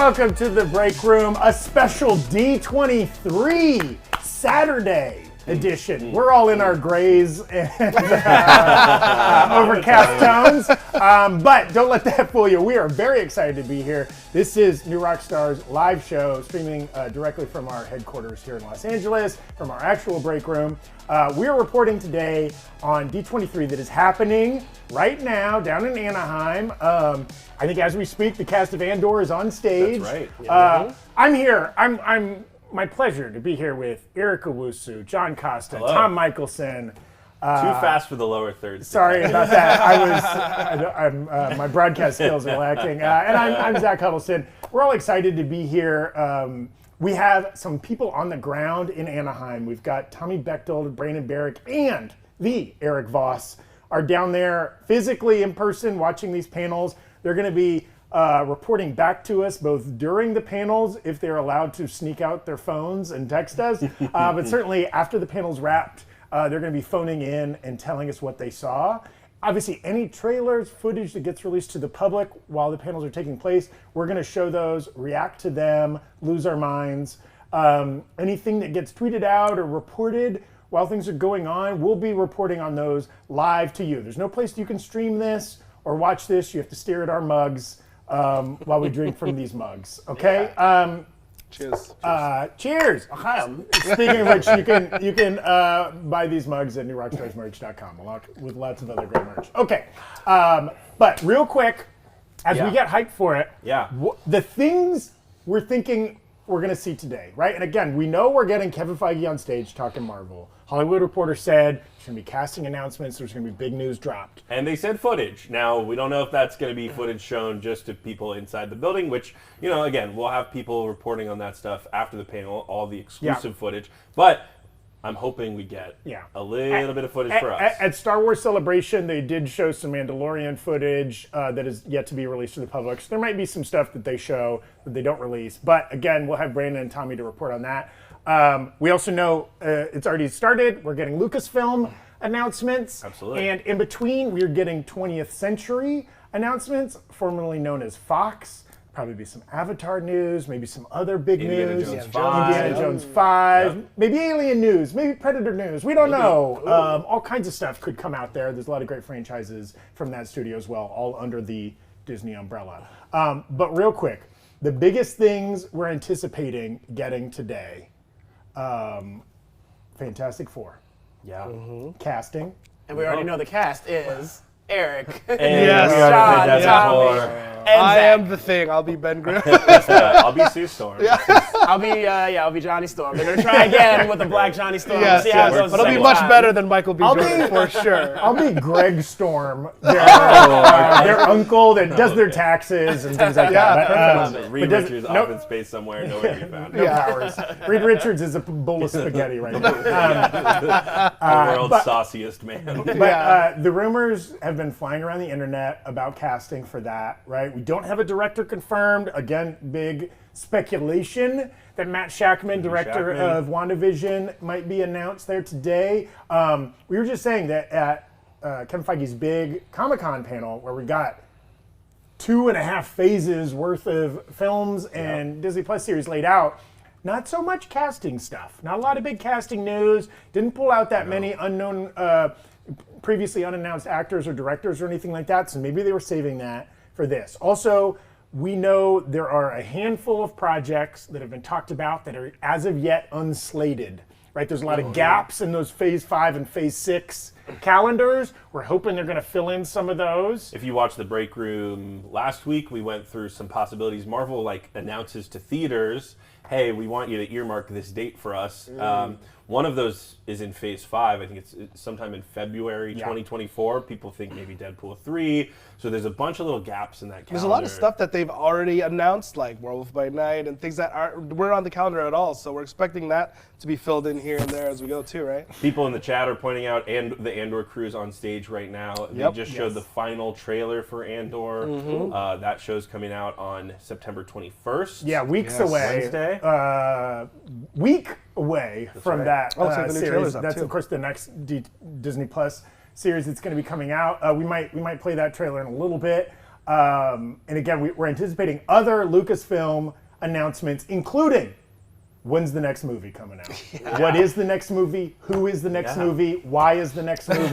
welcome to the Breakroom, a special D23 Saturday edition. We're all in our grays and overcast tones, but don't let that fool you. We are very excited to be here. This is New Rockstars live show, streaming directly from our headquarters here in Los Angeles, from our actual Breakroom. We are reporting today on D23 that is happening right now down in Anaheim. I think as we speak, the cast of Andor is on stage. That's right. I'm here. I'm my pleasure to be here with Erik, John Costa, Hello. Tom Michelson. Too fast for the lower thirds. Sorry about that. My broadcast skills are lacking. And I'm Zach Huddleston. We're all excited to be here. We have some people on the ground in Anaheim. We've got Tommy Bechtold, Brandon Barrick, and the Erik Voss are down there physically in person watching these panels. They're going to be reporting back to us both during the panels, if they're allowed to sneak out their phones and text us, but certainly after the panel's wrapped, they're going to be phoning in and telling us what they saw. Obviously, any trailers, footage that gets released to the public while the panels are taking place, we're going to show those, react to them, lose our minds. Anything that gets tweeted out or reported while things are going on, we'll be reporting on those live to you. There's no place you can stream this or watch this. You have to stare at our mugs while we drink from these mugs, okay? Yeah. Cheers. Cheers. Speaking of which, you can buy these mugs at newrockstarsmerch.com with lots of other great merch. Okay, but real quick, as we get hyped for it, the things we're thinking we're going to see today, right? And again, we know we're getting Kevin Feige on stage talking Marvel. Hollywood Reporter said there's going to be casting announcements, there's going to be big news dropped. And they said footage. Now, we don't know if that's going to be footage shown just to people inside the building, which, you know, again, we'll have people reporting on that stuff after the panel, all the exclusive footage. But I'm hoping we get a little bit of footage for us. At Star Wars Celebration, they did show some Mandalorian footage that is yet to be released to the public. So there might be some stuff that they show that they don't release. But again, we'll have Brandon and Tommy to report on that. We also know it's already started. We're getting Lucasfilm announcements. Absolutely. And in between, we're getting 20th Century announcements, formerly known as Fox. Probably be some Avatar news, maybe some other big news. Jones 5. Indiana Jones 5, maybe Alien news, maybe Predator news. We don't know. All kinds of stuff could come out there. There's a lot of great franchises from that studio as well, all under the Disney umbrella. But real quick, the biggest things we're anticipating getting today, Fantastic Four. Yeah. Casting. And we already know the cast is Erik, Yes. John, Tommy, and I Zach. am the thing. I'll be Ben Grimm. I'll be Sue Storm. I'll be Johnny Storm. They're gonna try again with the black Johnny Storm. Yes, See how it goes. but I'll be the much second better time. than Michael B. Jordan for sure. I'll be Greg Storm, their uncle that does their taxes and things like that. But, Reed Richards off in space somewhere, nowhere to be found. no powers. Reed Richards is a bowl of spaghetti right now. The world's sauciest man. But the rumors have been flying around the internet about casting for that, right? We don't have a director confirmed. Again, big speculation that Matt Shakman, director of WandaVision, might be announced there today. We were just saying that at Kevin Feige's big Comic-Con panel, where we got 2.5 phases worth of films and Disney Plus series laid out, not so much casting stuff. Not a lot of big casting news. Didn't pull out that many unknown, previously unannounced actors or directors or anything like that, so maybe they were saving that for this. Also, we know there are a handful of projects that have been talked about that are as of yet unslated, right? There's a lot of gaps in those Phase 5 and Phase 6 calendars. We're hoping they're going to fill in some of those. If you watched the Breakroom last week, we went through some possibilities. Marvel announces to theaters, hey, we want you to earmark this date for us. One of those is in Phase 5. I think it's sometime in February 2024. People think maybe Deadpool 3. So there's a bunch of little gaps in that calendar. There's a lot of stuff that they've already announced, like Werewolf by Night and things that weren't on the calendar at all. So we're expecting that to be filled in here and there as we go too, right? People in the chat are pointing out the Andor crew is on stage right now. They just showed the final trailer for Andor. That show's coming out on September 21st. Yeah, weeks away. Wednesday. Week away from that Oh, so the new series. trailer's up, That's too. of course the next Disney Plus series that's going to be coming out. We might play that trailer in a little bit. And again, we're anticipating other Lucasfilm announcements, including when's the next movie coming out? Yeah. What is the next movie? Who is the next movie? Why is the next movie?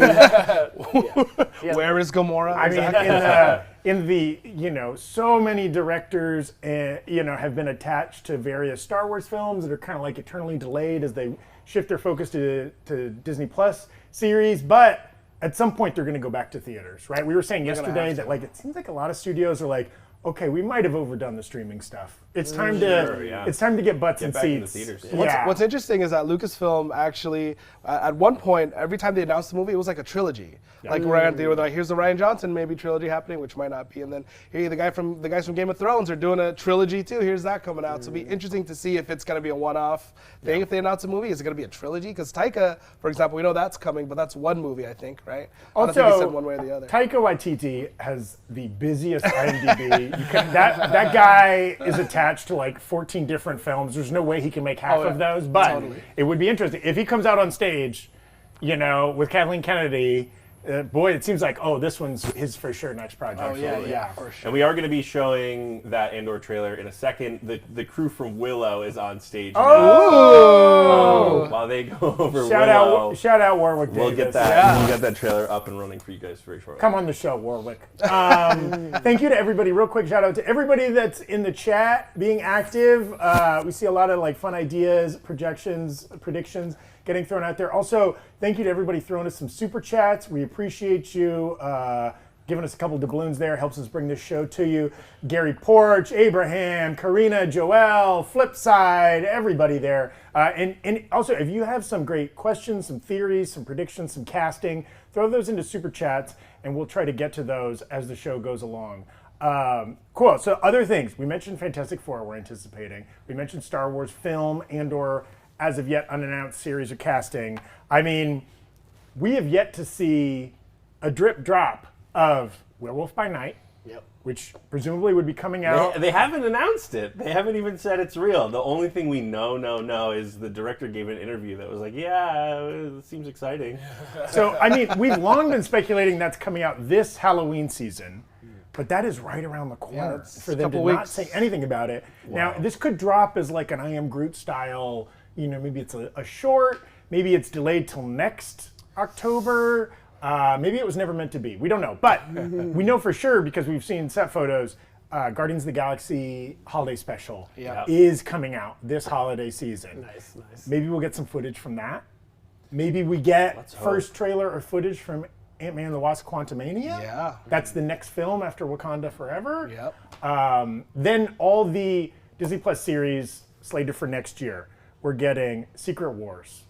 Where is Gamora? I mean, in the so many directors have been attached to various Star Wars films that are kind of like eternally delayed as they shift their focus to Disney Plus series, but at some point they're going to go back to theaters, right? We were saying yesterday that it seems like a lot of studios are like, okay, we might have overdone the streaming stuff. It's time to get butts and seats. In the theaters. What's interesting is that Lucasfilm actually, at one point, every time they announced the movie, it was like a trilogy. Yeah. Like they were like, here's the Rian Johnson maybe trilogy happening, which might not be, and then here the guys from Game of Thrones are doing a trilogy too. Here's that coming out. So it'll be interesting to see if it's going to be a one-off thing. If they announce a movie, is it going to be a trilogy? Because Taika, for example, we know that's coming, but that's one movie, I think, right? Also, I don't think he said one way or the other. Taika Waititi has the busiest IMDb. That guy is attached to like 14 different films. There's no way he can make half of those, but it would be interesting if he comes out on stage, with Kathleen Kennedy. Boy, it seems like, this one's his for sure next project. Yeah, for sure. And we are going to be showing that Andor trailer in a second. The crew from Willow is on stage now. While they go over Willow. Shout out Warwick Davis. We'll get that. We'll get that trailer up and running for you guys very shortly. Come on the show, Warwick. Thank you to everybody. Real quick shout out to everybody that's in the chat being active. We see a lot of fun ideas, predictions getting thrown out there. Also, thank you to everybody throwing us some super chats. We appreciate you giving us a couple doubloons there. Helps us bring this show to you. Gary Porch, Abraham, Karina, Joel, Flipside, everybody there. And also, if you have some great questions, some theories, some predictions, some casting, throw those into super chats, and we'll try to get to those as the show goes along. Cool. So other things. We mentioned Fantastic Four we're anticipating. We mentioned Star Wars film and/or as of yet unannounced series of casting. I mean, we have yet to see a drip drop of Werewolf by Night, which presumably would be coming out. They haven't announced it. They haven't even said it's real. The only thing we know is the director gave an interview that was like, it seems exciting. So, I mean, we've long been speculating that's coming out this Halloween season. But that is right around the corner for them to not say anything about it. Wow. Now, this could drop as like an I Am Groot style, maybe it's a short, maybe it's delayed till next October, maybe it was never meant to be. We don't know. But we know for sure because we've seen set photos, Guardians of the Galaxy Holiday Special is coming out this holiday season. Nice. Maybe we'll get some footage from that. Maybe we get first trailer or footage from Ant-Man and the Wasp Quantumania. Yeah. That's the next film after Wakanda Forever. Yep. Then all the Disney Plus series slated for next year. We're getting Secret Wars.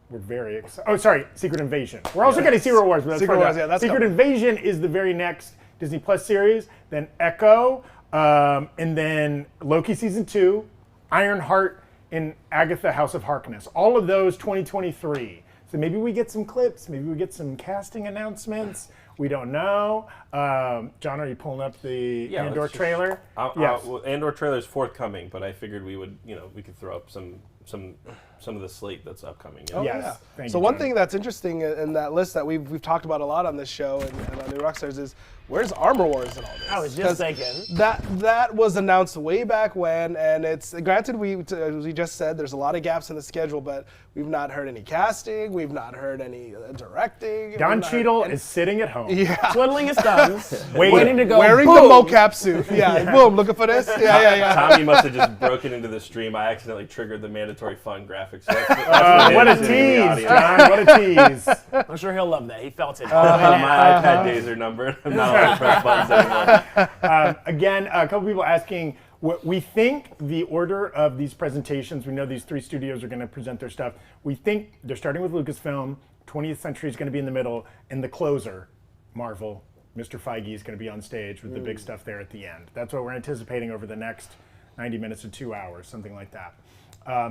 We're very excited. Oh, sorry, Secret Invasion. We're also getting Secret Wars, but that's Secret Wars, that's Secret Invasion is the very next Disney Plus series. Then Echo, and then Loki Season 2, Ironheart, and Agatha House of Harkness. All of those 2023. So maybe we get some clips, maybe we get some casting announcements. We don't know. John, are you pulling up the Andor trailer? Yes. Andor trailer is forthcoming, but I figured we would, we could throw up some of the slate that's upcoming. Yes. So one thing that's interesting in that list that we've talked about a lot on this show and on New Rockstars is where's Armor Wars and all this? I was just thinking. That was announced way back when, and it's granted as we just said there's a lot of gaps in the schedule, but we've not heard any casting, we've not heard any directing. Don Cheadle is sitting at home, twiddling his thumbs, waiting to go. Wearing boom. the mocap suit. Boom, looking for this. Yeah. Tommy must have just broken into the stream. I accidentally triggered the mandatory fun graphics. So that's what a tease, John! What a tease! I'm sure he'll love that. He felt it. My iPad days are numbered. I'm not allowed to press buttons anymore. Again, a couple people asking what we think the order of these presentations. We know these three studios are going to present their stuff. We think they're starting with Lucasfilm. 20th Century is going to be in the middle, and the closer, Marvel. Mr. Feige is going to be on stage with the big stuff there at the end. That's what we're anticipating over the next 90 minutes to 2 hours, something like that.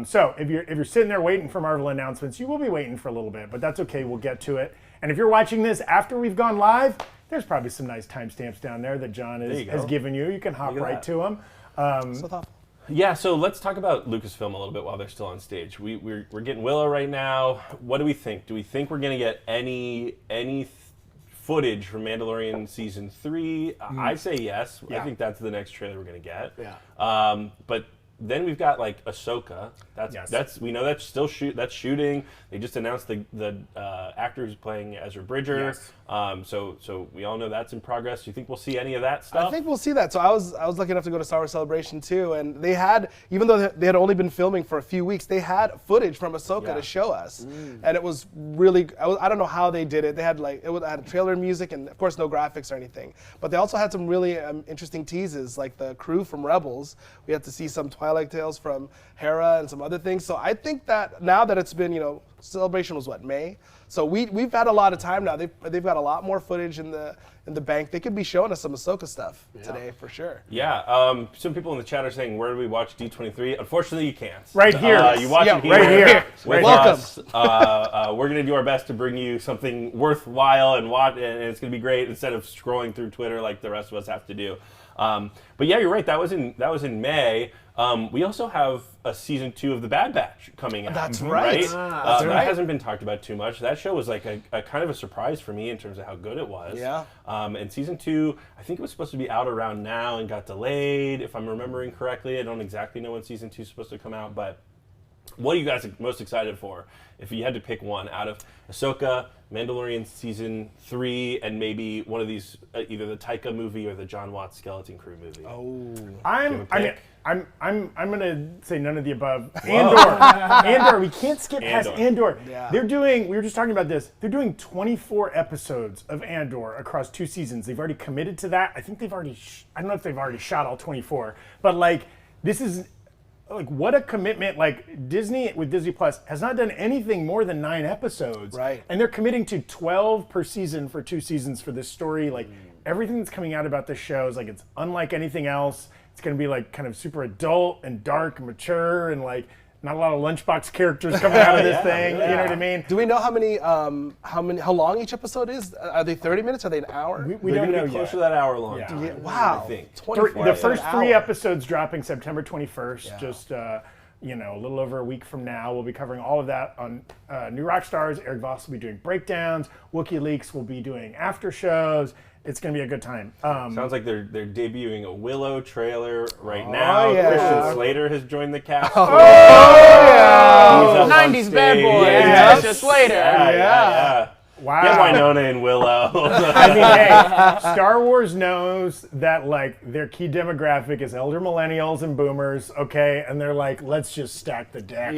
So if you're sitting there waiting for Marvel announcements, you will be waiting for a little bit, but that's okay. We'll get to it. And if you're watching this after we've gone live, there's probably some nice timestamps down there that John has given you. You can hop right to them. Yeah, so let's talk about Lucasfilm a little bit while they're still on stage. We're getting Willow right now. What do we think? Do we think we're going to get any footage from Mandalorian season 3? I say yes. I think that's the next trailer we're gonna get. Yeah. But then we've got like Ahsoka. That's we know that's still shooting. They just announced the actor who's playing Ezra Bridger. Yes. So we all know that's in progress. Do you think we'll see any of that stuff? I think we'll see that. So I was lucky enough to go to Star Wars Celebration too, and they had, even though they had only been filming for a few weeks, they had footage from Ahsoka to show us, and it was really. I don't know how they did it. They had had trailer music and of course no graphics or anything, but they also had some really interesting teases, like the crew from Rebels. We had to see some Twilight Tales from Hera and some other things. So I think that now that it's been, Celebration was what, May? So we've had a lot of time now. They've got a lot more footage in the bank. They could be showing us some Ahsoka stuff today for sure. Yeah. Some people in the chat are saying, where do we watch D23? Unfortunately, you can't. Right here. You watch it here. Right here. With Welcome. us. We're going to do our best to bring you something worthwhile and it's going to be great instead of scrolling through Twitter like the rest of us have to do. But yeah, you're right. That was in May. We also have a season 2 of The Bad Batch coming out. That's right. That hasn't been talked about too much. That show was like a kind of a surprise for me in terms of how good it was. Yeah. And season 2, I think it was supposed to be out around now and got delayed, if I'm remembering correctly. I don't exactly know when season 2 is supposed to come out, but what are you guys most excited for? If you had to pick one out of Ahsoka, Mandalorian season 3, and maybe one of these, either the Taika movie or the John Watts Skeleton Crew movie. I'm gonna say none of the above. Andor. We can't skip past Andor. Yeah. We were just talking about this. They're doing 24 episodes of Andor across 2 seasons. They've already committed to that. I think they've already. I don't know if they've already shot all 24, but this is. What a commitment. Disney with Disney Plus has not done anything more than 9 episodes. Right. And they're committing to 12 per season for 2 seasons for this story. Everything that's coming out about this show is it's unlike anything else. It's going to be kind of super adult and dark and mature and not a lot of lunchbox characters coming out of this thing. You know what I mean? Do we know how long each episode is? Are they 30 minutes? Are they an hour? We don't know close yet. to that hour long. Yeah. Yeah, wow. I think. 24 The first an 3 hour. episodes dropping September 21st. Just a little over a week from now. We'll be covering all of that on New Rockstars. Erik Voss will be doing breakdowns. WikiLeaks will be doing after shows. It's going to be a good time. Sounds like they're debuting a Willow trailer right now. yeah. Christian Slater has joined the cast. yeah. He's up on 90s bad stage. boy. Yes. Christian Slater. Yeah. Wow. Get Winona and Willow. I mean, hey, Star Wars knows that their key demographic is elder millennials and boomers, okay? And they're let's just stack the deck.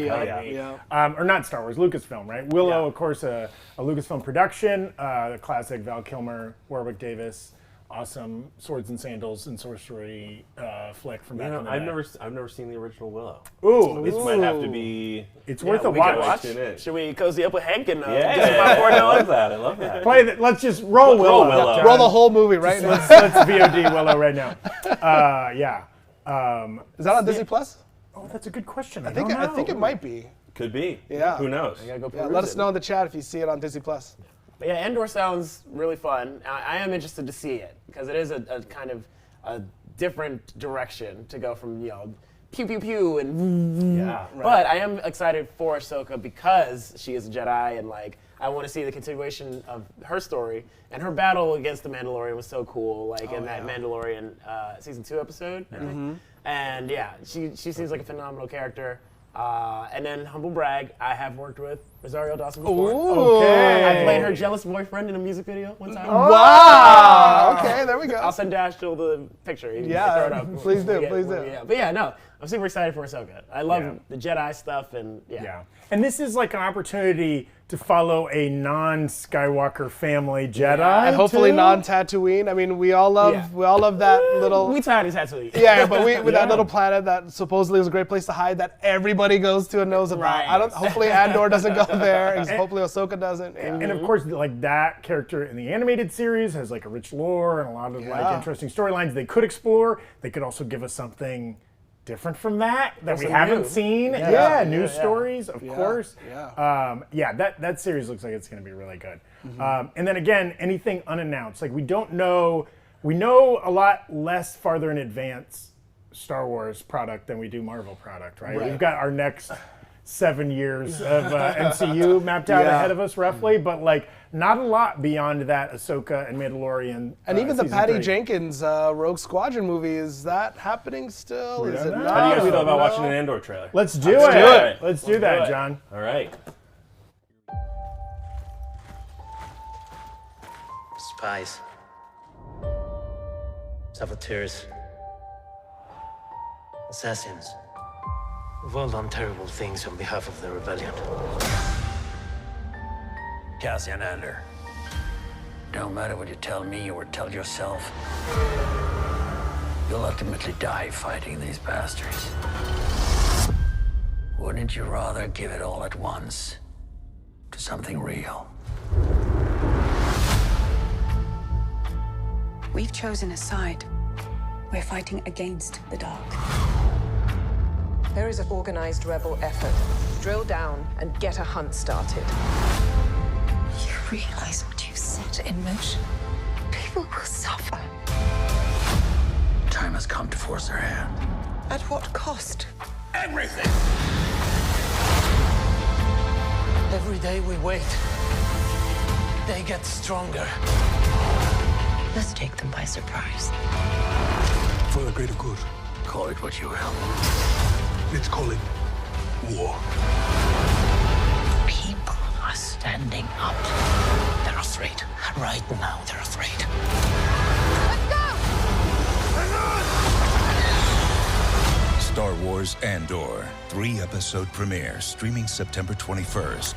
Or not Star Wars, Lucasfilm, right? Willow, of course, a Lucasfilm production, the classic Val Kilmer, Warwick Davis, awesome swords and sandals and sorcery flick from back in the day. I've never seen the original Willow. Ooh, This might have to be. it's worth a we can watch. watch. Should we cozy up with Hank and Yeah, get some popcorn I going? love that. I love that. Play that. Let's just roll Willow. Willow. John. Roll the whole movie right now. Let's VOD Willow right now. Yeah. Is that on Disney Plus? Oh, that's a good question. I think it might be. Could be. Yeah. Who knows? I gotta go Yeah, peruse let us it. know in the chat if you see it on Disney Plus. But yeah, Andor sounds really fun. I am interested to see it because it is a kind of a different direction to go from pew pew pew and. Yeah. But I am excited for Ahsoka because she is a Jedi and I want to see the continuation of her story and her battle against the Mandalorian was so cool. In that Mandalorian season 2 episode, I think. And yeah, she seems like a phenomenal character. And then humble brag, I have worked with Rosario Dawson before. Okay. I played her jealous boyfriend in a music video one time. Wow. Okay, there we go. I'll send Dash Jill the picture. You can Yeah, throw it up. please do, We'll please we'll- do. Yeah. But yeah, no, I'm super excited for Ahsoka. I love Yeah. the Jedi stuff and Yeah. And this is an opportunity to follow a non-Skywalker family Jedi. And hopefully too. non-Tatooine. I mean, we all love that little. We tired of Tatooine. Yeah, but with that little planet that supposedly was a great place to hide that everybody goes to and knows about. Right. Hopefully Andor doesn't go there. And hopefully Ahsoka doesn't. Yeah. And of course, that character in the animated series has a rich lore and a lot of interesting storylines they could explore. They could also give us something different from that we Something haven't new. seen. Yeah. New stories, of course. Yeah. That series looks like it's going to be really good. And then again, anything unannounced. We don't know. We know a lot less farther in advance Star Wars product than we do Marvel product, right? We've got our next 7 years of MCU mapped out ahead of us roughly, but like not a lot beyond that Ahsoka and Mandalorian. And even the season Patty 3. Jenkins Rogue Squadron movie, is that happening still? Is it don't know. not? How do you guys We feel don't about know. watching an Andor trailer? Let's do Let's it. do it. Let's do that, John. All right. Spies. Saboteurs. Assassins. We've all done terrible things on behalf of the rebellion. Cassian Andor. Don't matter what you tell me or tell yourself. You'll ultimately die fighting these bastards. Wouldn't you rather give it all at once to something real? We've chosen a side. We're fighting against the dark. There is an organized rebel effort. Drill down and get a hunt started. You realize what you set in motion? People will suffer. Time has come to force their hand. At what cost? Everything! Every day we wait, they get stronger. Let's take them by surprise. For the greater good, Call it what you will. let's call it war. People are standing up. They're afraid. Right now, they're afraid. Star Wars Andor, 3-episode premiere, streaming September 21st.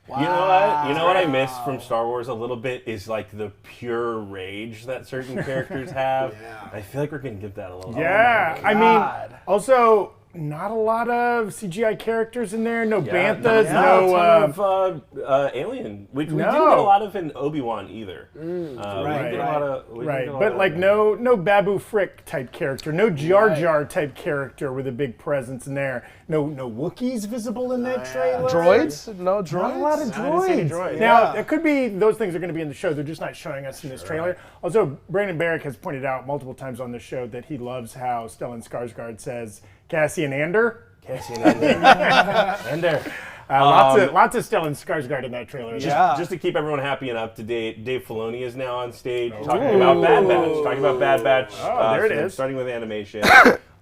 You know what? You know what I miss from Star Wars a little bit is like the pure rage that certain characters have. I feel like we're gonna get that a little. Yeah, I mean, also not a lot of CGI characters in there. No banthas, no. A ton of alien. We didn't get a lot of in Obi-Wan either. Right, but like no Babu Frick type character, no Jar Jar type character with a big presence in there. No Wookiees visible in that trailer. Droids? No droids? Not a lot of I didn't see any droids. droids. Now, it could be those things are going to be in the show. They're just not showing us in this trailer. Also, Brandon Barrick has pointed out multiple times on the show that he loves how Stellan Skarsgård says Cassian Andor. Cassian Andor. Lots of Stellan Skarsgård in that trailer. Just to keep everyone happy and up to date, Dave Filoni is now on stage talking about Bad Batch. Talking about Bad Batch. There it is. Starting with animation.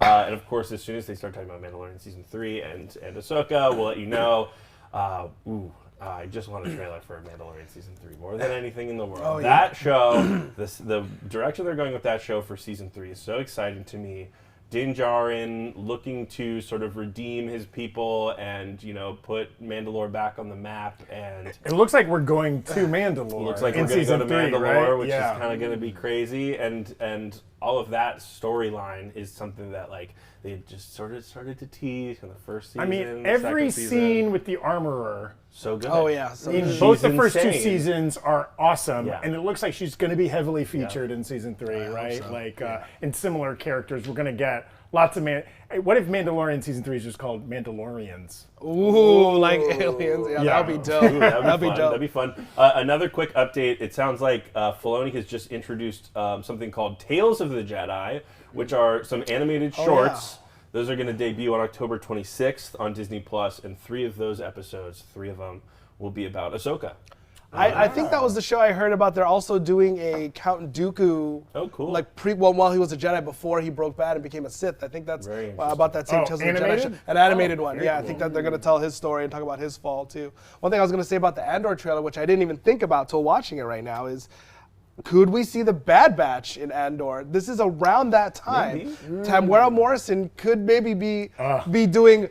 And of course, as soon as they start talking about Mandalorian Season 3 and Ahsoka, we'll let you know. I just want a trailer for Mandalorian Season 3 more than anything in the world. That show, the direction they're going with that show for Season 3 is so exciting to me. Din Djarin looking to sort of redeem his people and, you know, put Mandalore back on the map. And It looks like we're going to Mandalore. it looks like in we're going to go season to 3, Mandalore, right? which is kind of going to be crazy. And all of that storyline is something that, like, they just sort of started to tease in the first season. I mean, every second scene with the armorer so good. Oh, yeah. So in good. both the She's first two insane. seasons are awesome, Yeah. and it looks like she's going to be heavily featured in season 3, right? Like in similar characters, we're going to get lots of What if Mandalorian season 3 is just called Mandalorians? Ooh, like aliens. Yeah, that'd be dope. Ooh, that'd be fun. dope. That'd be fun. Another quick update. It sounds like Filoni has just introduced something called Tales of the Jedi, which are some animated shorts. Those are going to debut on October 26th on Disney Plus, and 3 of those episodes, 3 of them, will be about Ahsoka. I think that was the show I heard about. They're also doing a Count Dooku. Oh, cool. Like while he was a Jedi before he broke bad and became a Sith. I think that's Very about that same Tales of the Jedi animated? show. An animated one. Yeah, I think that they're going to tell his story and talk about his fall too. One thing I was going to say about the Andor trailer, which I didn't even think about till watching it right now, is could we see the Bad Batch in Andor? This is around that time. Tamara Morrison could maybe be doing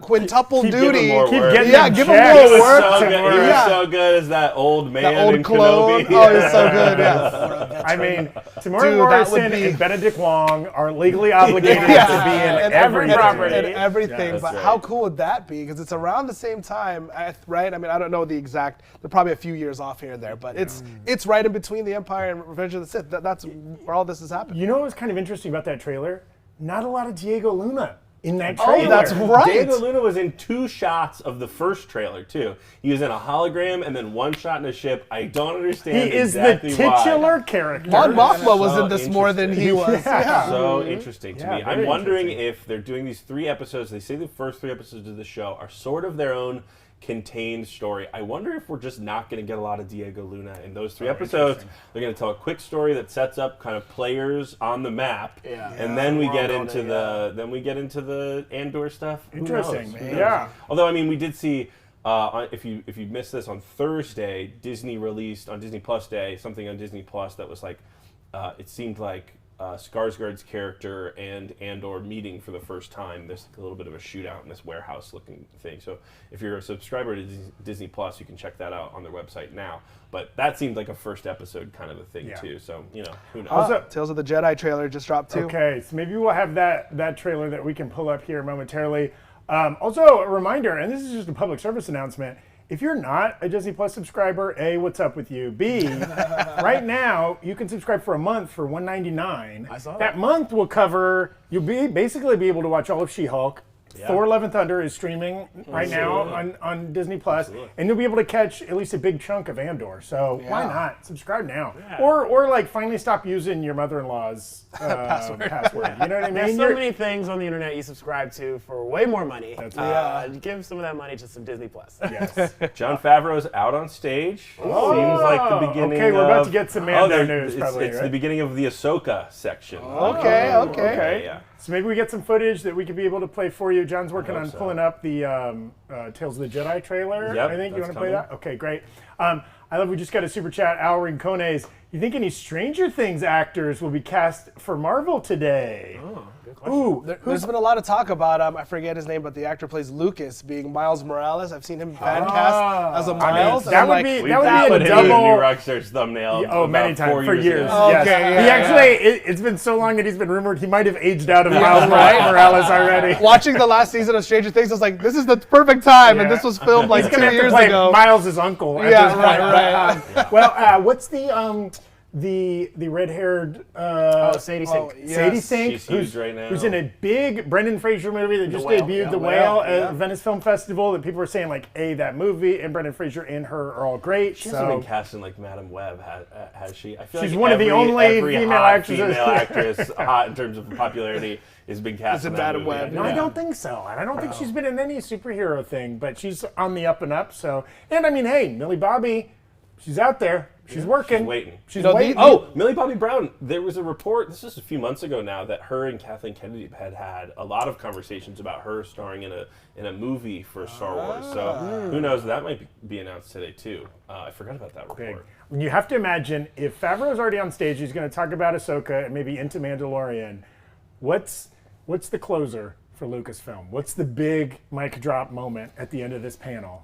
quintuple Keep duty. giving more Keep work. getting Yeah, them give him checks. more He was work. so good. He was Yeah. so good as that old man That old in clone. Kenobi. Oh, he's so good. Yeah. I mean, Tamora Dude, that would Morrison be- and Benedict Wong are legally obligated to be in and every property. and everything. That's But right. how cool would that be? Because it's around the same time, right? I mean, I don't know the exact. They're probably a few years off here and there, but it's right in between the Empire and Revenge of the Sith. That's where all this is happening. You know what was kind of interesting about that trailer? Not a lot of Diego Luna. in that trailer. Oh, that's right. Diego Luna was in 2 shots of the first trailer too. He was in a hologram and then 1 shot in a ship. I don't understand. He is exactly the titular why. character. Mon Mothma was So in this more than he was. Yeah. So interesting to Yeah, me. very I'm wondering interesting. if they're doing these 3 episodes. They say the first 3 episodes of the show are sort of their own contained story. I wonder if we're just not going to get a lot of Diego Luna in those 3 episodes. They're going to tell a quick story that sets up kind of players on the map, and then we get into the Andor stuff. Who Interesting. knows? Who knows? Yeah. Although I mean, we did see. If you missed this on Thursday, Disney released on Disney Plus Day something on Disney Plus that was like, it seemed like Skarsgård's character and Andor meeting for the first time. There's like a little bit of a shootout in this warehouse-looking thing. So if you're a subscriber to Disney Plus, you can check that out on their website now. But that seemed like a first episode kind of a thing too. So who knows? Tales of the Jedi trailer just dropped too. Okay, so maybe we'll have that trailer that we can pull up here momentarily. Also, a reminder, and this is just a public service announcement. If you're not a Disney Plus subscriber, A, what's up with you? B, right now, you can subscribe for a month for $1.99. I saw that month will cover, you'll basically be able to watch all of She-Hulk. Thor: Love and Thunder is streaming right now on Disney Plus, and you'll be able to catch at least a big chunk of Andor. So why not subscribe now, or like finally stop using your mother-in-law's password. You know what I mean? There's so many things on the internet you subscribe to for way more money. That's give some of that money to some Disney Plus. Yes. John Favreau's out on stage. Seems like the beginning. Okay, we're about to get some Mando news. Probably, it's right? the beginning of the Ahsoka section. Okay. Yeah. So maybe we get some footage that we could be able to play for you. John's working on so. pulling up the Tales of the Jedi trailer. Yep, I think you that's want to play coming. that. Okay, great. I love. We just got a super chat. Al Rincones. You think any Stranger Things actors will be cast for Marvel today? Oh, good question. Ooh, There's been a lot of talk about I forget his name, but the actor plays Lucas being Miles Morales. I've seen him fan cast as a Miles. that and would I'm be like, that would be a New double. Rockstars thumbnail. Oh, many about 4 times for years. ago. Yes. Okay, He yeah, actually, it's been so long that he's been rumored he might have aged out of Miles Morales already. watching the last season of Stranger Things, I was like, this is the perfect time, and this was filmed like He's 2 gonna have to years play ago. Miles' uncle. At Yeah, this point. right. Well, what's the red-haired Sadie Sink. Sadie Sink, She's huge right now. who's in a big Brendan Fraser movie that just Whale. debuted, Yeah, The Whale, Whale, at Venice Film Festival. That people are saying like, that movie and Brendan Fraser and her are all great. She hasn't been cast in like Madam Web, has she? I feel She's like one of the only every female hot actresses. female actress, hot in terms of popularity, has been cast in that Madam movie. Web. No, I don't think so. And I don't think she's been in any superhero thing, but she's on the up and up. So, and I mean, hey, Millie Bobby, she's out there. She's working. She's waiting. She's waiting. Millie Bobby Brown. There was a report, this is a few months ago now, that her and Kathleen Kennedy had a lot of conversations about her starring in a movie for Star Wars. So who knows? That might be announced today too. I forgot about that report. You have to imagine if Favreau's already on stage, he's going to talk about Ahsoka and maybe into Mandalorian. What's the closer for Lucasfilm? What's the big mic drop moment at the end of this panel?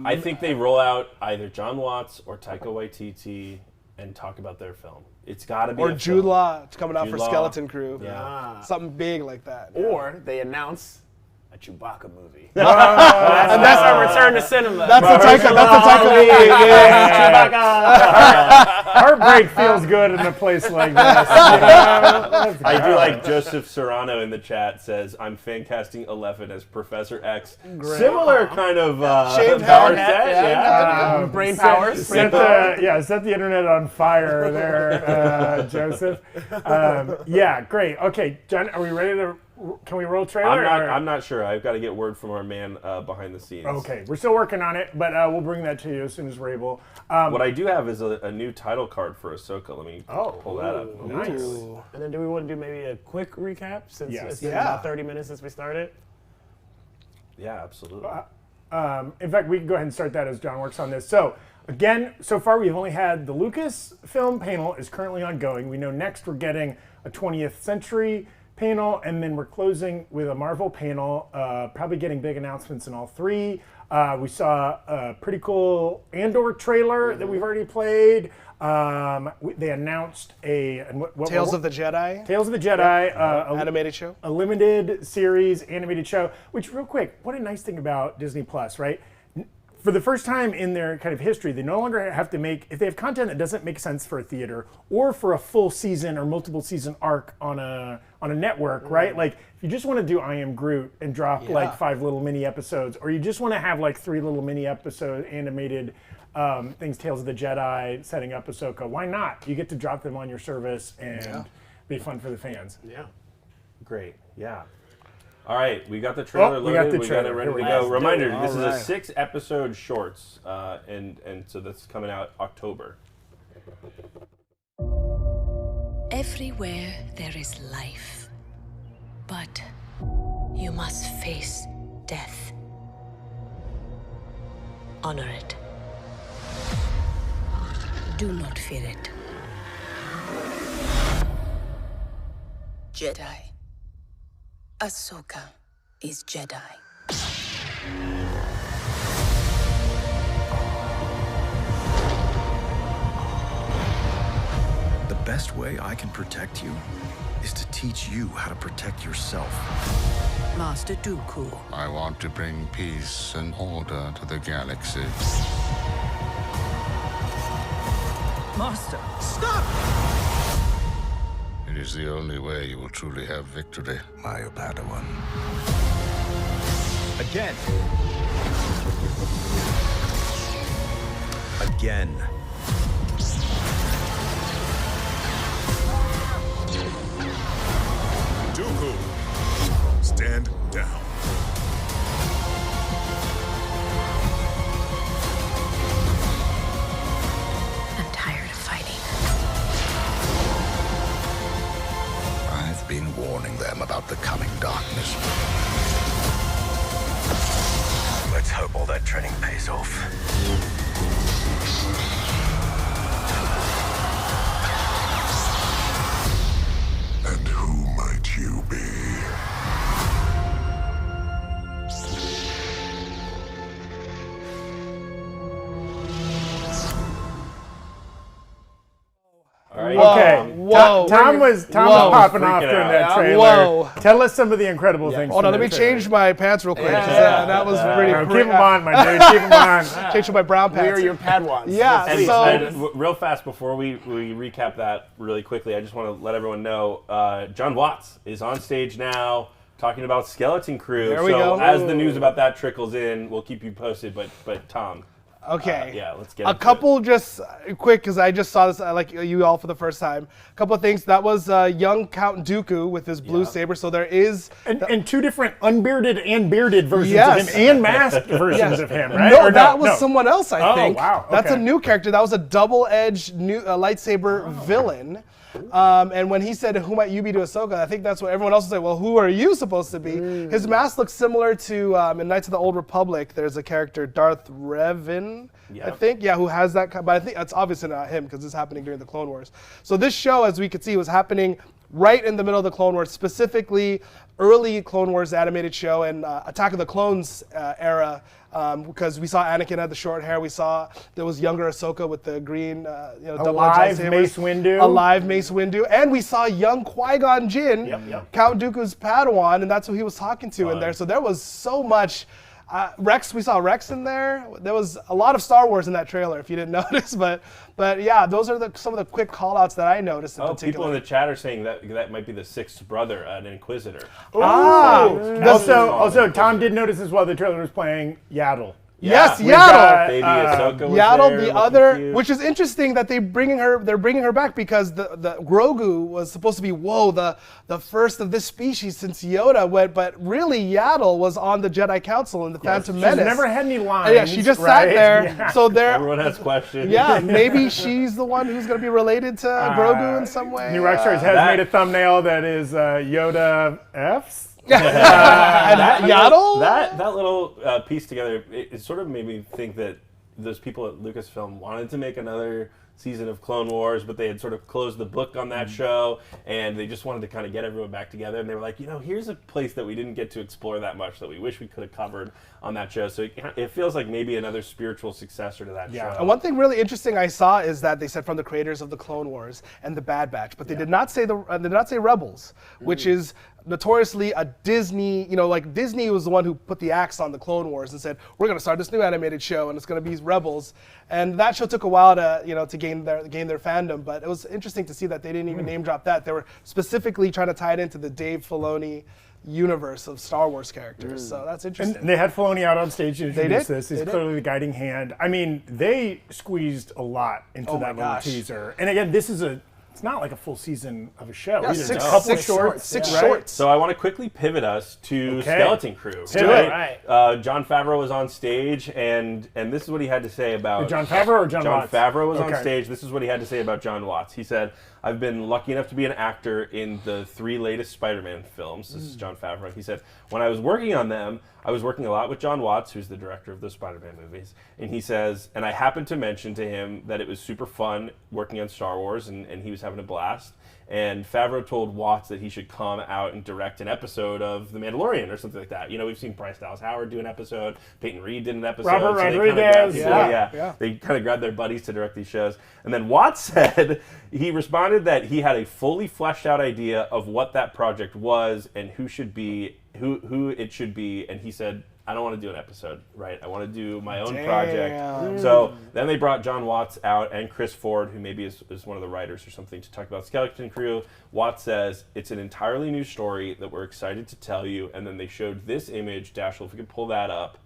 I think they roll out either John Watts or Taika Waititi and talk about their film. It's got to be Or a Jude film. Law coming out Jude for Law. Skeleton Crew. Yeah. Something big like that. Or they announce a Chewbacca movie. And that's our return to cinema. That's the Taika movie. Heartbreak feels good in a place like this. I do like Joseph Serrano in the chat says, I'm fan casting 11 as Professor X. Similar kind of Shaved power head, set. Brain powers. Set the internet on fire there, Joseph. Yeah, great. Okay, John, are we ready to? Can we roll trailer? I'm not sure. I've got to get word from our man behind the scenes. Okay, we're still working on it, but we'll bring that to you as soon as we're able. What I do have is a new title card for Ahsoka. Let me pull that up. Nice. And then do we want to do maybe a quick recap since Yes. it's been about 30 minutes since we started? Yeah, absolutely. In fact, we can go ahead and start that as John works on this. So, again, so far we've only had the Lucasfilm panel is currently ongoing. We know next we're getting a 20th century panel, and then we're closing with a Marvel panel, probably getting big announcements in all three. We saw a pretty cool Andor trailer that we've already played. They announced Tales of the Jedi. Tales of the Jedi, Animated show. a limited series animated show. Which, real quick, what a nice thing about Disney Plus, right? for the first time in their kind of history, they no longer have to make, if they have content that doesn't make sense for a theater or for a full season or multiple season arc on a network, right? Like if you just want to do I Am Groot and drop like 5 little mini episodes, or you just want to have like 3 little mini episode animated things, Tales of the Jedi, setting up Ahsoka, why not? You get to drop them on your service and be fun for the fans. Yeah. Great. Yeah. All right, we got the trailer loaded. We got it ready to go. Reminder: this is a 6-episode shorts, and so that's coming out October. Everywhere there is life, but you must face death. Honor it. Do not fear it. Jedi. Ahsoka is Jedi. The best way I can protect you is to teach you how to protect yourself. Master Dooku. I want to bring peace and order to the galaxy. Master, stop! It is the only way you will truly have victory. My Padawan. Again. Again. Dooku, stand down. I'm tired of fighting. I've been warning them about the coming darkness. Let's hope all that training pays off. And who might you be? All right. Okay. Whoa. Tom was popping off during that trailer. Whoa. Tell us some of the incredible things. Hold on, let me change my pants real quick. 'Cause, that was pretty. Keep them on, my dude. Keep them on. Change to my brown pants. We are your Padawans. Yeah. And real fast before we recap that really quickly, I just want to let everyone know John Watts is on stage now talking about Skeleton Crew. There we go. As the news about that trickles in, we'll keep you posted. But Tom. Okay. Yeah, let's get a into couple just quick, because I just saw this, like you all for the first time. A couple of things. That was young Count Dooku with his blue saber. So there is... And 2 different unbearded and bearded versions Yes. of him and masked versions of him, right? No, Or that was someone else, I think. Oh, wow. That's a Okay. new character. That was a double-edged new lightsaber villain. And when he said, "Who might you be to Ahsoka?" I think that's what everyone else would say. Well, who are you supposed to be? His mask looks similar to in Knights of the Old Republic. There's a character, Darth Revan, I think, who has that. But I think that's obviously not him because it's happening during the Clone Wars. So this show, as we could see, was happening right in the middle of the Clone Wars, specifically early Clone Wars animated show and Attack of the Clones era. Because we saw Anakin had the short hair, we saw there was younger Ahsoka with the green, double Alive lightsaber. Mace Windu. Alive Mace Windu, and we saw young Qui-Gon Jinn, Count Dooku's Padawan, and that's who he was talking to in there. So there was so much. Rex, we saw Rex in there. There was a lot of Star Wars in that trailer, if you didn't notice. But yeah, those are some of the quick call-outs that I noticed in particular. People in the chat are saying that might be the 6th brother, an Inquisitor. Also, Tom did notice as well the trailer was playing Yaddle. Yes, We've Yaddle. got Baby Ahsoka was Yaddle, there, the looking other, cute. which is interesting that they're bringing her back because the Grogu was supposed to be the first of this species since Yoda went, but really Yaddle was on the Jedi Council in the Phantom Menace. She's never had any lines. Yeah, she just sat there. Yeah. So there. Everyone has questions. Yeah, maybe she's the one who's going to be related to Grogu in some way. New Rockstars has made a thumbnail that is Yoda F's. Yaddle? That little piece together, it sort of made me think that those people at Lucasfilm wanted to make another season of Clone Wars, but they had sort of closed the book on that show, and they just wanted to kind of get everyone back together. And they were like, here's a place that we didn't get to explore that much that we wish we could have covered on that show. So it feels like maybe another spiritual successor to that show. And one thing really interesting I saw is that they said from the creators of the Clone Wars and the Bad Batch, but they did not say Rebels, which is notoriously a Disney, like Disney was the one who put the axe on the Clone Wars and said, we're going to start this new animated show and it's going to be Rebels. And that show took a while to gain their fandom, but it was interesting to see that they didn't even name drop that. They were specifically trying to tie it into the Dave Filoni universe of Star Wars characters. So that's interesting. And they had Filoni out on stage to introduce this. He's They did. clearly the guiding hand. I mean, they squeezed a lot into that little teaser. And again, it's not like a full season of a show. Yeah, either. six It's a couple shorts. Six right? shorts. So I want to quickly pivot us to Okay. Skeleton Crew. Do it. Right. John Favreau was on stage, and this is what he had to say about John Favreau or John Watts? Favreau was on Okay. stage. This is what he had to say about John Watts. He said, "I've been lucky enough to be an actor in the 3 latest Spider-Man films." This is John Favreau. He said, "When I was working on them, I was working a lot with John Watts, who's the director of the Spider-Man movies." And he says, and I happened to mention to him that it was super fun working on Star Wars, and he was having a blast. And Favreau told Watts that he should come out and direct an episode of The Mandalorian or something like that. We've seen Bryce Dallas Howard do an episode. Peyton Reed did an episode. Robert so Rodriguez. They kind of grabbed their buddies to direct these shows. And then Watts said, he responded that he had a fully fleshed out idea of what that project was and who it should be. And he said, I don't want to do an episode, right? I want to do my own project. So then they brought John Watts out and Chris Ford, who maybe is one of the writers or something, to talk about Skeleton Crew. Watts says, it's an entirely new story that we're excited to tell you. And then they showed this image. Dashel, if we could pull that up.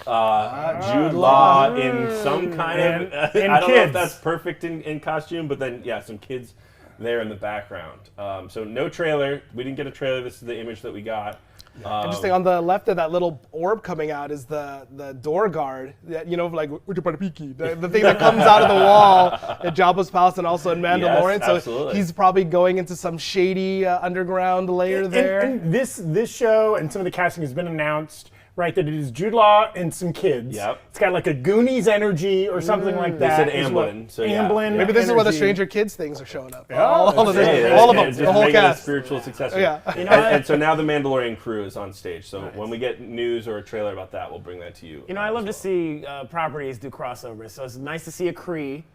Jude Law in some kind of... I don't know if that's perfect in costume, but then, yeah, some kids there in the background. So no trailer. We didn't get a trailer. This is the image that we got. Interesting. On the left of that little orb coming out is the door guard. That, like the thing that comes out of the wall at Jabba's palace and also in Mandalorian. Yes, so he's probably going into some shady underground layer there. And this show and some of the casting has been announced. Right, that it is Jude Law and some kids. Yep. It's got like a Goonies energy or something like that. They said Amblin. So Amblin. Maybe this is where the energy. Stranger Kids things are showing up. Yeah, all of them, Just the whole make it a cast. spiritual successor. Yeah. And so now the Mandalorian crew is on stage. So when we get news or a trailer about that, we'll bring that to you. I love to see properties do crossovers. So it's nice to see a Kree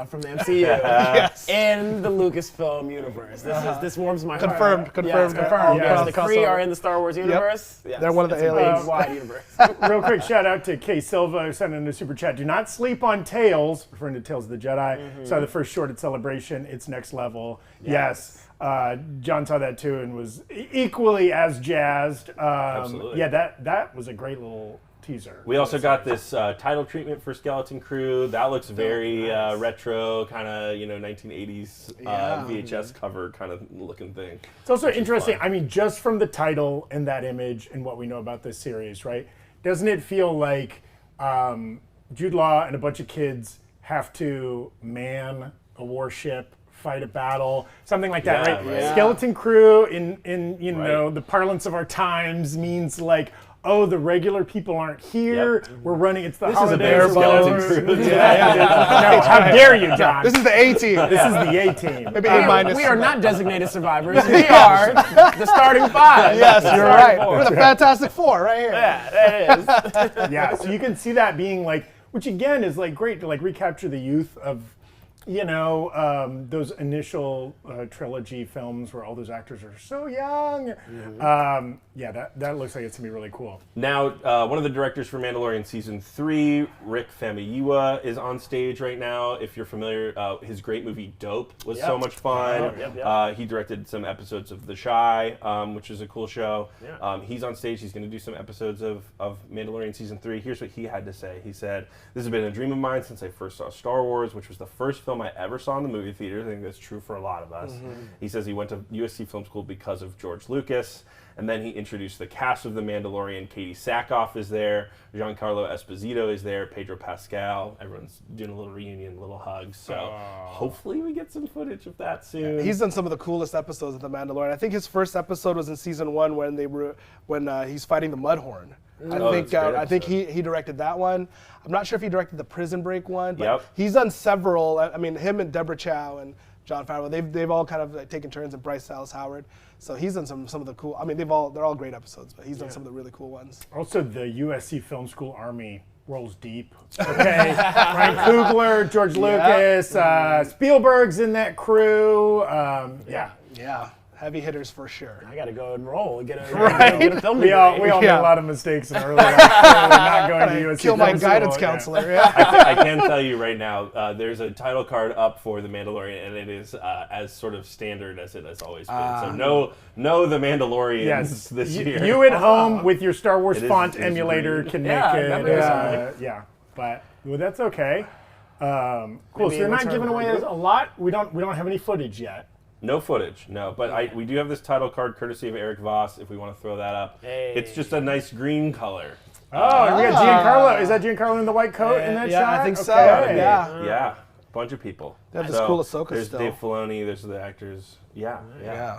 from the MCU in the Lucasfilm universe. This warms my heart. Confirmed. Yes, confirmed. Yeah. The Kree are in the Star Wars universe. Yes. They're one of the It's a aliens. big, wide universe. Real quick shout out to Kay Silva who sent in a super chat. Do not sleep on Tales, referring to Tales of the Jedi. Saw the first short at Celebration. It's next level. Yes. John saw that too and was equally as jazzed. Absolutely. Yeah, that was a great little teaser. We also got this title treatment for Skeleton Crew. That looks very retro, kind of 1980s VHS cover kind of looking thing. It's also interesting. I mean, just from the title and that image and what we know about this series, right? Doesn't it feel like Jude Law and a bunch of kids have to man a warship, fight a battle, something like that, right? Yeah. Skeleton Crew in the parlance of our times means like, oh, the regular people aren't here. Yep. We're running. It's the This is a holidays. bare Skeleton Crew. No, how dare you, John? This is the A team. This is the A team. Maybe A minus. We are not designated survivors. We are the starting 5. Yes, you're right. We're the Fantastic Four right here. Yeah, that is. Yeah, so you can see that being like, which again is like great to like recapture the youth of, those initial trilogy films where all those actors are so young. That looks like it's gonna be really cool. Now, one of the directors for Mandalorian Season 3, Rick Famuyiwa, is on stage right now. If you're familiar, his great movie Dope was so much fun. He directed some episodes of The Chi, which is a cool show. He's on stage. He's going to do some episodes of Mandalorian Season 3. Here's what he had to say. He said, "This has been a dream of mine since I first saw Star Wars, which was the first film I ever saw in the movie theater." I think that's true for a lot of us. He says he went to USC Film School because of George Lucas. And then he introduced the cast of The Mandalorian. Katie Sackhoff is there. Giancarlo Esposito is there. Pedro Pascal. Everyone's doing a little reunion, little hugs. So hopefully we get some footage of that soon. He's done some of the coolest episodes of The Mandalorian. I think his first episode was in season 1 when he's fighting the Mudhorn. I think he directed that one. I'm not sure if he directed the Prison Break one, but he's done several. I mean, him and Deborah Chow and John Favreau, they've all kind of taken turns, and Bryce Dallas Howard. So he's done some of the cool. I mean, they're all great episodes, but he's done some of the really cool ones. Also, the USC Film School Army rolls deep. Okay, Ryan Coogler, George Lucas, Spielberg's in that crew. Heavy hitters for sure. I gotta go enroll and get a film We all degree. made a lot of mistakes in early life. Not going to USC. Kill my guidance counselor. Yeah. I can tell you right now, there's a title card up for The Mandalorian, and it is as sort of standard as it has always been. So no The Mandalorians this year. You at home with your Star Wars font emulator green. can make it. But that's okay. Cool. So they're not giving away a lot. We don't have any footage yet. No footage, no. But we do have this title card courtesy of Erik Voss, if we want to throw that up. Hey. It's just a nice green color. Oh, we got Giancarlo. Is that Giancarlo in the white coat in that shot? Yeah, I think so. Okay. Yeah. Bunch of people. They have this cool Ahsoka There's still. Dave Filoni, there's the actors. Yeah.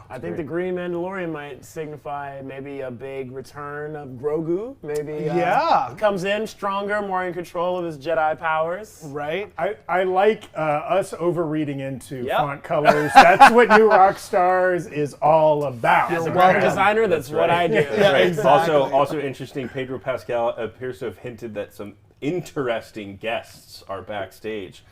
I think the Green Mandalorian might signify maybe a big return of Grogu. Maybe he comes in stronger, more in control of his Jedi powers. Right. I like us overreading into font colors. That's what New Rockstars is all about. As a graphic designer, that's what I do. Yeah, exactly. Also interesting, Pedro Pascal appears to have hinted that some interesting guests are backstage.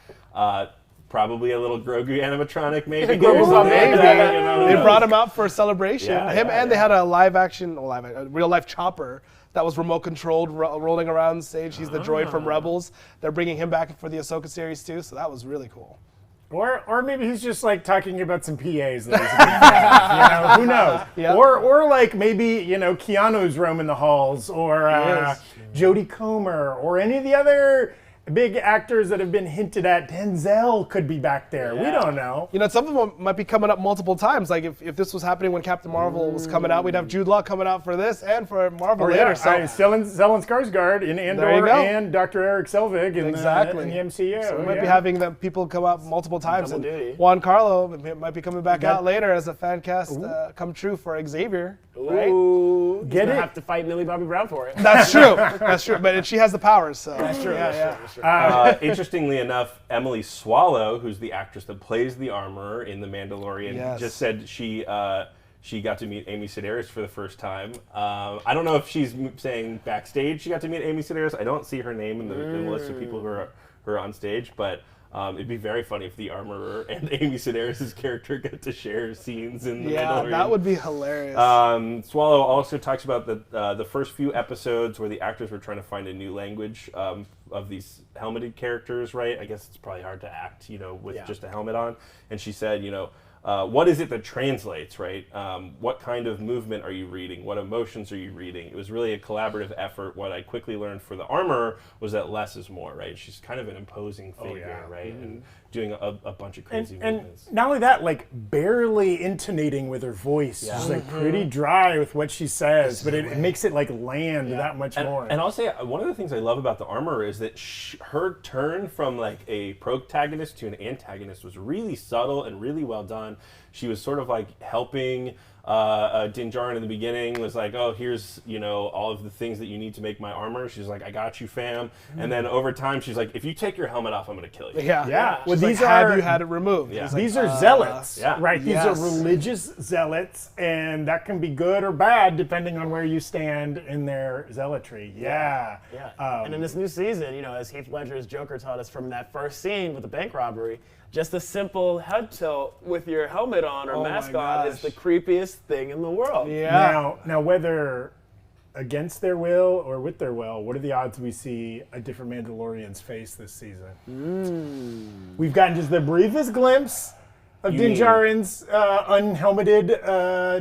Probably a little Grogu animatronic, maybe. They brought him out for a celebration. And they had a real life chopper that was remote controlled, rolling around the stage. He's the droid from Rebels. They're bringing him back for the Ahsoka series too, so that was really cool. Or maybe he's just like talking about some PAs that he's a big fan of, who knows? Yeah. Or like maybe Keanu's roaming the halls, or Jodie Comer, or any of the other big actors that have been hinted at. Denzel could be back there. We don't know. Some of them might be coming up multiple times. Like if this was happening when Captain Marvel was coming out, we'd have Jude Law coming out for this and for Marvel later. So Stellan Skarsgård in Andor and Dr. Eric Selvig in the MCU. So we might be having the people come out multiple times. And Juan Carlo might be coming back out later as a fan cast come true for Xavier. Right? Ooh, he's gonna have to fight Millie Bobby Brown for it. That's true. That's true. But she has the powers, so that's true. That's true. Interestingly enough, Emily Swallow, who's the actress that plays the armorer in The Mandalorian, just said she got to meet Amy Sedaris for the first time. I don't know if she's saying backstage she got to meet Amy Sedaris. I don't see her name in the list of people who are on stage, but it'd be very funny if the armorer and Amy Sedaris' character got to share scenes in The Mandalorian. That would be hilarious. Swallow also talks about the first few episodes where the actors were trying to find a new language of these helmeted characters, right? I guess it's probably hard to act, with just a helmet on. And she said, what is it that translates, right? What kind of movement are you reading? What emotions are you reading? It was really a collaborative effort. What I quickly learned for the armorer was that less is more, right? She's kind of an imposing figure, right? Mm-hmm. And doing a bunch of crazy movements. And not only that, like barely intonating with her voice. She's like pretty dry with what she says, but it makes it like land that much more. And I'll say, one of the things I love about the armorer is that her turn from like a protagonist to an antagonist was really subtle and really well done. She was sort of like helping Din Djarin in the beginning, was like, oh, here's, all of the things that you need to make my armor. She's like, I got you, fam. And then over time, she's like, if you take your helmet off, I'm going to kill you. Yeah. Well, these have you had it removed? Yeah. These are zealots, right? These Yes. are religious zealots, and that can be good or bad depending on where you stand in their zealotry. Yeah. And in this new season, as Heath Ledger's Joker taught us from that first scene with the bank robbery, just a simple head tilt with your helmet on or mask on is the creepiest thing in the world. Yeah. Now, whether against their will or with their will, what are the odds we see a different Mandalorian's face this season? We've gotten just the briefest glimpse of Din Djarin's unhelmeted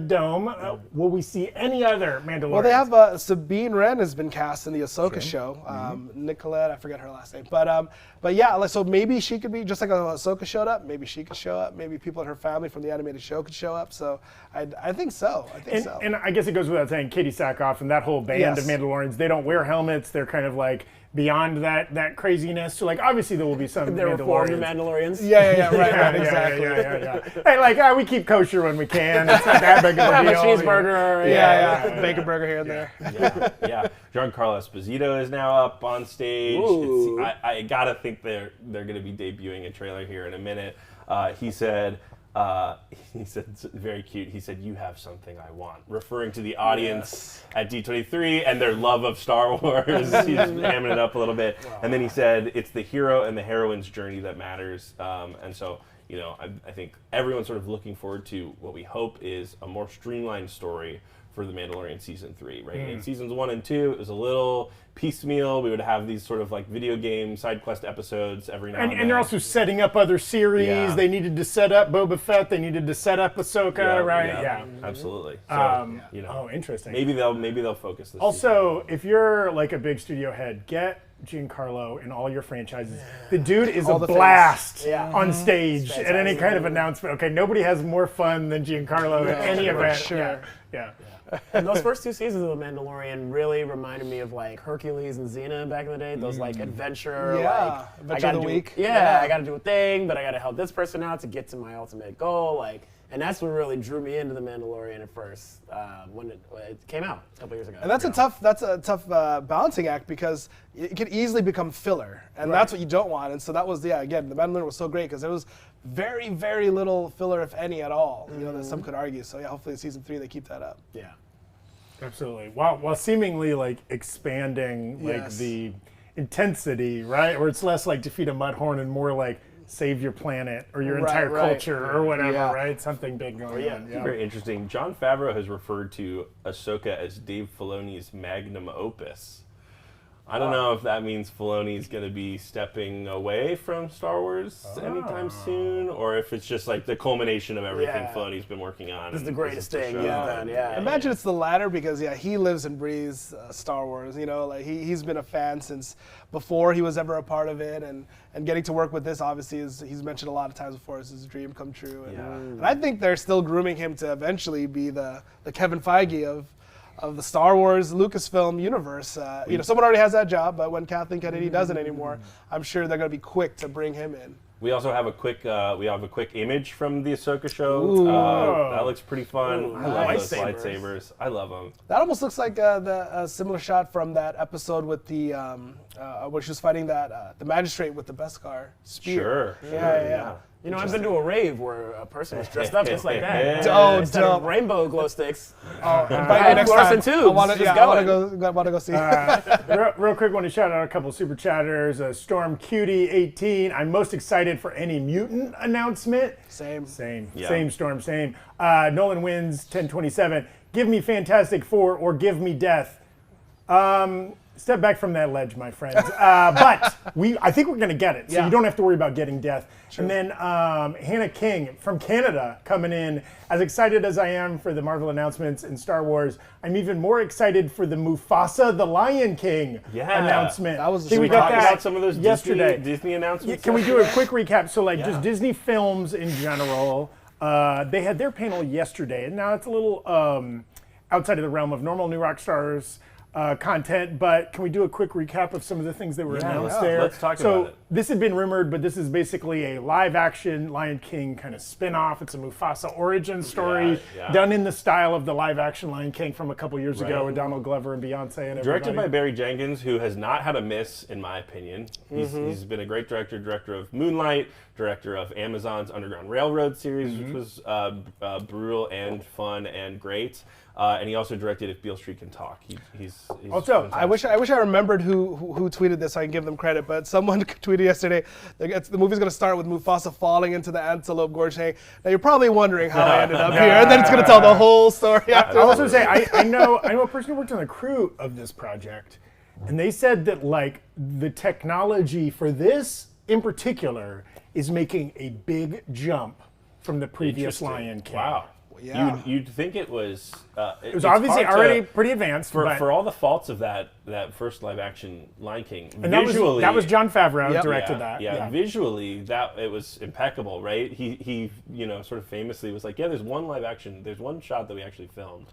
dome. Will we see any other Mandalorian? Well, they have Sabine Wren has been cast in the Ahsoka show. Nicolette, I forget her last name, but yeah. So maybe she could be just like Ahsoka showed up. Maybe she could show up. Maybe people in her family from the animated show could show up. So I think so. And I guess it goes without saying, Katie Sackhoff and that whole band of Mandalorians, they don't wear helmets. They're kind of like beyond that craziness. So like obviously there will be some there were Mandalorians. Yeah, right, exactly. Yeah. Hey, we keep kosher when we can. It's not that big of a deal. Cheeseburger. Yeah. Bacon burger here and there. Yeah. Giancarlo Esposito is now up on stage. I gotta think they're going to be debuting a trailer here in a minute. He said very cute. He said, "You have something I want," referring to the audience at D23 and their love of Star Wars. He's hamming it up a little bit, and then he said, "It's the hero and the heroine's journey that matters." And so, I think everyone's sort of looking forward to what we hope is a more streamlined story for The Mandalorian Season 3, right? In Seasons 1 and 2, it was a little piecemeal. We would have these sort of like video game side quest episodes every now and then. And they're also setting up other series. Yeah. They needed to set up Boba Fett. They needed to set up Ahsoka, right? Yeah. Absolutely. So, interesting. Maybe they'll focus this Also, if you're like a big studio head, get Giancarlo in all your franchises. The dude is a blast on stage at any kind of announcement. Okay, nobody has more fun than Giancarlo at any event. Sure. Yeah. And those first 2 seasons of The Mandalorian really reminded me of like Hercules and Xena back in the day. Those like adventure, adventure of the week. I got to do a thing, but I got to help this person out to get to my ultimate goal. Like, and that's what really drew me into The Mandalorian at first when it came out a couple years ago. And that's a tough balancing act because it could easily become filler, and that's what you don't want. And so that was again, The Mandalorian was so great because there was very, very little filler, if any at all. That some could argue. So hopefully in Season 3 they keep that up. Yeah. Absolutely. While seemingly like expanding like the intensity, right? Where it's less like defeat a mudhorn and more like save your planet or your entire culture or whatever, right? Something big going on. Yeah. Very interesting. Jon Favreau has referred to Ahsoka as Dave Filoni's magnum opus. I don't know if that means Filoni's going to be stepping away from Star Wars anytime soon, or if it's just like the culmination of everything Filoni's been working on. This is the greatest thing he's done. Imagine it's the latter because he lives and breathes Star Wars. Like he's been a fan since before he was ever a part of it, and getting to work with this obviously he's mentioned a lot of times before is his dream come true. And I think they're still grooming him to eventually be the Kevin Feige of the Star Wars Lucasfilm universe. Someone already has that job, but when Kathleen Kennedy doesn't anymore, I'm sure they're going to be quick to bring him in. We also have a quick image from the Ahsoka show. That looks pretty fun. I love those lightsabers. I love them. That almost looks like the similar shot from that episode with the where she was fighting the magistrate with the Beskar spear. Sure. Yeah. I've been to a rave where a person was dressed up just like that. Instead of rainbow glow sticks. Invite me next time. Tubes. I want to go see. Real quick, want to shout out a couple super chatters. Storm Cutie 18. I'm most excited for any mutant announcement. Same, Storm, same. Nolan Wins 1027. Give me Fantastic Four or give me death. Step back from that ledge, my friends. But I think we're going to get it, so you don't have to worry about getting death. True. And then Hannah King from Canada coming in. As excited as I am for the Marvel announcements in Star Wars, I'm even more excited for the Mufasa the Lion King announcement. That was we got about some of those yesterday. Disney announcements? Can we do a quick recap? So just Disney films in general. They had their panel yesterday, and now it's a little outside of the realm of normal New Rockstars content, but can we do a quick recap of some of the things that were announced there? Let's talk about it. This had been rumored, but this is basically a live-action Lion King kind of spin-off. It's a Mufasa origin story done in the style of the live-action Lion King from a couple years ago with Donald Glover and Beyonce and everybody. Directed by Barry Jenkins, who has not had a miss, in my opinion. He's been a great director of Moonlight, director of Amazon's Underground Railroad series, which was brutal and fun and great. And he also directed If Beale Street Can Talk. He's also, I wish I remembered who tweeted this so I can give them credit, but someone tweeted yesterday, the movie's going to start with Mufasa falling into the Antelope Gorge saying, now you're probably wondering how I ended up here, and then it's going to tell the whole story after. I'll also say, I know a person who worked on the crew of this project, and they said that like the technology for this in particular is making a big jump from the previous Lion King. Wow. Yeah. You'd think it was. It was obviously already pretty advanced. For all the faults of that first live action Lion King, and visually that was Jon Favreau directed that. Yeah, visually it was impeccable, right? He sort of famously was like, there's one shot that we actually filmed.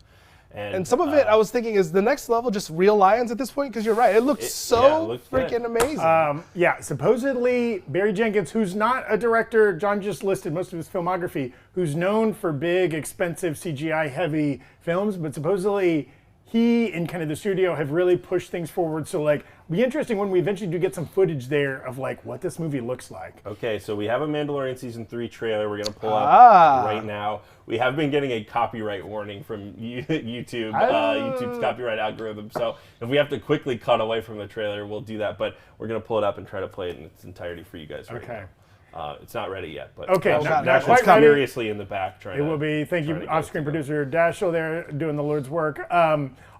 And some of it, I was thinking, is the next level just real lions at this point? Because you're right, it looks freaking amazing. Supposedly Barry Jenkins, who's not a director, John just listed most of his filmography, who's known for big, expensive, CGI-heavy films, but supposedly he and kind of the studio have really pushed things forward. So like, it'll be interesting when we eventually do get some footage there of like what this movie looks like. Okay, so we have a Mandalorian Season 3 trailer we're going to pull up right now. We have been getting a copyright warning from YouTube, YouTube's copyright algorithm. So if we have to quickly cut away from the trailer, we'll do that. But we're going to pull it up and try to play it in its entirety for you guys right now. It's not ready yet, but Okay, not Dashiell's quite ready. furiously in the back trying It to. will be. Thank trying you, to get off-screen it to go. producer Dashiell there doing the Lord's work.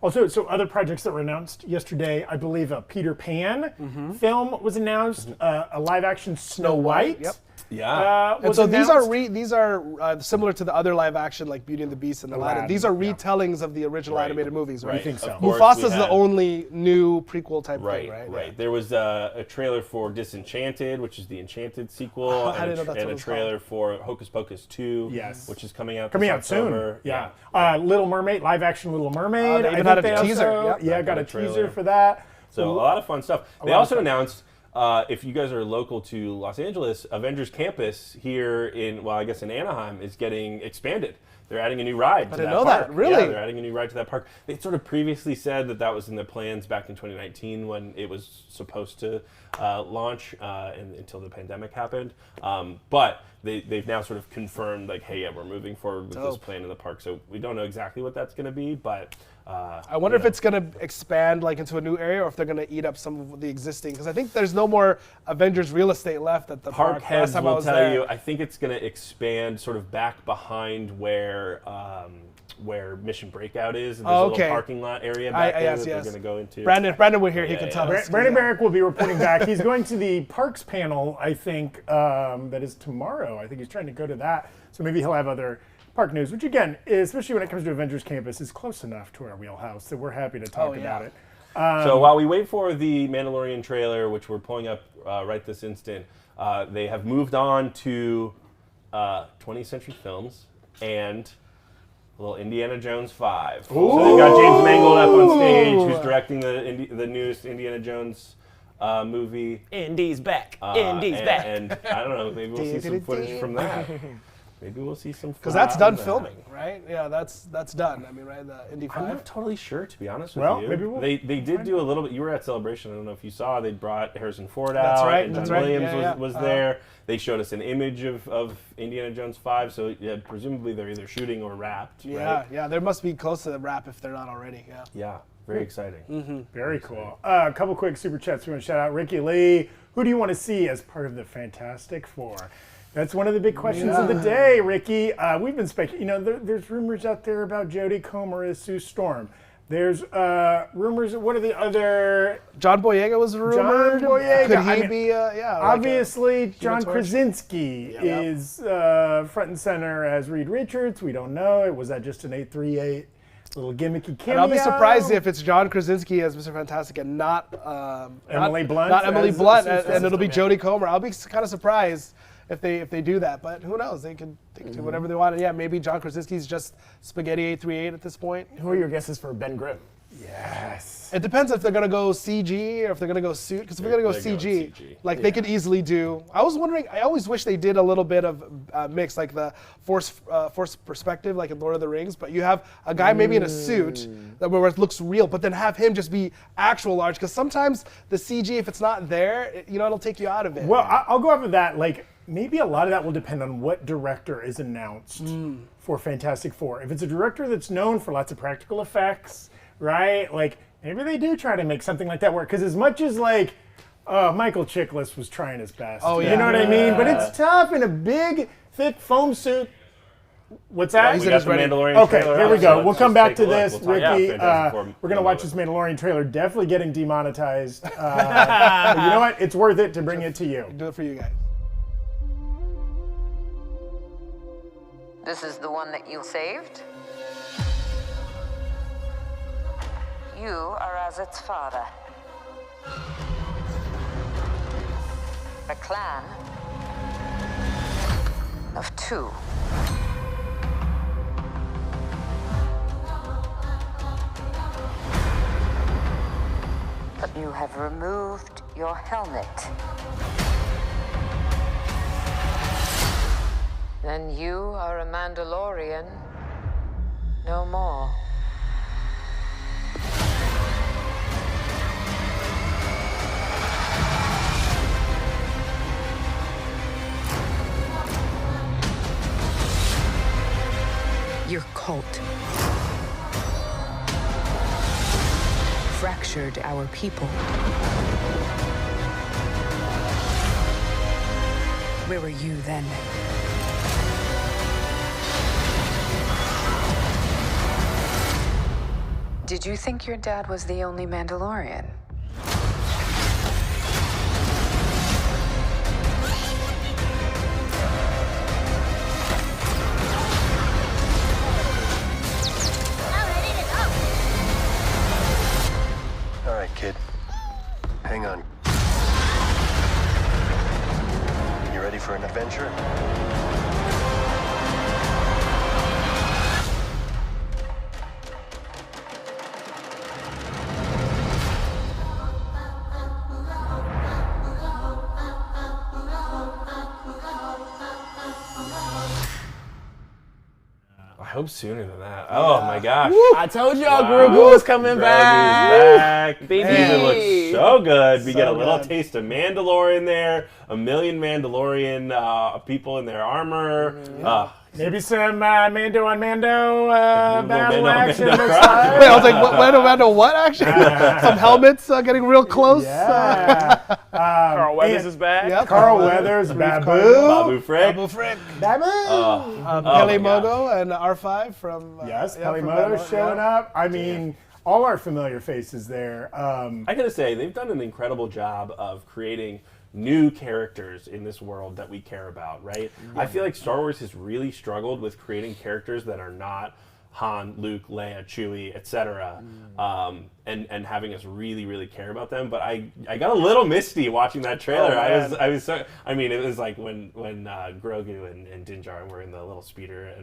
Also, so other projects that were announced yesterday, I believe a Peter Pan film was announced, a live-action Snow White. Yep. Yeah. And was so announced. these are similar to the other live action like Beauty and the Beast and Aladdin. These are retellings of the original Right. animated movies, right? I think so. Of course, Mufasa's we the had- only new prequel type Right, thing, right? right. There was a trailer for Disenchanted, which is the Enchanted sequel, I didn't know that's what and it a was trailer for Hocus Pocus 2, Yes. which is coming out Coming this out soon. October. Yeah. Little Mermaid, live-action Little Mermaid. They I even think had a they teaser, also- yep. Yeah, That got got a a teaser trailer. for that. So a lot of fun stuff. They lot of also fun. announced, if you guys are local to Los Angeles, Avengers Campus here in, well, I guess in Anaheim is getting expanded. They're adding a new ride to didn't that know park. that. Really? Yeah, they're adding a new ride to that park. They sort of previously said that was in the plans back in 2019 when it was supposed to launch until the pandemic happened. But they've now sort of confirmed, like, hey, yeah, we're moving forward with this plan in the park. So we don't know exactly what that's going to be, but I wonder if it's going to expand like into a new area or if they're going to eat up some of the existing. Because I think there's no more Avengers real estate left at the park park. heads Last time I will was tell there. you. I think it's going to expand sort of back behind where Mission Breakout is. And there's a okay. little parking lot area back there yes, that yes. they're going to go into. Brandon, we're here. He Yeah, can yeah, tell yeah. us. Brandon Barrick will be reporting back. He's going to the Parks panel, I think, that is tomorrow. I think he's trying to go to that. So maybe he'll have other park news, which again, especially when it comes to Avengers Campus, is close enough to our wheelhouse. So we're happy to talk about it. So while we wait for the Mandalorian trailer, which we're pulling up right this instant, they have moved on to 20th Century Films and a little Indiana Jones 5. So they've got James Mangold up on stage, who's directing the newest Indiana Jones movie. Indy's back. Indy's back. And I don't know, maybe we'll see some footage from that. Maybe we'll see some. Because that's done filming, right? Yeah, that's done. I mean, right? The Indy 5. I'm not totally sure, to be honest with Well, you. maybe we'll they did do a little bit. You were at Celebration. I don't know if you saw. They brought Harrison Ford That's out. right, And that's John right. Williams Yeah, was yeah. there. They showed us an image of Indiana Jones 5. So yeah, presumably they're either shooting or wrapped. Yeah, right? yeah. They must be close to the wrap if they're not already. Yeah. Yeah. Very exciting. Very cool. A couple quick super chats we want to shout out. Ricky Lee, who do you want to see as part of the Fantastic Four? That's one of the big questions of the day, Ricky. We've been speculating. You know, there's rumors out there about Jodie Comer as Sue Storm. There's rumors. What are the other? John Boyega was rumored. John Boyega. Could he I mean, be? Yeah. Obviously, John Torch? Krasinski is front and center as Reed Richards. We don't know. Was that just an 838 little gimmicky cameo? And I'll be surprised if it's John Krasinski as Mr. Fantastic and not Emily Blunt. Not Emily as Blunt, Sue and Storm. it'll be Jodie Comer. I'll be kind of surprised if they do that, but who knows? They can do whatever they want. And yeah, maybe John Krasinski's just spaghetti 838 at this point. Who are your guesses for Ben Grimm? Yes. It depends if they're gonna go CG or if they're gonna go suit. Because if they're gonna go They're going CG, CG. like they could easily do. I was wondering. I always wish they did a little bit of mix, like the force perspective, like in Lord of the Rings. But you have a guy maybe in a suit where it looks real, but then have him just be actual large. Because sometimes the CG, if it's not there, it'll take you out of it. Well, I'll go off of that. Like, maybe a lot of that will depend on what director is announced for Fantastic Four. If it's a director that's known for lots of practical effects, right? Like, maybe they do try to make something like that work. Because as much as, like, Michael Chiklis was trying his best. Oh, yeah. You know what I mean? But it's tough in a big, thick foam suit. What's that? We got the Mandalorian Okay, trailer here we out, go. so we'll let's come just back take to a look. this, We'll talk- yeah, Ricky. Fantastic Four. We're going to watch this Mandalorian trailer. Definitely getting demonetized. But you know what? It's worth it to bring it to you. do it for you guys. This is the one that you saved? You are as its father. A clan of two. But you have removed your helmet. Then you are a Mandalorian no more. Your cult fractured our people. Where were you then? Did you think your dad was the only Mandalorian? All right, kid. Hang on. You ready for an adventure? I hope sooner than that. Oh my gosh. I told y'all Grogu was coming back. Baby. It looks so good. We get a little taste of Mandalorian there, a million Mandalorian people in their armor. Maybe some Mando on Mando battle action. Wait, I was like, Mando what action? Some helmets getting real close. Yeah. Carl Weathers is back. Yep. Carl Weathers, Babu Frick. Babu. Peli Mogo and R5 from Peli Mogo showing up. I mean, all our familiar faces there. I gotta say, they've done an incredible job of creating new characters in this world that we care about, right? I feel like Star Wars has really struggled with creating characters that are not Han, Luke, Leia, Chewie, etc., and having us really, really care about them. But I got a little misty watching that trailer. I was so. I mean, it was like when Grogu and Din Djarin were in the little speeder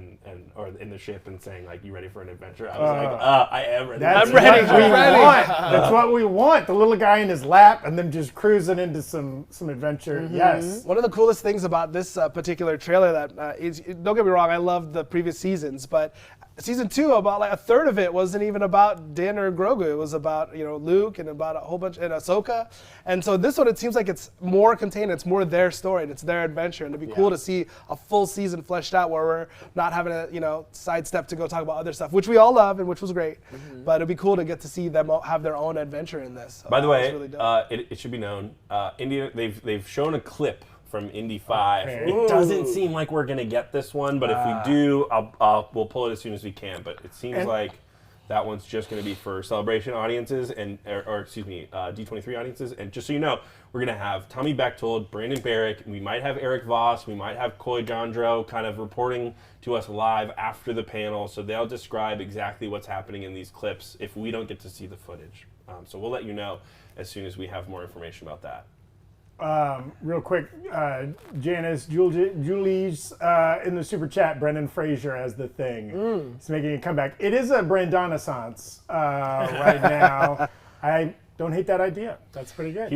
or in the ship and saying like, "You ready for an adventure?" I was like, "I am ready." That's what we want. That's what we want. The little guy in his lap and them just cruising into some adventure. Yes. One of the coolest things about this particular trailer that is, don't get me wrong, I loved the previous seasons, but season 2, about like a third of it wasn't even about Din or Grogu. It was about Luke and about a whole bunch and Ahsoka. And so this one, it seems like it's more contained. It's more their story and it's their adventure. And it'd be cool to see a full season fleshed out where we're not having to sidestep to go talk about other stuff, which we all love and which was great. But it'd be cool to get to see them have their own adventure in this. So by the way, really it should be known, India they've shown a clip from Indy 5. Okay. It doesn't seem like we're gonna get this one, but if we do, we'll pull it as soon as we can. But it seems like that one's just gonna be for Celebration audiences or excuse me, D23 audiences. And just so you know, we're gonna have Tommy Bechtold, Brandon Barrick, we might have Eric Voss, we might have Coy Jandro kind of reporting to us live after the panel, so they'll describe exactly what's happening in these clips if we don't get to see the footage. So we'll let you know as soon as we have more information about that. Real quick, Janice, Julie's in the super chat, Brendan Fraser as the Thing. He's making a comeback. It is a Brandon-assance right now. I don't hate that idea. That's pretty good.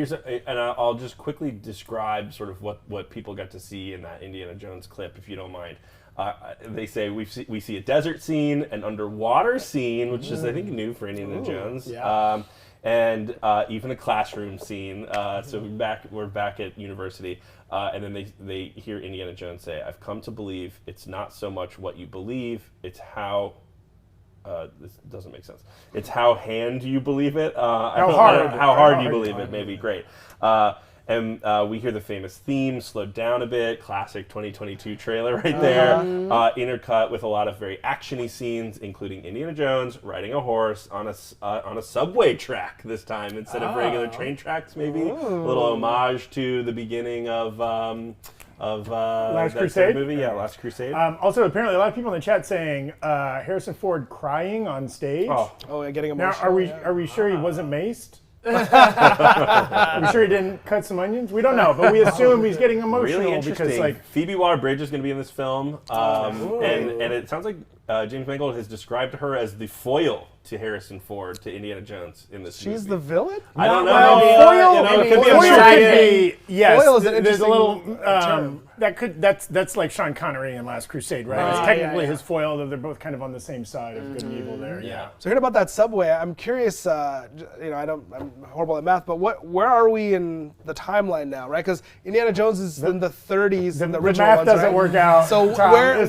And I'll just quickly describe sort of what people got to see in that Indiana Jones clip, if you don't mind. They say we see a desert scene, an underwater scene, which is I think new for Indiana Jones. Yeah. And even a classroom scene. So we're back at university, and then they hear Indiana Jones say, "I've come to believe it's not so much what you believe, it's how." This doesn't make sense. It's how you believe it. How hard you believe it. Maybe great. And we hear the famous theme slowed down a bit, classic 2022 trailer right there, intercut with a lot of very actiony scenes, including Indiana Jones riding a horse on a subway track this time instead of regular train tracks. Maybe a little homage to the beginning of Last Crusade movie. Yeah, Last Crusade. Also, apparently, a lot of people in the chat saying Harrison Ford crying on stage. Oh, getting emotional. Now, are we sure he wasn't maced? Are we sure he didn't cut some onions? We don't know, but we assume he's getting emotional really interesting. because, like, Phoebe Waller-Bridge is going to be in this film, and it sounds like James Mangold has described her as the foil to Harrison Ford to Indiana Jones in this movie. She's the villain? I don't know. Foil it could be could be, yes. Foil is an There's a interesting little term. that's like Sean Connery in Last Crusade, right? It's technically his foil, though they're both kind of on the same side of good and evil there. Yeah. So hearing about that subway, I'm curious. I'm horrible at math, but where are we in the timeline now, right? Because Indiana Jones is in the 30s in the original math ones, doesn't right? work out. So Tom, where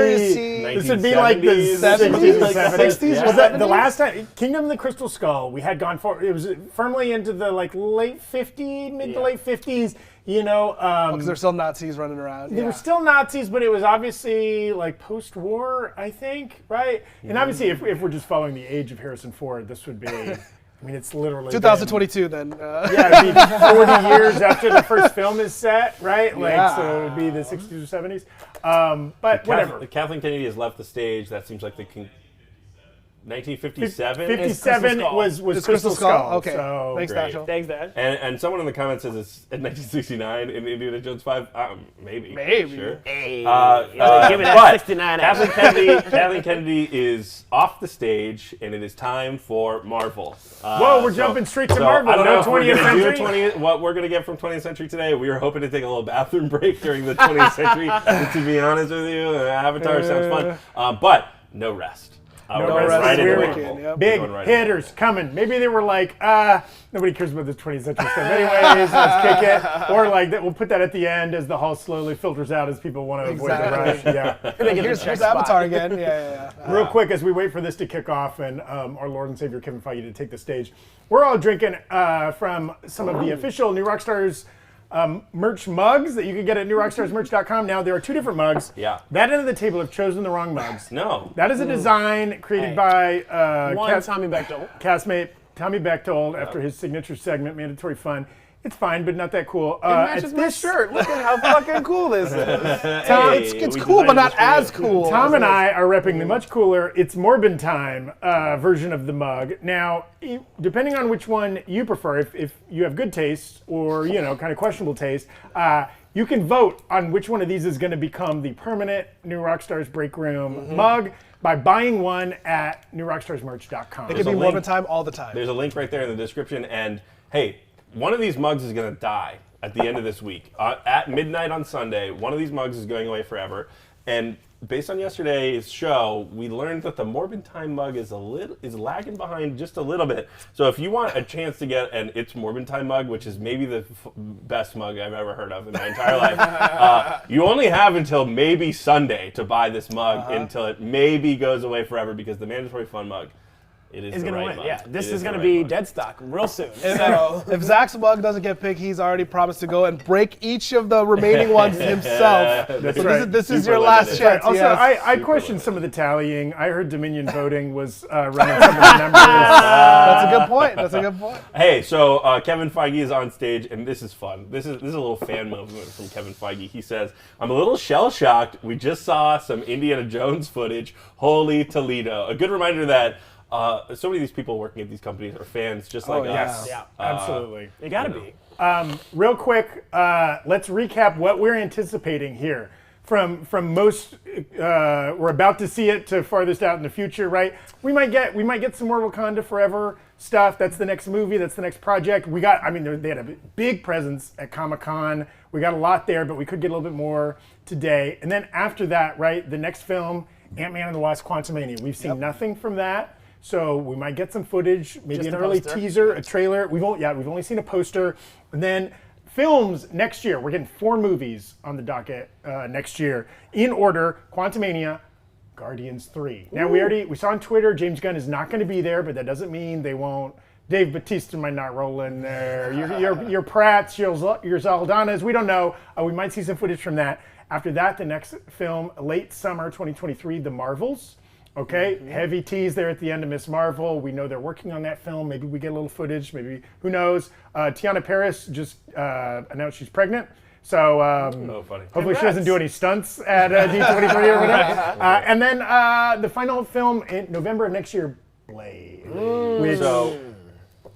is he? This would be like the 70s, 60s, like 60s or 70s? The last time, Kingdom of the Crystal Skull, we had gone forward. It was firmly into the like late 50s, mid to late 50s. You know, Because there's still Nazis running around. They were still Nazis, but it was obviously like post-war, I think, right? And obviously, if we're just following the age of Harrison Ford, this would be, I mean, it's literally 2022 then. Yeah, it'd be 40 years after the first film is set, right? Like, so it would be the 60s or 70s. But whatever. Kathleen Kennedy has left the stage. That seems like the 1957? 57 was Crystal Skull. Okay. So Thanks, Nacho. Thanks, Dad. And someone in the comments says it's in 1969 in Indiana Jones 5. Maybe. Maybe. Sure. Hey, Give me that 69 Kathleen Kennedy is off the stage, and it is time for Marvel. Whoa, we're jumping straight to Marvel. I don't know if we're 20th going to century. do what we're going to get from 20th century today. We were hoping to take a little bathroom break during the 20th century. To be honest with you, Avatar sounds fun, but no rest. No rest. rest. Right into Weird. Marvel. Yep. Big Right hitters coming. Maybe they were like, nobody cares about this 20th century stuff. Anyways, let's kick it. Or like that, we'll put that at the end as the hall slowly filters out as people want to avoid the rush. Yeah. Here's Avatar again. Yeah. Real quick, as we wait for this to kick off and our Lord and Savior Kevin Feige to take the stage, we're all drinking from some of the official New Rockstars merch mugs that you can get at newrockstarsmerch.com. Now, there are two different mugs. Yeah. That end of the table have chosen the wrong mugs. No. That is a design created by Tommy Bechtold. castmate Tommy Bechtold after his signature segment, Mandatory Fun. It's fine, but not that cool. It matches my shirt. Look at how fucking cool this is. It's cool, but not as cool. Tom and I are repping the much cooler It's Morbin Time version of the mug. Now, depending on which one you prefer, if you have good taste or, kind of questionable taste, you can vote on which one of these is going to become the permanent New Rockstars Breakroom mug by buying one at newrockstarsmerch.com. It can be Morbin Time all the time. There's a link right there in the description. And, hey, one of these mugs is going to die at the end of this week. At midnight on Sunday, one of these mugs is going away forever. And based on yesterday's show, we learned that the Morbin Time mug is lagging behind just a little bit. So if you want a chance to get an It's Morbin Time mug, which is maybe the best mug I've ever heard of in my entire life, you only have until maybe Sunday to buy this mug until it maybe goes away forever, because the Mandatory Fun mug, it is going to win. mug. Yeah, this is going to the be right mug. dead stock real soon. If Zach's mug doesn't get picked, he's already promised to go and break each of the remaining ones himself. That's So right. This is Super your last limited. chance. Also, yes. I questioned some of the tallying. I heard Dominion voting was running some of the numbers. That's a good point. That's a good point. Hey, so Kevin Feige is on stage, and this is fun. This is a little fan movement from Kevin Feige. He says, "I'm a little shell-shocked. We just saw some Indiana Jones footage. Holy Toledo." A good reminder that so many of these people working at these companies are fans just like us. Yeah. Absolutely. You got to be. Real quick, let's recap what we're anticipating here. From most, we're about to see it to farthest out in the future, right? We might get some more Wakanda Forever stuff. That's the next movie. That's the next project. They had a big presence at Comic-Con. We got a lot there, but we could get a little bit more today. And then after that, right, the next film, Ant-Man and the Wasp: Quantumania. We've seen nothing from that. So we might get some footage, maybe Just an a early poster. teaser, a trailer. We've only seen a poster. And then films next year. We're getting 4 movies on the docket next year in order: Quantumania, Guardians 3. Now we saw on Twitter James Gunn is not going to be there, but that doesn't mean they won't. Dave Bautista might not roll in there. Your Pratts, your Zaldanas. We don't know. We might see some footage from that. After that, the next film, late summer 2023, The Marvels. Okay, heavy tease there at the end of Miss Marvel. We know they're working on that film. Maybe we get a little footage. Maybe, who knows? Tiana Paris just announced she's pregnant. So funny. Hopefully she doesn't do any stunts at D23 or whatever. And then the final film in November of next year, Blade.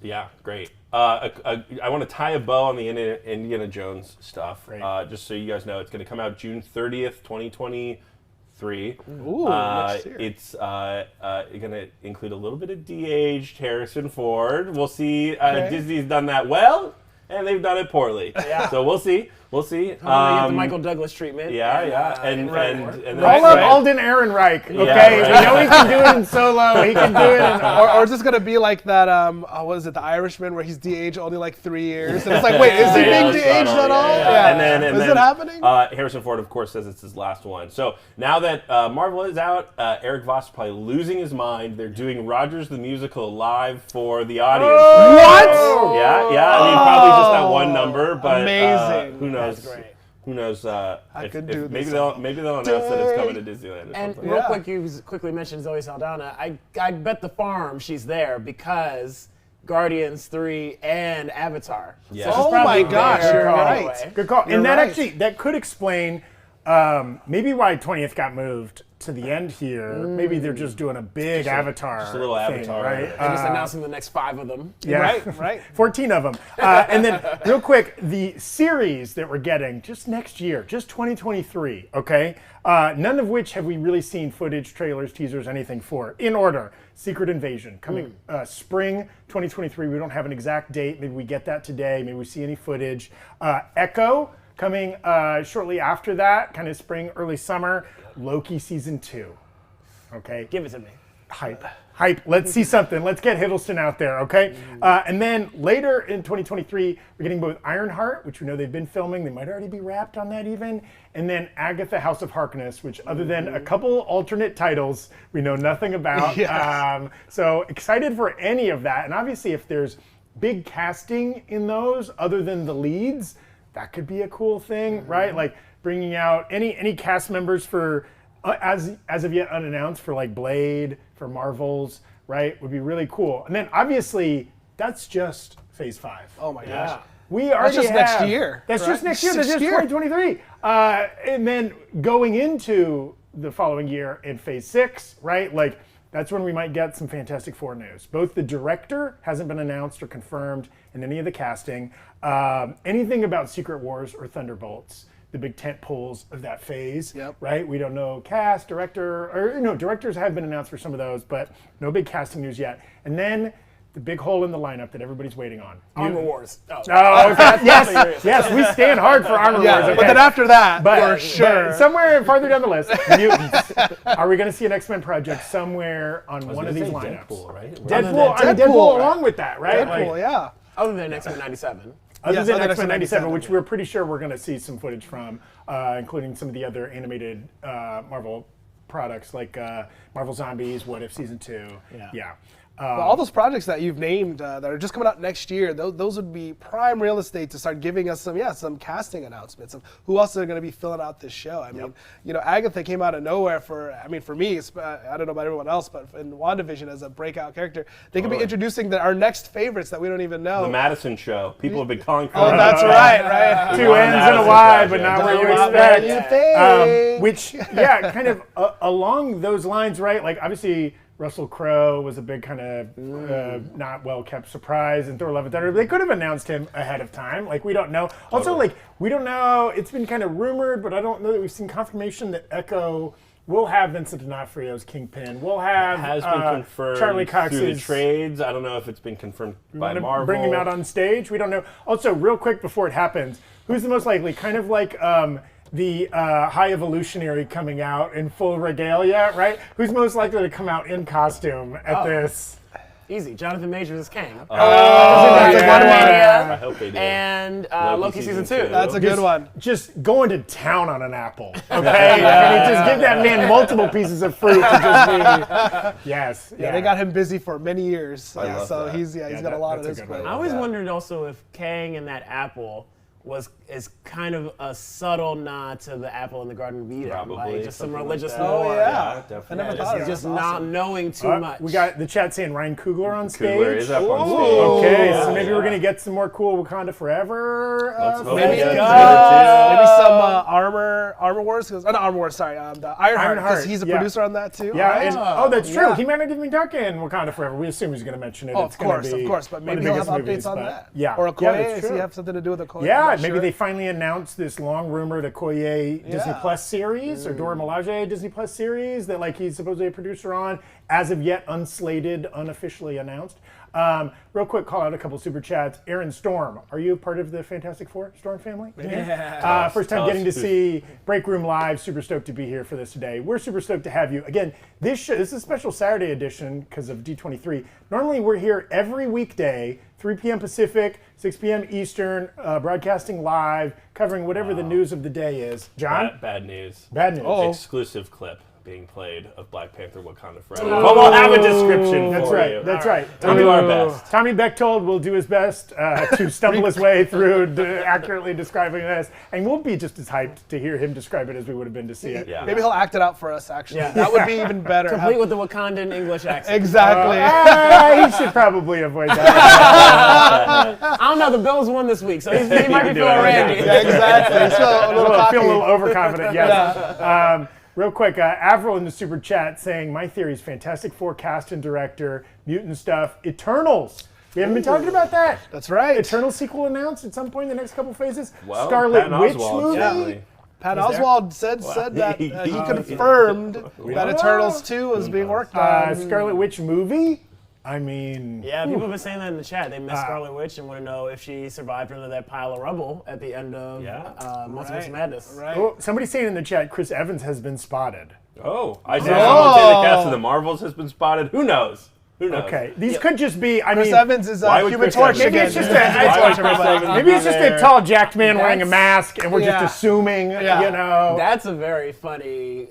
Yeah, great. I want to tie a bow on the Indiana Jones stuff. Just so you guys know, it's going to come out June 30th, 2023. Next year. It's going to include a little bit of de-aged Harrison Ford. We'll see. Disney's done that well, and they've done it poorly. So we'll see. We'll see. Get the Michael Douglas treatment. Yeah. And roll up Alden Ehrenreich. Okay, right. we know he can do it in Solo. He can do it in. Or is this gonna be like that? What is it? The Irishman, where he's de-aged only like 3 years, and it's like, wait, is he being de-aged at all? Yeah. And then is it happening? Harrison Ford, of course, says it's his last one. So now that Marvel is out, Erik Voss is probably losing his mind. They're doing Rogers the Musical live for the audience. What? Yeah. I mean, probably just that one number, but amazing. Who knows? That's great. Who knows? Maybe they'll announce that it's coming to Disneyland. And real quick, you quickly mentioned Zoe Saldana. I bet the farm she's there because Guardians 3 and Avatar. Yeah. So my gosh, you're right. Anyway. Good call. You're And that right. actually that could explain maybe why 20th got moved to the end here. Maybe they're just doing a big Avatar. just a little thing, Avatar. right? They're just announcing the next 5 of them. Yeah. Right. 14 of them. And then, real quick, the series that we're getting just next year, just 2023, okay? None of which have we really seen footage, trailers, teasers, anything for. In order, Secret Invasion, coming spring 2023. We don't have an exact date. Maybe we get that today. Maybe we see any footage. Echo, coming shortly after that, kind of spring, early summer. Loki season 2. Okay? Give it to me. Hype. Let's see something. Let's get Hiddleston out there, okay? And then later in 2023, we're getting both Ironheart, which we know they've been filming. They might already be wrapped on that even. And then Agatha, House of Harkness, which other than a couple alternate titles, we know nothing about. Yes. So excited for any of that. And obviously if there's big casting in those other than the leads, that could be a cool thing, right? Like bringing out any cast members for as of yet unannounced for like Blade, for Marvels, right? Would be really cool. And then obviously that's just Phase 5. Oh my gosh. We already just have, next year, That's right? just next year. That's Next just year. 2023. And then going into the following year in Phase 6, right? Like that's when we might get some Fantastic Four news. Both the director hasn't been announced or confirmed in any of the casting. Anything about Secret Wars or Thunderbolts, the big tent poles of that phase, right? We don't know cast, director, or directors have been announced for some of those, but no big casting news yet. And then the big hole in the lineup that everybdy's waiting on. Armor Wars. Oh, okay. yes, we stand hard for Armor Wars. Okay. But then after that, for sure. But somewhere farther down the list, mutants. Are we going to see an X-Men project somewhere on one of these lineups? Deadpool, right? Deadpool along with that, right? Deadpool, yeah. Other than X-Men 97. Other than X-Men 97, which we're pretty sure we're going to see some footage from, including some of the other animated Marvel products like Marvel Zombies, What If Season 2. Yeah. But all those projects that you've named that are just coming out next year, those would be prime real estate to start giving us some casting announcements of who else are going to be filling out this show. I mean, Agatha came out of nowhere for me, I don't know about everyone else, but in WandaVision as a breakout character, they could be introducing our next favorites that we don't even know. The Madison Show. People have been calling for Oh, that's right. Two N's and a Y, but not what you expect. Which, kind of along those lines, right? Like, obviously, Russell Crowe was a big kind of not well-kept surprise in Thor: Love and Thunder. They could have announced him ahead of time. Like, we don't know. Also, like, we don't know. It's been kind of rumored, but I don't know that we've seen confirmation that Echo will have Vincent D'Onofrio's Kingpin. We'll have has been confirmed Charlie Cox's through the trades. I don't know if it's been confirmed by Marvel. Bring him out on stage. We don't know. Also, real quick before it happens, who's the most likely? Kind of like the High Evolutionary coming out in full regalia, right? Who's most likely to come out in costume at this? Easy. Jonathan Majors is Kang. That's a good one. I hope they do. And Loki season 2. That's a good one. Just going to town on an apple, okay? I mean, just give that man multiple pieces of fruit to just be. Yes. Yeah, they got him busy for many years, so that. he's got a lot of his plate. I always wondered also if Kang and that apple is kind of a subtle nod to the apple in the Garden of Eden. Probably. Like just some religious like lore. Oh, yeah. Definitely. I never thought of Just that. not Awesome. knowing too much. We got the chat saying Ryan Coogler on stage. Coogler is up on stage. Okay, so maybe we're going to get some more cool Wakanda Forever. Let's hope Maybe we get maybe some Armor Wars. Not Armor Wars, sorry. The Ironheart, because he's a producer on that too. Yeah, right? and, that's true. He might not even talk in Wakanda Forever. We assume he's going to mention it. Oh, it's of course, gonna be of course. But one maybe of he'll the have biggest updates movies, on that. Yeah. Or Okoye, that's does true. he have something to do with Okoye? Yeah, 5. Maybe they finally announced this long-rumored Okoye Disney Plus series, or Dora Milaje Disney Plus series that like he's supposedly a producer on, as of yet unslated, unofficially announced. Real quick, call out a couple super chats. Aaron Storm, are you part of the Fantastic Four Storm family? Yeah. First time getting to see Breakroom live. Super stoked to be here for this today. We're super stoked to have you. Again, this is a special Saturday edition because of D23. Normally we're here every weekday, 3 p.m. Pacific, 6 p.m. Eastern, broadcasting live, covering whatever the news of the day is. John? Bad news. Bad news. Exclusive clip being played of Black Panther Wakanda Forever. But we'll have a description for you. That's right. We'll do our best. Tommy Bechtold will do his best to stumble his way through accurately describing this, and we'll be just as hyped to hear him describe it as we would have been to see it. Yeah. Maybe he'll act it out for us, actually. Yeah. That would be even better. Complete with the Wakandan English accent. Exactly. He should probably avoid that. I don't know, the Bills won this week, so he might be feeling randy. Yeah, exactly. He's Feel a little overconfident, yes. Yeah. Real quick, Avril in the super chat saying, my theory is Fantastic Four cast and director, mutant stuff, Eternals. We haven't been talking about that. That's right. Eternals sequel announced at some point in the next couple phases. Well, Scarlet Patton Witch Oswalt, movie. Pat Oswald said that he confirmed that Eternals 2 was being worked on. Scarlet Witch movie? I mean... Yeah, people have been saying that in the chat. They miss Scarlet Witch and want to know if she survived under that pile of rubble at the end of Multiverse of Madness. Right. Oh, somebody's saying in the chat, Chris Evans has been spotted. Oh, I said someone say the cast of the Marvels has been spotted. Who knows? Who knows? Okay, these could just be. Chris Evans is a Human Torch maybe again. it's just a tall jacked man wearing a mask, and we're just assuming. You know, that's a very funny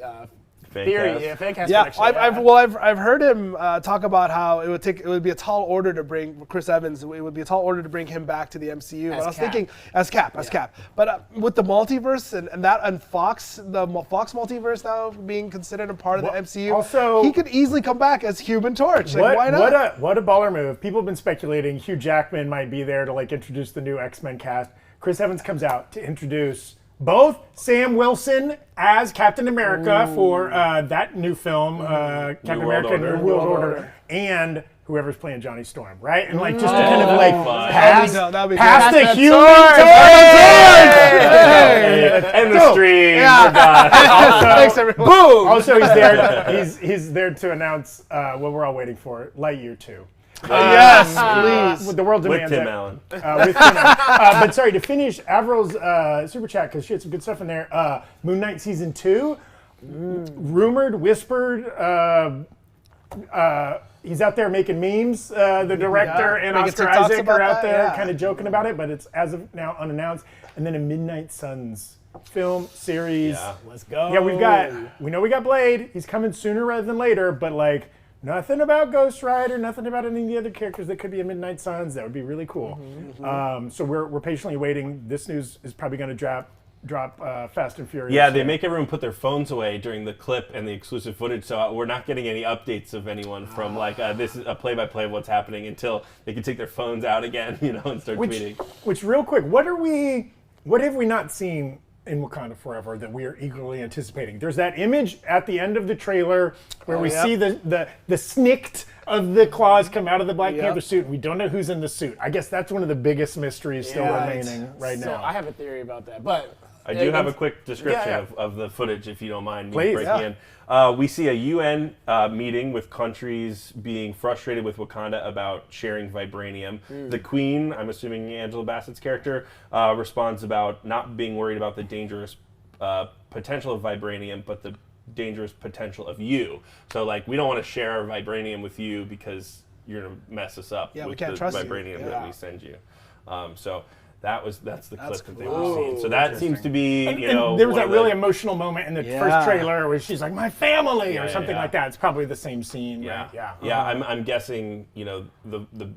theory. Yeah, fan cast I've heard him talk about how it would be a tall order to bring Chris Evans. It would be a tall order to bring him back to the MCU. As I was Cap. thinking as Cap. But with the multiverse and Fox, the Fox multiverse now being considered a part of the MCU, also, he could easily come back as Human Torch. Like, why not? What a baller move! People have been speculating Hugh Jackman might be there to like introduce the new X-Men cast. Chris Evans comes out to introduce both Sam Wilson as Captain America for that new film, Captain America: New World Order, and whoever's playing Johnny Storm, right? And like just to kind of like pass the Human Torch. End the stream. Thanks everyone. Boom. Also, he's there. He's there to announce what we're all waiting for: Lightyear 2. Yes, please. With the world With demands Tim it. Allen. With Tim Allen. But sorry, to finish Avril's super chat, because she had some good stuff in there. Moon Knight Season 2, rumored, whispered, he's out there making memes. The director and Oscar Isaac are out there kind of joking about it, but it's as of now unannounced. And then a Midnight Suns film series. Yeah. Let's go. Yeah, we know we got Blade. He's coming sooner rather than later, but like, nothing about Ghost Rider, nothing about any of the other characters that could be a Midnight Suns. That would be really cool. So we're patiently waiting. This news is probably going to drop Fast and Furious. Yeah, they make everyone put their phones away during the clip and the exclusive footage, so we're not getting any updates of anyone from like this is a play-by-play of what's happening until they can take their phones out again, and start tweeting. Which real quick, what have we not seen in Wakanda Forever that we are eagerly anticipating? There's that image at the end of the trailer where we see the snikt of the claws come out of the Black Panther suit, and we don't know who's in the suit. I guess that's one of the biggest mysteries still remaining right now. So I have a theory about that, but I do have a quick description of the footage, if you don't mind me Please, breaking in. We see a UN meeting with countries being frustrated with Wakanda about sharing vibranium. The Queen, I'm assuming Angela Bassett's character, responds about not being worried about the dangerous potential of vibranium, but the dangerous potential of you. So, like, we don't want to share our vibranium with you because you're going to mess us up with the vibranium that we send you. That's the clip that they were seeing. So that seems to be, and there was that really emotional moment in the first trailer where she's like, "My family," or something like that. It's probably the same scene. Right? I'm guessing, the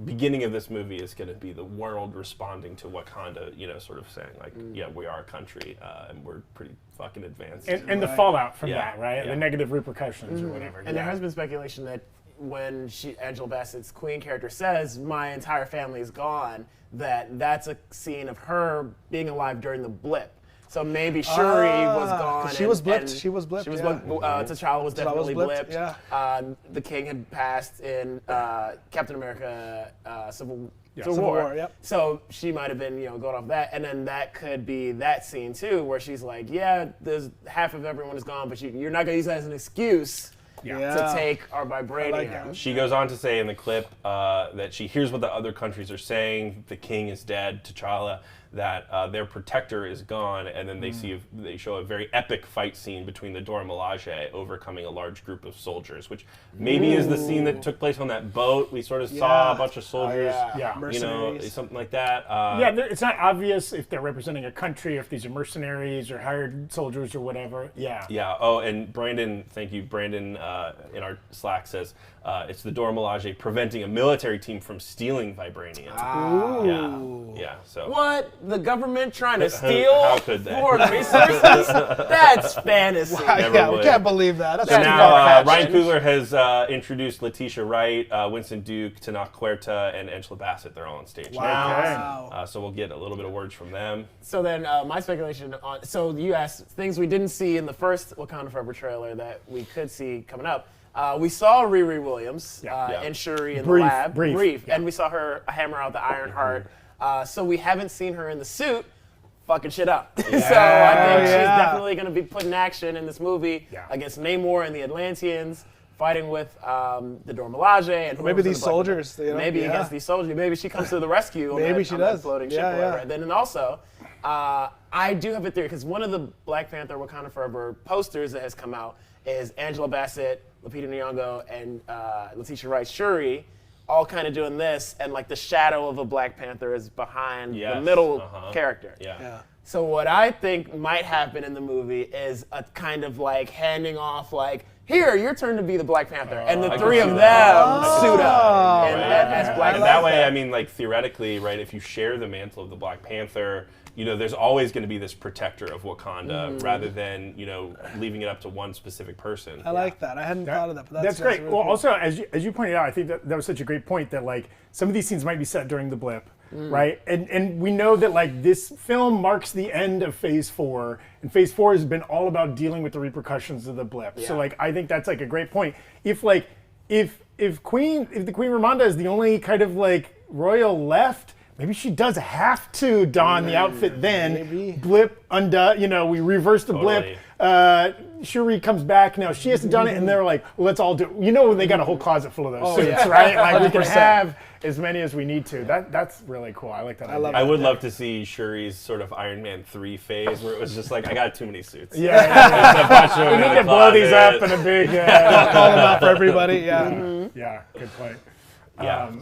beginning of this movie is going to be the world responding to Wakanda, sort of saying like, yeah, we are a country and we're pretty fucking advanced. And the fallout from that, right? The negative repercussions or whatever. And there has been speculation that when Angela Bassett's Queen character says, "My entire family is gone," that's a scene of her being alive during the blip. So maybe Shuri was gone. She was blipped. She was blipped. T'Challa was definitely blipped. Yeah. The King had passed in Captain America Civil Civil War, yep. So she might have been, going off that, and then that could be that scene too, where she's like, "Yeah, there's half of everyone is gone, but you're not gonna use that as an excuse to take our vibranium." She goes on to say in the clip that she hears what the other countries are saying. The king is dead, T'Challa, that their protector is gone, and then they show a very epic fight scene between the Dora Milaje overcoming a large group of soldiers, which maybe is the scene that took place on that boat. We sort of saw a bunch of soldiers, something like that. It's not obvious if they're representing a country, or if these are mercenaries or hired soldiers or whatever. Yeah. Oh, and Brandon, thank you. Brandon in our Slack says it's the Dora Milaje preventing a military team from stealing vibranium. Yeah. So what? The government trying to steal How could they? foreign resources? That's fantasy. We can't believe that. That's so now Ryan Coogler has introduced Letitia Wright, Winston Duke, Tenoch Huerta, and Angela Bassett. They're all on stage now. So we'll get a little bit of words from them. So then my speculation on, so you asked things we didn't see in the first Wakanda Forever trailer that we could see coming up. We saw Riri Williams and Shuri in the lab. Brief. And we saw her hammer out the Ironheart. So we haven't seen her in the suit fucking shit up. So I think she's definitely going to be put in action in this movie against Namor and the Atlanteans, fighting with the Dora Milaje. And maybe these soldiers. Maybe against these soldiers. Maybe she comes to the rescue on that floating ship. And then also, I do have a theory, because one of the Black Panther Wakanda Forever posters that has come out is Angela Bassett, Lupita Nyong'o, and Letitia Wright Shuri all kind of doing this, and like the shadow of a Black Panther is behind the middle character. So what I think might happen in the movie is a kind of like handing off, like, here, your turn to be the Black Panther, and the three of them suit up as Black Panther. And that way, I mean, like theoretically, right? If you share the mantle of the Black Panther, there's always going to be this protector of Wakanda, rather than leaving it up to one specific person. I like that. I hadn't thought of that. But that's great. Really well, cool. also as you pointed out, I think that was such a great point that like some of these scenes might be set during the blip, right? And we know that like this film marks the end of Phase 4, and Phase 4 has been all about dealing with the repercussions of the blip. So like I think that's like a great point. If the Queen Ramonda is the only kind of like royal left, maybe she does have to don the outfit then. Maybe. Blip, we reverse the blip. Shuri comes back. Now she has to don it, and they're like, well, let's all do it. They got a whole closet full of those suits, right? Like we can have as many as we need to. That's really cool. I like that. I would love to see Shuri's sort of Iron Man 3 phase, where it was just like, I got too many suits. We need to blow these up in a big... call them out for everybody, Yeah, good point.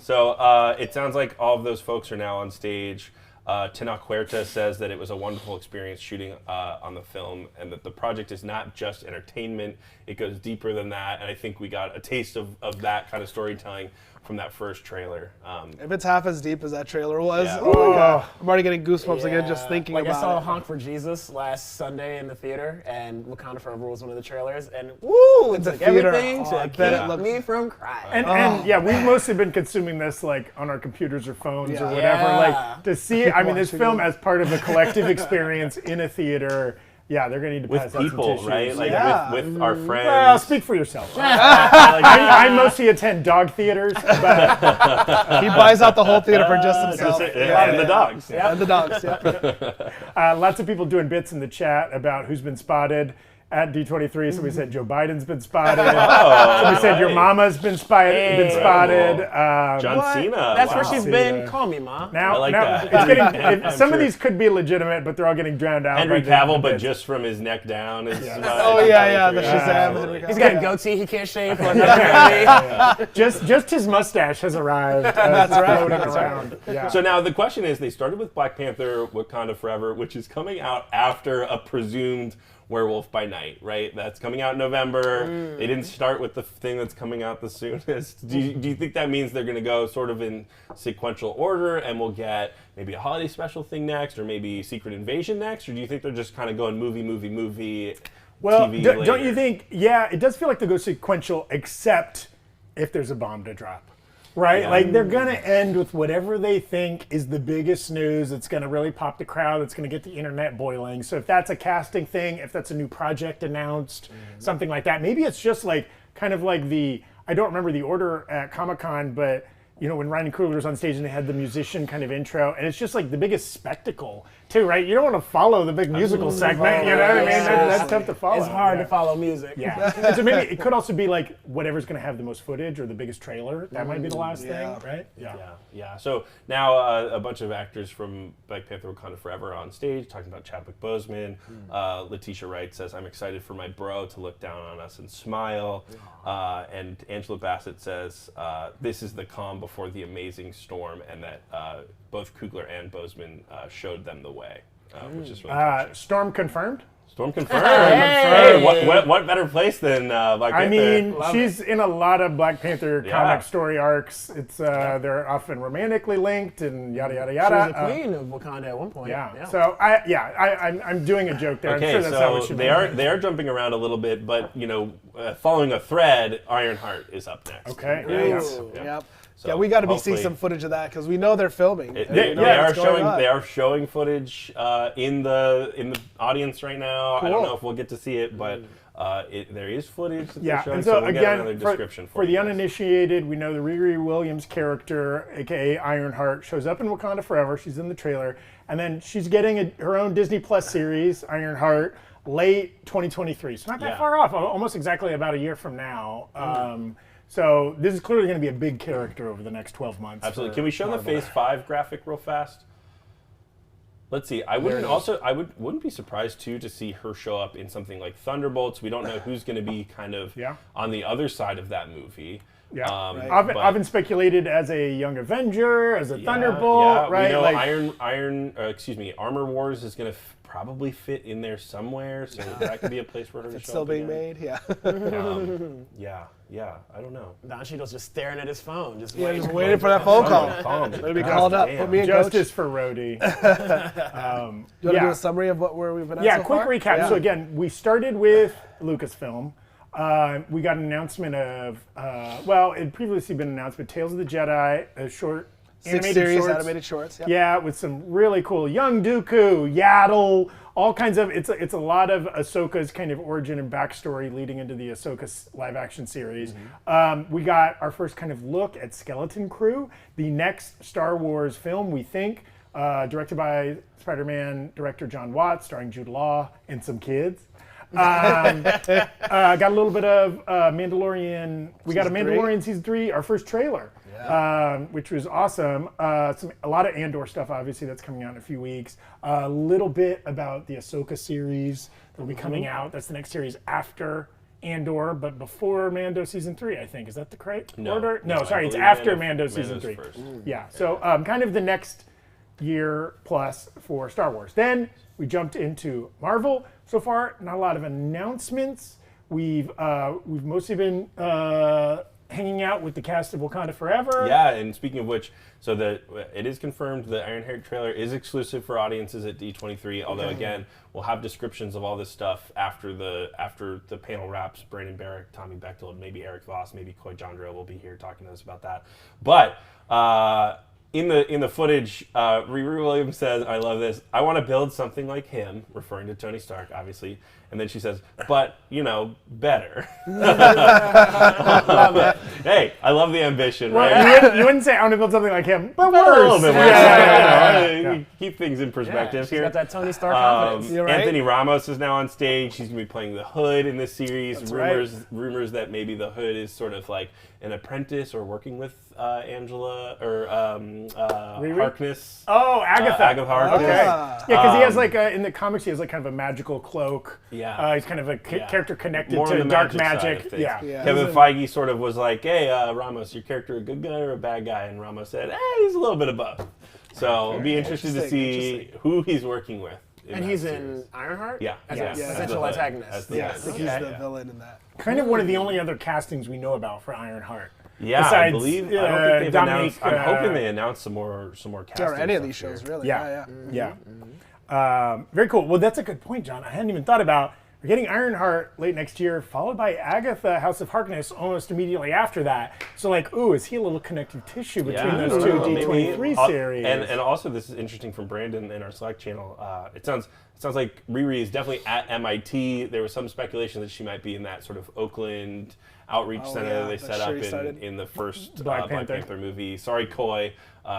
So it sounds like all of those folks are now on stage. Tenoch Huerta says that it was a wonderful experience shooting on the film, and that the project is not just entertainment, it goes deeper than that, and I think we got a taste of that kind of storytelling from that first trailer. If it's half as deep as that trailer was, oh my God. I'm already getting goosebumps again just thinking about it. I saw Honk for Jesus last Sunday in the theater, and Wakanda Forever was one of the trailers, and woo, it's like everything to keep me from crying. And we've mostly been consuming this like on our computers or phones or whatever, like to see. I mean, this film as part of a collective experience in a theater. Yeah, they're gonna need to pass with people, right? Like with our friends. Well, speak for yourself. I mostly attend dog theaters, but he buys out the whole theater for just himself. And the dogs. And the dogs. Yeah. Lots of people doing bits in the chat about who's been spotted. At D23, somebody said Joe Biden's been spotted. Somebody said your mama's been spotted. John Cena. That's where she's been. Call me, Ma. Now, that. It's some of these could be legitimate, but they're all getting drowned out. Henry Cavill, but just from his neck down. Is the Shazam. He's got a goatee he can't shave for another movie. Just his mustache has arrived. That's right. Yeah. So now the question is, they started with Black Panther, Wakanda Forever, which is coming out after a presumed Werewolf by Night, right? That's coming out in November. They didn't start with the thing that's coming out the soonest. Do you think that means they're going to go sort of in sequential order, and we'll get maybe a holiday special thing next, or maybe Secret Invasion next? Or do you think they're just kind of going movie, well, TV don't later? you think, it does feel like they go sequential, except if there's a bomb to drop. right? Yeah. Like they're gonna end with whatever they think is the biggest news. That's gonna really pop the crowd. That's gonna get the internet boiling. So if that's a casting thing, if that's a new project announced, something like that, maybe it's just like kind of like I don't remember the order at Comic-Con, but you know, when Ryan Coogler was on stage and they had the musician kind of intro, and it's just like the biggest spectacle too, right? You don't want to follow the big musical segment, you know what I mean? That's tough to follow. It's hard to follow music. Yeah. And so maybe it could also be like whatever's going to have the most footage or the biggest trailer. That might be the last thing, right? Yeah. So now a bunch of actors from Black Panther Wakanda Forever are on stage talking about Chadwick Boseman. Letitia Wright says, "I'm excited for my bro to look down on us and smile." And Angela Bassett says, "This is the calm before the amazing storm," and that both Coogler and Boseman showed them the way, which is really touching. Storm confirmed? Storm confirmed. Hey, what better place than Black Panther? I mean, she's in a lot of Black Panther comic story arcs. It's they're often romantically linked and yada yada yada. She was the queen of Wakanda at one point. Yeah. So I'm doing a joke there. Okay, I'm sure that's not what she meant. they are jumping around a little bit, but you know, following a thread, Ironheart is up next. Okay. Yep. So we got to be seeing some footage of that because we know they're filming. They are showing footage in the audience right now. Cool. I don't know if we'll get to see it, but there is footage that they're showing. And so we'll again, get another description for the uninitiated, we know the Riri Williams character, aka Ironheart, shows up in Wakanda Forever. She's in the trailer, and then she's getting her own Disney Plus series, Ironheart, late 2023. So not that far off. Almost exactly about a year from now. So this is clearly going to be a big character over the next 12 months. Absolutely. Can we show the Phase 5 graphic real fast? Let's see. I wouldn't be surprised too to see her show up in something like Thunderbolts. We don't know who's going to be kind of on the other side of that movie. Yeah, I've been speculated as a Young Avenger, as a Thunderbolt, right? We know Armor Wars is going to probably fit in there somewhere, so that could be a place for her to show up. It's still being made, I don't know. Don Cheadle's just staring at his phone, just waiting for that phone call. Maybe called up. Put me in, Justice for Rhodey. You want to do a summary of where we've been at so quick far? recap. Yeah. So again, we started with Lucasfilm. We got an announcement of, it had previously been announced, but Tales of the Jedi, a short animated shorts. Yeah, with some really cool young Dooku, Yaddle, all kinds of. It's a lot of Ahsoka's kind of origin and backstory leading into the Ahsoka live action series. We got our first kind of look at Skeleton Crew, the next Star Wars film, we think, directed by Spider-Man director John Watts, starring Jude Law and some kids. Got a little bit of Mandalorian. We got a Mandalorian season 3, our first trailer, which was awesome. A lot of Andor stuff, obviously, that's coming out in a few weeks. A little bit about the Ahsoka series that will be coming out. That's the next series after Andor, but before Mando season 3, I think. Is that the correct order? No, sorry, it's after Mando season 3. Yeah, so kind of the next year plus for Star Wars. Then we jumped into Marvel. So far, not a lot of announcements. We've mostly been hanging out with the cast of Wakanda Forever. Yeah, and speaking of which, it is confirmed the Ironheart trailer is exclusive for audiences at D23. Although again, we'll have descriptions of all this stuff after the panel wraps. Brandon Barrick, Tommy Bechtel, and maybe Eric Voss, maybe Coy Jandreau will be here talking to us about that. But in the footage, Riri Williams says, I love this, I want to build something like him, referring to Tony Stark, obviously. And then she says, but, better. Hey, I love the ambition, right? You wouldn't say, I want to build something like him, but worse. A little bit worse. Keep things in perspective here. Got that Tony Stark confidence. Anthony Ramos is now on stage. He's going to be playing the Hood in this series. That's Rumors that maybe the Hood is sort of like an apprentice or working with Angela or Harkness. Oh, Agatha. Agatha Harkness. Okay. Yeah, because he has in the comics, he has kind of a magical cloak. Yeah. He's kind of a character connected More to on the dark magic. Yeah. Kevin Feige sort of was like, hey, Ramos, your character a good guy or a bad guy? And Ramos said, he's a little bit of both. So it'll be interesting to see who he's working with. And he's in Ironheart? Yeah. As an essential antagonist. Yes, he's the villain in that. Kind of one of the only other castings we know about for Ironheart. Yeah, besides, I believe. I don't think they've announced. I'm hoping they announce some more casting. Or any of these shows, really. Yeah. Very cool. Well, that's a good point, John. I hadn't even thought about. we're getting Ironheart late next year, followed by Agatha, House of Harkness almost immediately after that. So like, ooh, is he a little connective tissue between those two D23 series? And also, this is interesting from Brandon in our Slack channel. It sounds like Riri is definitely at MIT. There was some speculation that she might be in that sort of Oakland outreach center they set up in the first Black Panther movie. Sorry, Coy,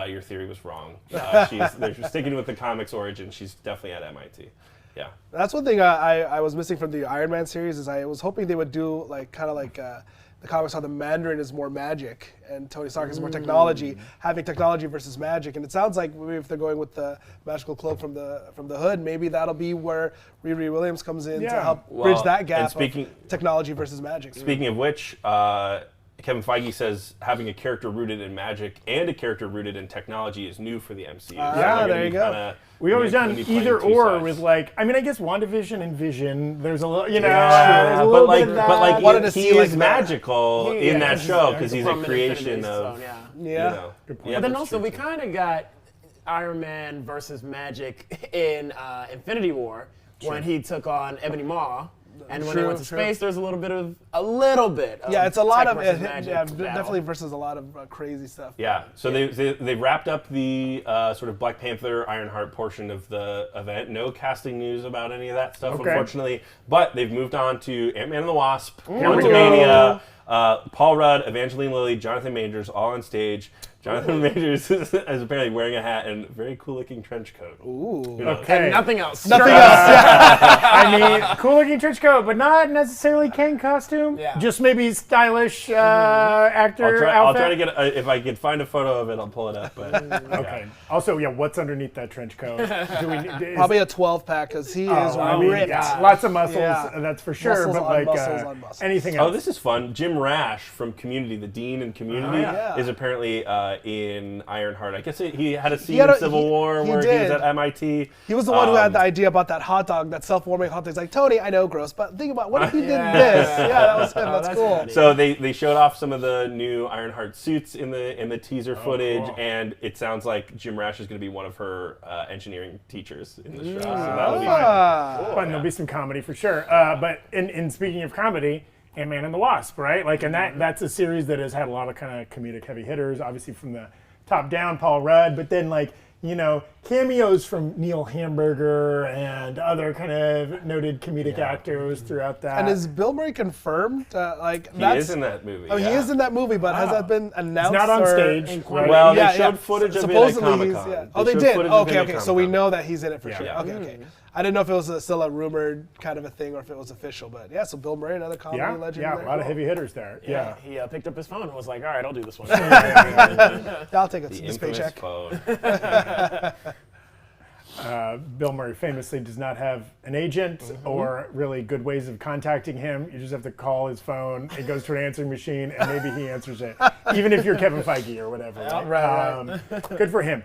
your theory was wrong. They're sticking with the comics origin. She's definitely at MIT. Yeah. That's one thing I was missing from the Iron Man series is I was hoping they would do like kind of like the comics how the Mandarin is more magic and Tony Stark is more technology, having technology versus magic. And it sounds like maybe if they're going with the magical cloak from the hood, maybe that'll be where Riri Williams comes in to help bridge that gap of technology versus magic. Speaking of which, Kevin Feige says having a character rooted in magic and a character rooted in technology is new for the MCU. There you go. We've always done either or with like, I mean, I guess WandaVision and Vision, there's a little, there's a little bit of that. But like, he is magical in that show because he's a creation of, But then also, we kind of got Iron Man versus magic in Infinity War when he took on Ebony Maw. And when he went to space, there's a little bit of it's a lot of definitely versus a lot of crazy stuff. Yeah, so they wrapped up the sort of Black Panther Ironheart portion of the event. No casting news about any of that stuff, unfortunately. But they've moved on to Ant-Man and the Wasp, Quantumania, Paul Rudd, Evangeline Lilly, Jonathan Majors, all on stage. Jonathan Majors is apparently wearing a hat and a very cool-looking trench coat. Ooh. And nothing else. Nothing else. I mean, cool-looking trench coat, but not necessarily Kang costume. Yeah. Just maybe stylish actor outfit. I'll try to get if I can find a photo of it, I'll pull it up. But okay. Also, what's underneath that trench coat? Probably a 12-pack because he is ripped. Lots of muscles, that's for sure. Muscles but like muscles. anything else. Oh, this is fun. Jim Rash from Community, the dean in Community, is apparently in Ironheart. I guess he had a scene in Civil War where he was at MIT. He was the one who had the idea about that hot dog, that self-warming hot dog. He's like, Tony, I know, gross, but think about what if he did this? Yeah, that was him. That's cool. Funny. So they showed off some of the new Ironheart suits in the teaser footage, and it sounds like Jim Rash is going to be one of her engineering teachers in the show. So that'll be fun. There'll be some comedy for sure. But in speaking of comedy, Ant-Man and the Wasp, right? Like, and that's a series that has had a lot of kind of comedic heavy hitters, obviously from the top down, Paul Rudd, but then like, cameos from Neil Hamburger and other kind of noted comedic actors throughout that. And is Bill Murray confirmed? He is in that movie. Oh, he is in that movie, but has that been announced? He's not on stage. Well, they showed footage of it at Comic-Con. Oh, they did? Okay. So we know that he's in it for sure. Okay. I didn't know if it was still a rumored kind of a thing or if it was official, but so Bill Murray, another comedy legend. Yeah, a lot of heavy hitters there. Yeah. He picked up his phone and was like, all right, I'll do this one. I'll take this paycheck. Bill Murray famously does not have an agent or really good ways of contacting him. You just have to call his phone. It goes to an answering machine, and maybe he answers it, even if you're Kevin Feige or whatever. Right? Good for him.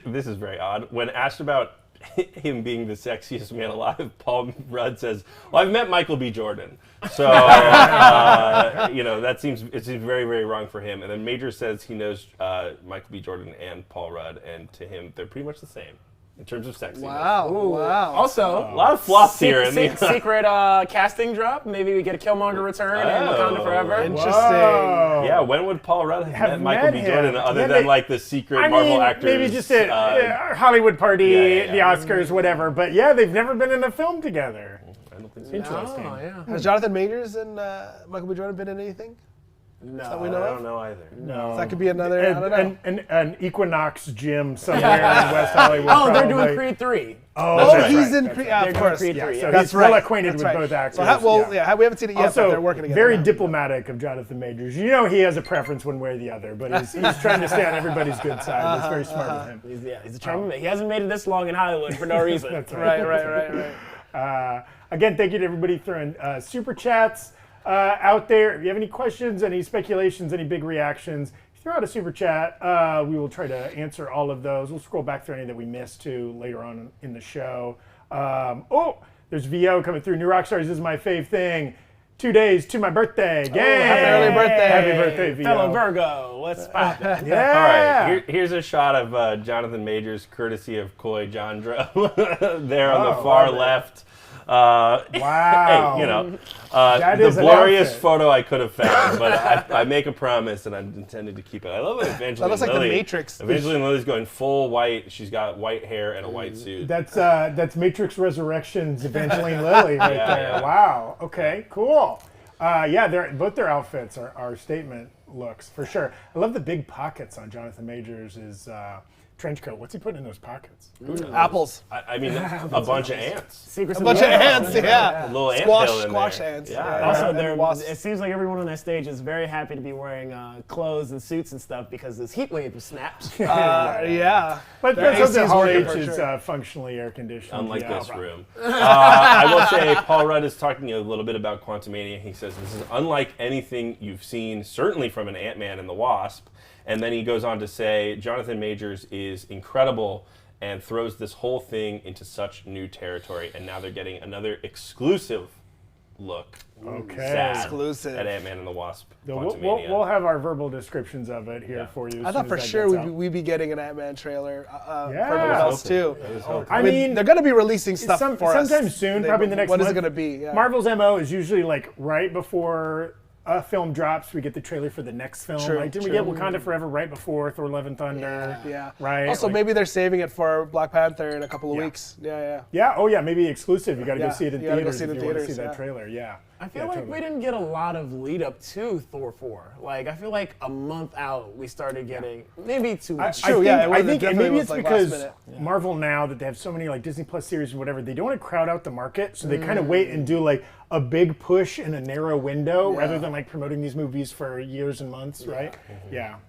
This is very odd. When asked about him being the sexiest man alive, Paul Rudd says, "Well, I've met Michael B. Jordan, so that seems very, very wrong for him." And then Major says he knows Michael B. Jordan and Paul Rudd, and to him they're pretty much the same in terms of sexiness. Wow. Also, a lot of flops here. Secret casting drop. Maybe we get a Killmonger return in Wakanda Forever. Interesting. Whoa. Yeah, when would Paul Rudd have met Michael B. Jordan other than like the secret Marvel actors? Maybe just a Hollywood party, the Oscars, whatever. But they've never been in a film together. I don't think so. Interesting. Has Jonathan Majors and Michael B. Jordan been in anything? No, that we know I don't know either. No. So that could be another, I don't know. An Equinox gym somewhere in West Hollywood. They're doing Creed 3. He's in Creed. Of course. Creed 3. So he's well acquainted with both actors. So we haven't seen it yet, also, but they're working together. Very diplomatic of Jonathan Majors. He has a preference one way or the other, but he's trying to stay on everybody's good side. That's very smart of him. He's a charming man. He hasn't made it this long in Hollywood for no reason. That's right. Again, thank you to everybody throwing super chats out there. If you have any questions, any speculations, any big reactions, throw out a super chat. We will try to answer all of those. We'll scroll back through any that we missed too later on in the show. There's VO coming through. New Rockstars is my fave thing. 2 days to my birthday. Yay! Happy early birthday. Happy birthday, VO. Fellow Virgo. Let's pop it. Yeah. All right. Here's a shot of Jonathan Majors, courtesy of Coy Jandro, there on the far left. Wow. Hey, That the is an blurriest outfit. photo I could have found, but I make a promise and I'm intended to keep it. I love it. Evangeline That looks like the Lilly. Matrix. Evangeline Lilly's going full white. She's got white hair and a white suit. That's Matrix Resurrections Evangeline Lilly right there. Yeah. Wow. Okay. Cool. Both their outfits are statement looks for sure. I love the big pockets on Jonathan Majors' trench coat. What's he putting in those pockets? Apples. I mean, a bunch of ants. A bunch of ants, yeah. A little Squash anthill in there. ants. Yeah. Also, it seems like everyone on that stage is very happy to be wearing clothes and suits and stuff because this heat wave was snapped. Yeah. But Their because the AC's Hall working H for is sure. functionally air conditioned. Unlike Yeah. this room. I will say Paul Rudd is talking a little bit about Quantumania. He says this is unlike anything you've seen, certainly from an Ant-Man and the Wasp. And then he goes on to say Jonathan Majors is incredible and throws this whole thing into such new territory. And now they're getting another exclusive look. Okay. Exclusive. At Ant-Man and the Wasp. We'll have our verbal descriptions of it here for you. I thought for sure we'd be getting an Ant-Man trailer for everyone else too. I mean, they're going to be releasing stuff for us. sometime soon, probably in the next What month. is it going to be? Yeah. Marvel's MO is usually like right before a film drops, we get the trailer for the next film. True, Like, didn't we get Wakanda Forever right before Thor: Love and Thunder? Yeah. Right. Also, like, maybe they're saving it for Black Panther in a couple of weeks. Yeah. Yeah. Oh, yeah. Maybe exclusive. You got to go see it in You gotta go theaters see it in if you want to theaters, see that yeah. trailer. Yeah. I feel like we didn't get a lot of lead up to Thor 4. Like, I feel like a month out, we started getting maybe too much. True, I think definitely maybe was, it's like, because last minute. Marvel now that they have so many like Disney Plus series and whatever, they don't want to crowd out the market, so they kind of wait and do like a big push in a narrow window rather than like promoting these movies for years and months, right? Yeah.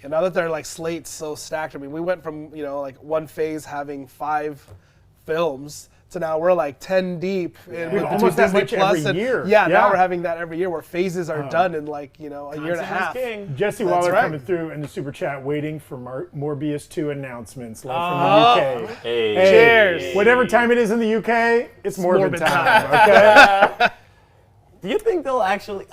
And now that they're like slates so stacked, I mean, we went from like one phase having 5 films to now we're like 10 deep. And with almost that Disney much Plus every and- year. Yeah, Yeah. now we're having that every year where phases are done in like a year and a half. Jesse That's Waller right. coming through in the super chat, waiting for Morbius 2 announcements. Love from the UK. Hey. Cheers. Whatever time it is in the UK, it's Morbid Morbid time. Okay. Do you think they'll actually...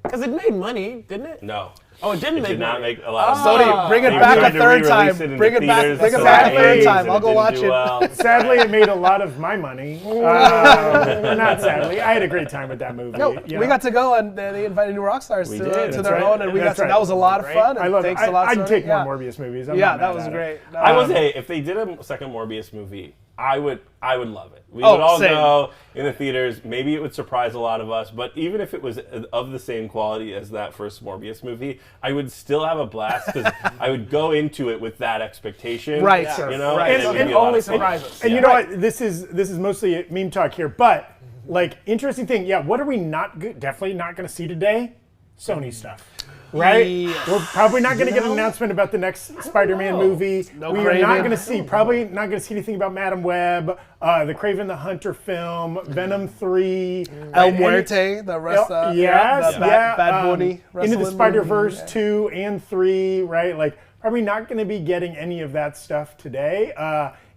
Because it made money, didn't it? No. Oh, it didn't It make did not money. make a lot of Sony, money. bring it They back tried a to third re-release time. it in Bring the it back- theaters, bring it so back a it third aids, time. and I'll it go didn't watch do it. well. Sadly, it made a lot of my money. Not sadly. I had a great time with that movie. No, you we know. got to go and they invited new Rockstars We to did, their that's right. own, and we got That's to, right. that was a lot of fun. I And love it. thanks a lot, I'd Sony. take Yeah. more Morbius movies. I'm Yeah, not that mad was at it. great. I will say, if they did a second Morbius movie, I would love it. We Oh, would all same. go in the theaters. Maybe it would surprise a lot of us, but even if it was of the same quality as that first Morbius movie, I would still have a blast because I would go into it with that expectation. Right, You know, right. and it would And be a lot only of fun. surprise us. And you know what? This is mostly meme talk here, but like interesting thing. Yeah, what are we definitely not going to see today? Sony stuff. Right? Yes. We're probably not going to get an announcement about the next Spider-Man movie. No we are not Craven. going to see, probably not going to see anything about Madam Web, the Craven the Hunter film, Venom 3. El and- Muerte, the rest of yes, the Bad Bunny. Into the wrestling Spider-Verse movie. 2 and 3, right? Like, probably not going to be getting any of that stuff today.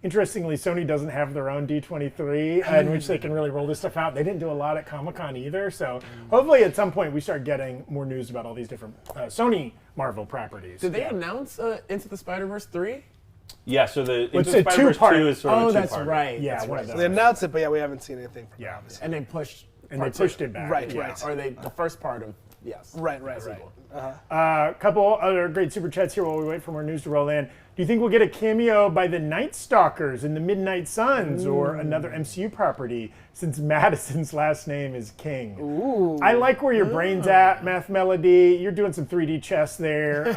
Interestingly, Sony doesn't have their own D23 in which they can really roll this stuff out. They didn't do a lot at Comic-Con either, so hopefully at some point we start getting more news about all these different Sony Marvel properties. Did they announce Into the Spider-Verse 3? Yeah, so the It's Into a the Spider-Verse two-part. 2 is sort of Oh, a that's two-parter. right. Yeah, that's one right. of those. They announced it, but yeah, we haven't seen anything from it, Yeah. obviously. And they pushed. And they part pushed two. it back. Right, yeah. right. Or the first part of yes. Right. A couple other great super chats here while we wait for more news to roll in. Do you think we'll get a cameo by the Night Stalkers in the Midnight Suns or another MCU property since Madison's last name is King? Ooh. I like where your brain's at, Math Melody. You're doing some 3D chess there.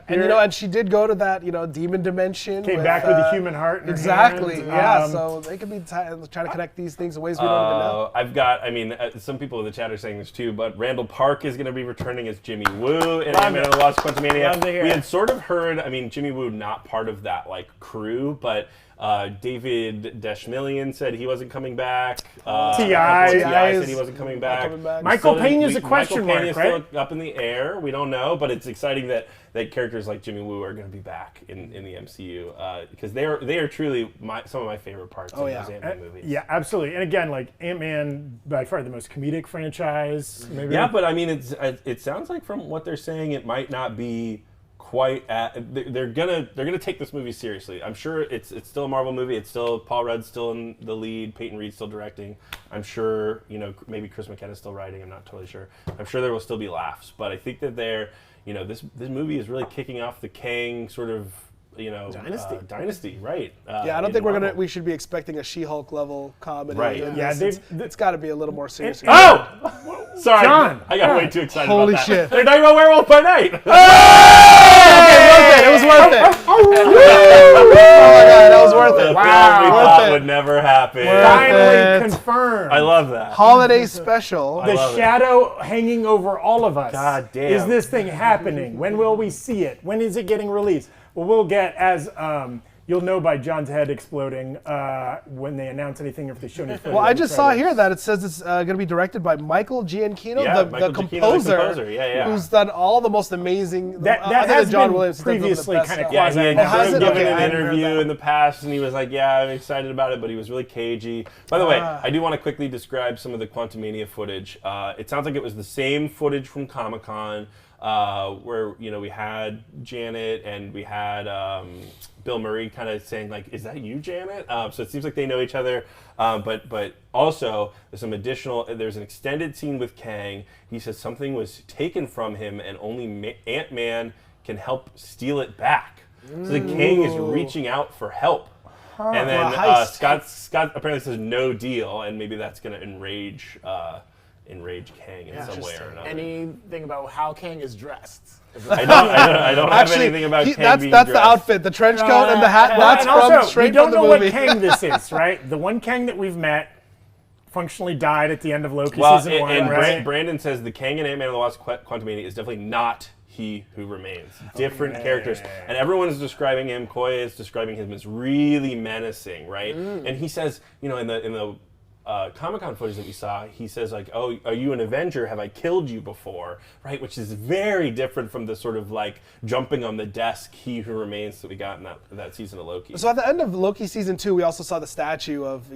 And and she did go to that demon dimension. Came back with a human heart in her Exactly. hand. Yeah. So they could be trying to connect these things in ways we don't even know. I've got, some people in the chat are saying this too, but Randall Park is going to be returning as Jimmy Woo in Ant-Man and the Wasp: Quantumania. Love to hear We it. had sort of heard, Jimmy Woo not part of that crew, but David Dashmillion said he wasn't coming back. T.I. said he wasn't coming back. Michael Peña's a question Michael mark, Peña's right? still up in the air. We don't know, but it's exciting that characters like Jimmy Woo are going to be back in the MCU because they are truly some of my favorite parts of those Ant-Man movies. Yeah, absolutely. And again, Ant-Man, by far the most comedic franchise. Maybe. Yeah, but it sounds like from what they're saying, it might not be quite they're gonna take this movie seriously. I'm sure it's still a Marvel movie. It's still Paul Rudd's still in the lead. Peyton Reed's still directing. I'm sure maybe Chris McKenna's still writing. I'm not totally sure. I'm sure there will still be laughs, but I think that this movie is really kicking off the Kang sort of dynasty, right? Yeah, I don't think we should be expecting a She-Hulk level comedy. Right. Yeah, it's got to be a little more serious. Sorry, John. I got way too excited Holy about that. shit. They're talking about Werewolf by Night. It was worth it. Oh my god, that was worth it. Wow. We thought would never happen. Finally confirmed. I love that. Holiday special. The shadow hanging over all of us. God damn. Is this thing happening? When will we see it? When is it getting released? Well, we'll get, as you'll know by John's head exploding when they announce anything, if they show any footage. Well, I just saw here that it says it's going to be directed by Michael Giacchino, the composer, who's done all the most amazing. That has John been Williams previously kind of quasi. Yeah, he had given an Okay. interview in the past, and he was like, "Yeah, I'm excited about it," but he was really cagey. By the way, I do want to quickly describe some of the Quantumania footage. It sounds like it was the same footage from Comic-Con. Where we had Janet and we had Bill Murray kind of saying like, "Is that you, Janet?" So it seems like they know each other. But also there's some additional. There's an extended scene with Kang. He says something was taken from him and only Ant-Man can help steal it back. So the Kang is reaching out for help. And then Scott apparently says no deal, and maybe that's going to enrage Kang in some way or another. Anything about how Kang is dressed? I don't have anything about Kang being that's dressed. the outfit, the trench coat and the hat. That's also, straight we don't from the know movie. what Kang this is, right? The one Kang that we've met functionally died at the end of Loki season 1, and right? Brandon says the Kang and Ant-Man and the Wasp Quantumania is definitely not He Who Remains. Different characters. And everyone is describing him, Koya is describing him as really menacing, right? And he says, in the Comic-Con footage that we saw, he says like, "Oh, are you an Avenger? Have I killed you before?" Right, which is very different from the sort of like jumping on the desk He Who Remains that we got in that season of Loki. So at the end of Loki season 2, we also saw the statue of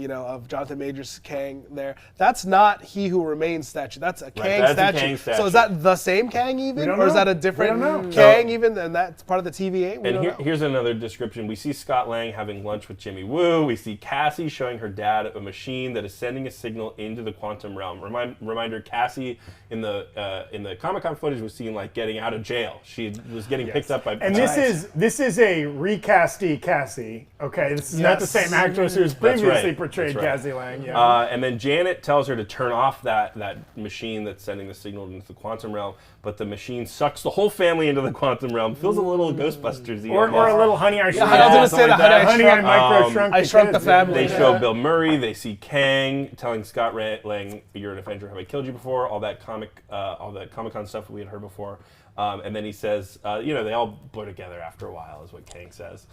Jonathan Majors Kang there. That's not He Who Remains statue. That's a Kang statue. A Kang statue. So is that the same Kang even, don't or is know. that a different We don't know. Kang even, and that's part of the TVA? We don't know. Here's another description. We see Scott Lang having lunch with Jimmy Woo. We see Cassie showing her dad a machine that is sending a signal into the quantum realm. Reminder: Cassie in the Comic-Con footage was seen like getting out of jail. She was getting picked up by. And this is a recasty Cassie. Okay, this is not the same actress who's previously portrayed Cassie Lang. Yeah. And then Janet tells her to turn off that machine that's sending the signal into the quantum realm. But the machine sucks the whole family into the quantum realm. Feels a little Ghostbusters-y. Or a little Honey I Shrunk. I was going to say that. Honey I Micro Shrunk. I Shrunk the Family. They show Bill Murray. They see Kang telling Scott Lang, "You're an Avenger. Have I killed you before?" All that Comic-Con stuff that we had heard before. And then he says, they all blur together after a while, is what Kang says.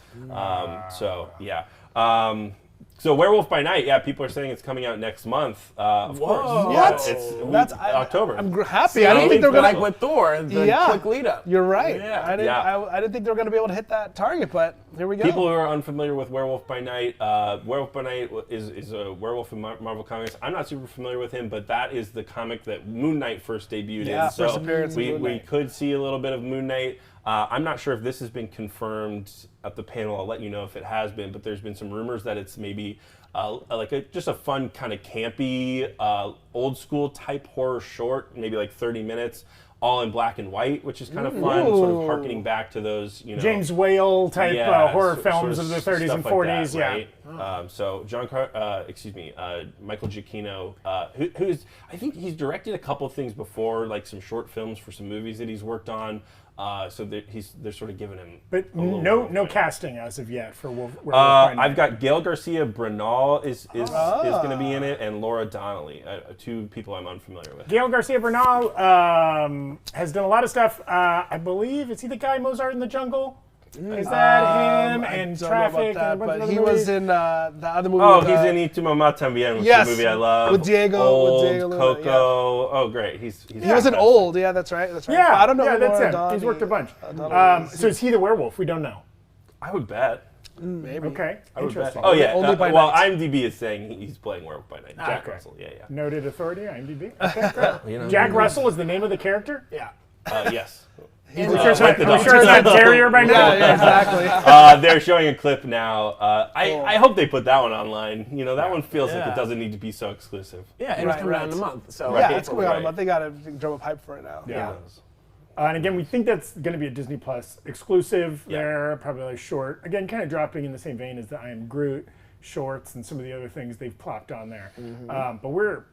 So Werewolf by Night, people are saying it's coming out next month. Of course. What? Yeah, it's October. I'm happy. I didn't think they were like with Thor, the quick lead up. You're right. Yeah. I didn't think they were going to be able to hit that target, but here we go. People who are unfamiliar with Werewolf by Night, Werewolf by Night is a werewolf in Marvel Comics. I'm not super familiar with him, but that is the comic that Moon Knight first debuted in. First So appearance of Moon we Knight. could see a little bit of Moon Knight. I'm not sure if this has been confirmed at the panel. I'll let you know if it has been, but there's been some rumors that it's maybe just a fun kind of campy, old school type horror short, maybe like 30 minutes, all in black and white, which is kind of fun, sort of harkening back to those, James Whale type horror films of the 30s and 40s. Like that, right? So Michael Giacchino, who's I think he's directed a couple of things before, like some short films for some movies that he's worked on. So they're sort of giving him. But no casting as of yet for Werewolf by Night. I've got Gail Garcia Bernal is going to be in it, and Laura Donnelly, two people I'm unfamiliar with. Gail Garcia Bernal has done a lot of stuff. I believe, is he the guy Mozart in the Jungle? Is that him? And Traffic? That, and a bunch but of he other was movies? in the other movie. Oh, he's in Y Tu Mamá También, which is a movie I love. With Diego Luna, Coco. Yeah. Oh, great. He was in Old. Yeah, that's right. Yeah, I don't know. Yeah, that's Laura him. Donnelly. He's worked a bunch. So is he the werewolf? We don't know. I would bet. Maybe. Okay. I would bet. Interesting. Oh, yeah. Only by Well, night. IMDb is saying he's playing Werewolf by Night. Jack Russell. Yeah. Noted authority, IMDb. Okay, great. Jack Russell is the name of the character? Yeah. Yes. He's I'm sure it's that terrier by now. Yeah, exactly. They're showing a clip now. I hope they put that one online. You know, that one feels like it doesn't need to be so exclusive. Yeah, and it's coming out in a month. So yeah, it's coming out in a month. They got to drum up hype for it now. Yeah. And again, we think that's going to be a Disney Plus exclusive there, probably like short. Again, kind of dropping in the same vein as the I Am Groot shorts and some of the other things they've plopped on there. But we're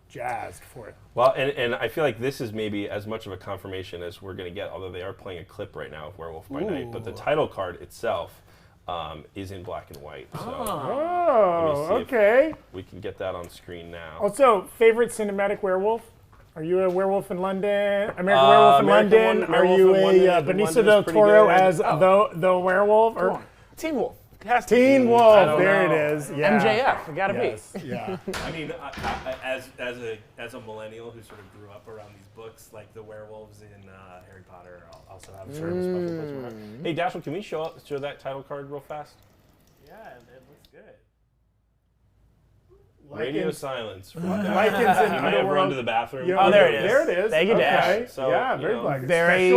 jazzed for it. Well, and I feel like this is maybe as much of a confirmation as we're going to get, although they are playing a clip right now of Werewolf by Night, but the title card itself is in black and white. So okay. We can get that on screen now. Also, favorite cinematic werewolf? Are you a Werewolf in London? American Werewolf in London? Are you a Benicio del Toro as the werewolf? Or Teen Wolf. Teen Wolf. There it is. Yeah. MJF. It gotta be. Yeah. I mean, as a millennial who sort of grew up around these books, like the werewolves in Harry Potter, also have sort of a special place in my heart. Hey, Dashel, can we show that title card real fast? Yeah, it looks good. Radio silence. Lycans in You may have run to the bathroom. Oh, there it is. There it is. Thank you, Dash. So, yeah, very black. Very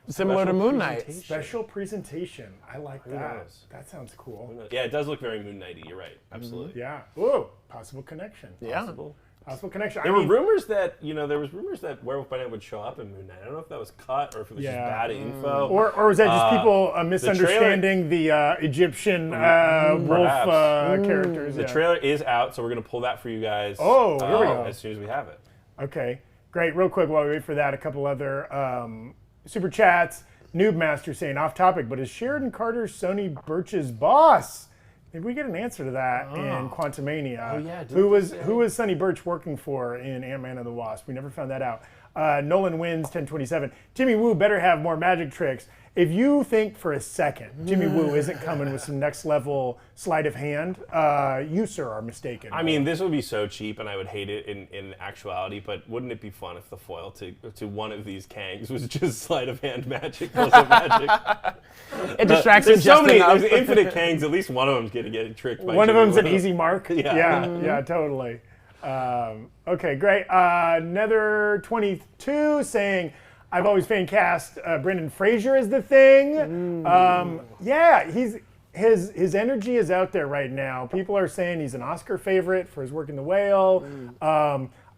similar to Moon Knight. Special presentation. I like that. That sounds cool. Yeah, it does look very Moon Knighty. You're right. Absolutely. Yeah. Ooh, possible connection. Yeah. Possible connection. There were rumors that Werewolf by Night would show up in Moon Knight. I don't know if that was cut or if it was just bad info. Or was that just people misunderstanding the Egyptian wolf characters? The trailer is out, so we're going to pull that for you guys. Oh, here we go. As soon as we have it. Okay, great. Real quick, while we wait for that, a couple other super chats. Noob Master saying off topic, but is Sheridan Carter Sonny Birch's boss? Maybe we get an answer to that in Quantumania. Oh, yeah. Who was Sonny Birch working for in Ant-Man and the Wasp? We never found that out. Nolan wins 1027. Jimmy Woo better have more magic tricks. If you think for a second Jimmy Woo isn't coming with some next level sleight of hand, you, sir, are mistaken. I mean, this would be so cheap, and I would hate it in actuality, but wouldn't it be fun if the foil to one of these Kangs was just sleight of hand magic plus magic? It distracts him so many. There's infinite Kangs. At least one of them's going to get tricked by one Jimmy of them's Woo. an easy mark. Yeah, totally. Okay, great. Another 22 saying, I've always fan cast Brendan Fraser as the Thing. Yeah, his energy is out there right now. People are saying he's an Oscar favorite for his work in The Whale.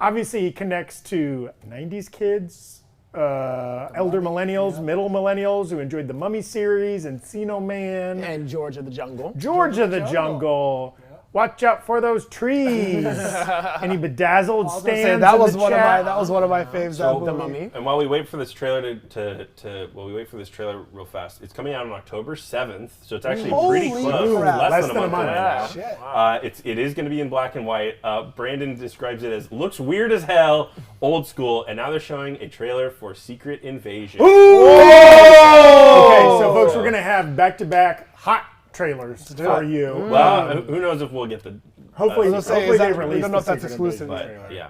Obviously, he connects to 90s kids, elder millennials, middle millennials who enjoyed the Mummy series, Encino Man. And George of the Jungle. George of the Jungle. Watch out for those trees. Any bedazzled stands? That was one of my faves. So, that movie. And while we wait for this trailer real fast, it's coming out on October 7th, so it's actually pretty close. Less than a month. Wow. It is going to be in black and white. Brandon describes it as looks weird as hell, old school, and now they're showing a trailer for Secret Invasion. Okay, so folks, we're going to have back-to-back hot trailers for you. Well, who knows if we'll get the... Hopefully, they release. We don't know if that's exclusive. But, yeah.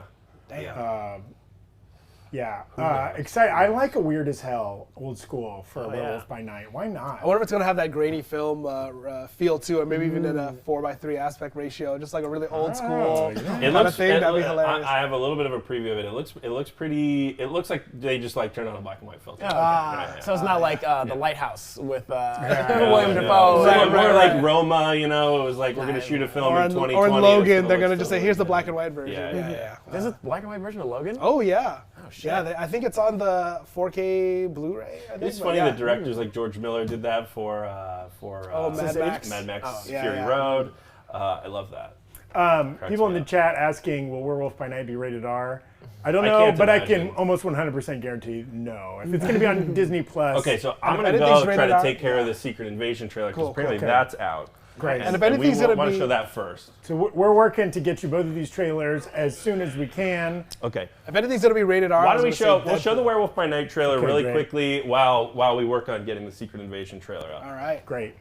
Excited. I like a weird as hell old school for a Werewolf by Night. Why not? I wonder if it's gonna have that grainy film feel to it, maybe even in a 4:3 aspect ratio, just like a really old school kind of thing. That'd be hilarious. I have a little bit of a preview of it. It looks pretty. It looks like they just like turned on a black and white filter. So it's not like The Lighthouse with William Dafoe. More like Roma. You know, it was like we're gonna shoot a film in 2020. Or in Logan, they're gonna just say, "Here's the black and white version." Yeah. There's a black and white version of Logan? Oh yeah. Oh shit. Yeah, I think it's on the 4K Blu-ray. It's funny that directors like George Miller did that for Mad Max Fury Road. I love that. People in the chat asking, will Werewolf by Night be rated R? I don't know, but I can almost 100% guarantee no. If it's going to be on Disney Plus. Okay, so I'm going to go try to take care of the Secret Invasion trailer because apparently that's out. Great. And if anything's going to be... we want to show that first. So we're working to get you both of these trailers as soon as we can. Okay. If anything's going to be rated R, why don't we'll show the Werewolf by Night trailer really quickly while we work on getting the Secret Invasion trailer up. All right. Great.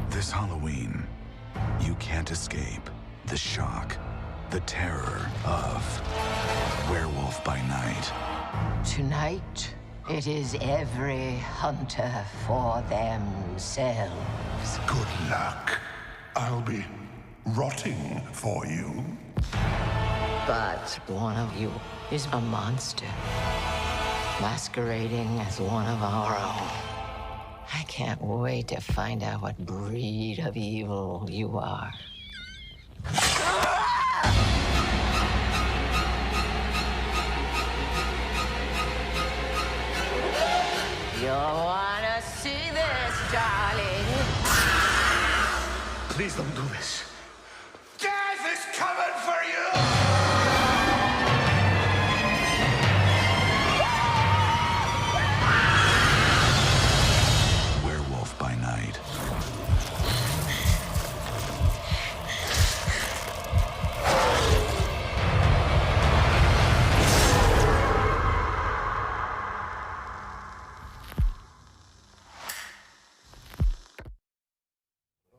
This Halloween, you can't escape the shock, the terror of Werewolf by Night. Tonight, it is every hunter for themselves. lives. Good luck. I'll be rotting for you. But one of you is a monster, masquerading as one of our own. I can't wait to find out what breed of evil you are. You wanna see this, darling? Please don't do this. Death is coming for you! Werewolf by night.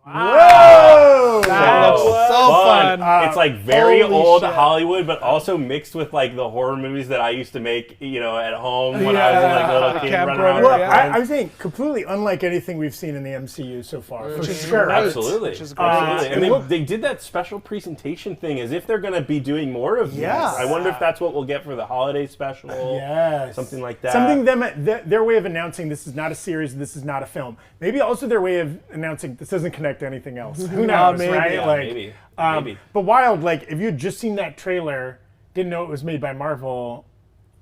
Whoa! That looks so fun. It's like very Holy old shit. Hollywood, but also mixed with like the horror movies that I used to make, at home when I was like a little kid running around. Well, with I friends. think completely unlike anything we've seen in the MCU so far, for Which is sure. great. Absolutely. Which is great. Absolutely. And they did that special presentation thing as if they're going to be doing more of these. Yes. I wonder if that's what we'll get for the holiday special. Yes. Something like that. Their way of announcing this is not a series, this is not a film. Maybe also their way of announcing this doesn't connect to anything else. Who knows, maybe. right? Yeah, maybe. Maybe. But wild, like if you had just seen that trailer, didn't know it was made by Marvel,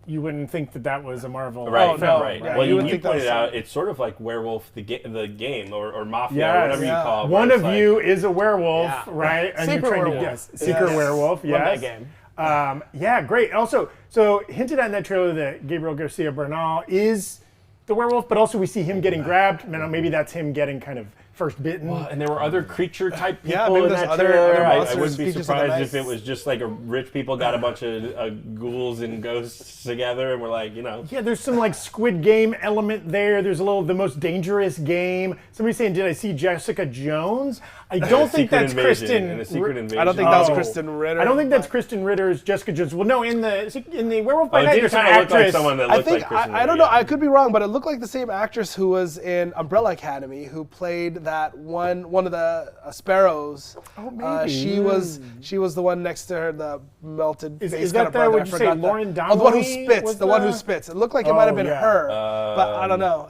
you wouldn't think that was a Marvel Right, film. right. Yeah, Well, you you would think that was pointed out something. it's sort of like Werewolf the game or Mafia, Yes. or whatever you call it. One where of it's you is a werewolf, Yeah. right? And Secret you're trying werewolf. to guess. Secret Yes. werewolf, Love yes. that game. Yeah, great. Also, so hinted at in that trailer that Gabriel Garcia Bernal is the werewolf, but also we see him getting grabbed. Maybe that's him getting kind of first bitten. And there were other creature type people Yeah, maybe in there's that other trailer. I monsters, wouldn't be creatures of the surprised if night. it was just like a rich people got a bunch of ghouls and ghosts together and we're like, Yeah, there's some like Squid Game element there. There's a little The Most Dangerous Game. Somebody's saying, did I see Jessica Jones? I don't think Secret that's Invasion, Kristen. in a Secret Invasion. I don't think that was Oh. Kristen Ritter. I don't think that's Kristen Ritter's Jessica Jones. Well, no, in the Werewolf by Oh, it Night, did there's an kind of look like actress. someone that I looked think like Kristen I don't Ritter, know. I could be wrong, but it looked like the same actress who was in Umbrella Academy, who played that one of the sparrows. Oh, maybe. She was the one next to her, the melted face Is kind that of the, brother. would I you say, forgot that. Lauren Oh, the one who Donnelly spits. was The one who spits. It looked like it might have been yeah. her, but I don't know.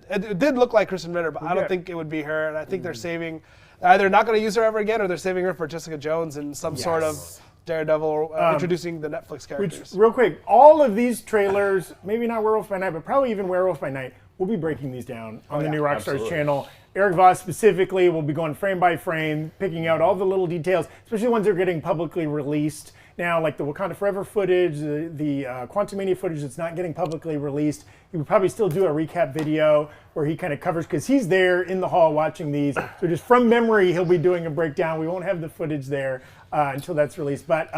It did look like Kristen Ritter, but I don't Okay. think it would be her. And I think they're saving. Either not going to use her ever again, or they're saving her for Jessica Jones and some sort of Daredevil, or introducing the Netflix characters. Real quick, all of these trailers, maybe not Werewolf by Night, but probably even Werewolf by Night, we'll be breaking these down on the new Rockstars Absolutely. channel. Eric Voss specifically will be going frame by frame, picking out all the little details, especially the ones that are getting publicly released. Now, like the Wakanda Forever footage, the Quantumania footage that's not getting publicly released, he would probably still do a recap video where he kind of covers, because he's there in the hall watching these. So just from memory, he'll be doing a breakdown. We won't have the footage there until that's released. But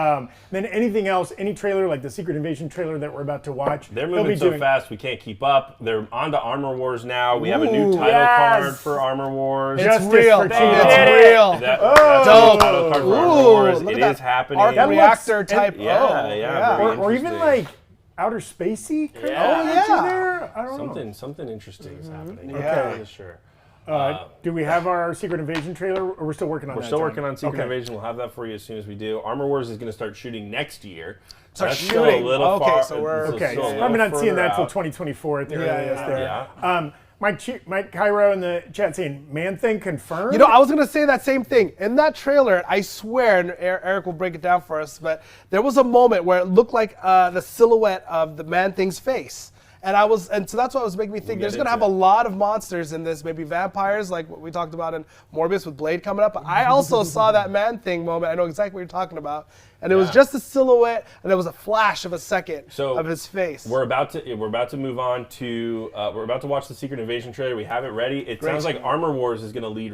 then anything else, any trailer, like the Secret Invasion trailer that we're about to watch. They're he'll moving be so doing- fast we can't keep up. They're on to Armor Wars now. We have a new title yes. card for Armor Wars. It's Justice real. for It's Cheetah. real. That's Dope. the title card for Armor Ooh, Wars. look It at is that happening. arc That reactor looks- type. Yeah, yeah, very Or even interesting. like outer spacey. Yeah. technology Oh, yeah. there? I don't know. Something interesting is happening. Okay. Yeah, sure. Do we have our Secret Invasion trailer, or we're still working on that? We're still John? working on Secret Okay. Invasion. We'll have that for you as soon as we do. Armor Wars is going to start shooting next year. Start That's still shooting. a little Okay, far. so we're- it's Okay, still a little probably not seeing further that till out. 2024 at the Yeah, earliest yeah, there. yeah. Mike Cairo in the chat saying, Man Thing confirmed? You know, I was going to say that same thing. In that trailer, I swear, and Eric will break it down for us, but there was a moment where it looked like the silhouette of the Man-Thing's face. And so that's what was making me think there's going to have a lot of monsters in this, maybe vampires, like what we talked about in Morbius with Blade coming up. But I also saw that Man-Thing moment. I know exactly what you're talking about. And it was just a silhouette, and there was a flash of a second of his face. We're about to move on to we're about to watch the Secret Invasion trailer. We have it ready. It sounds like Armor Wars is going to lead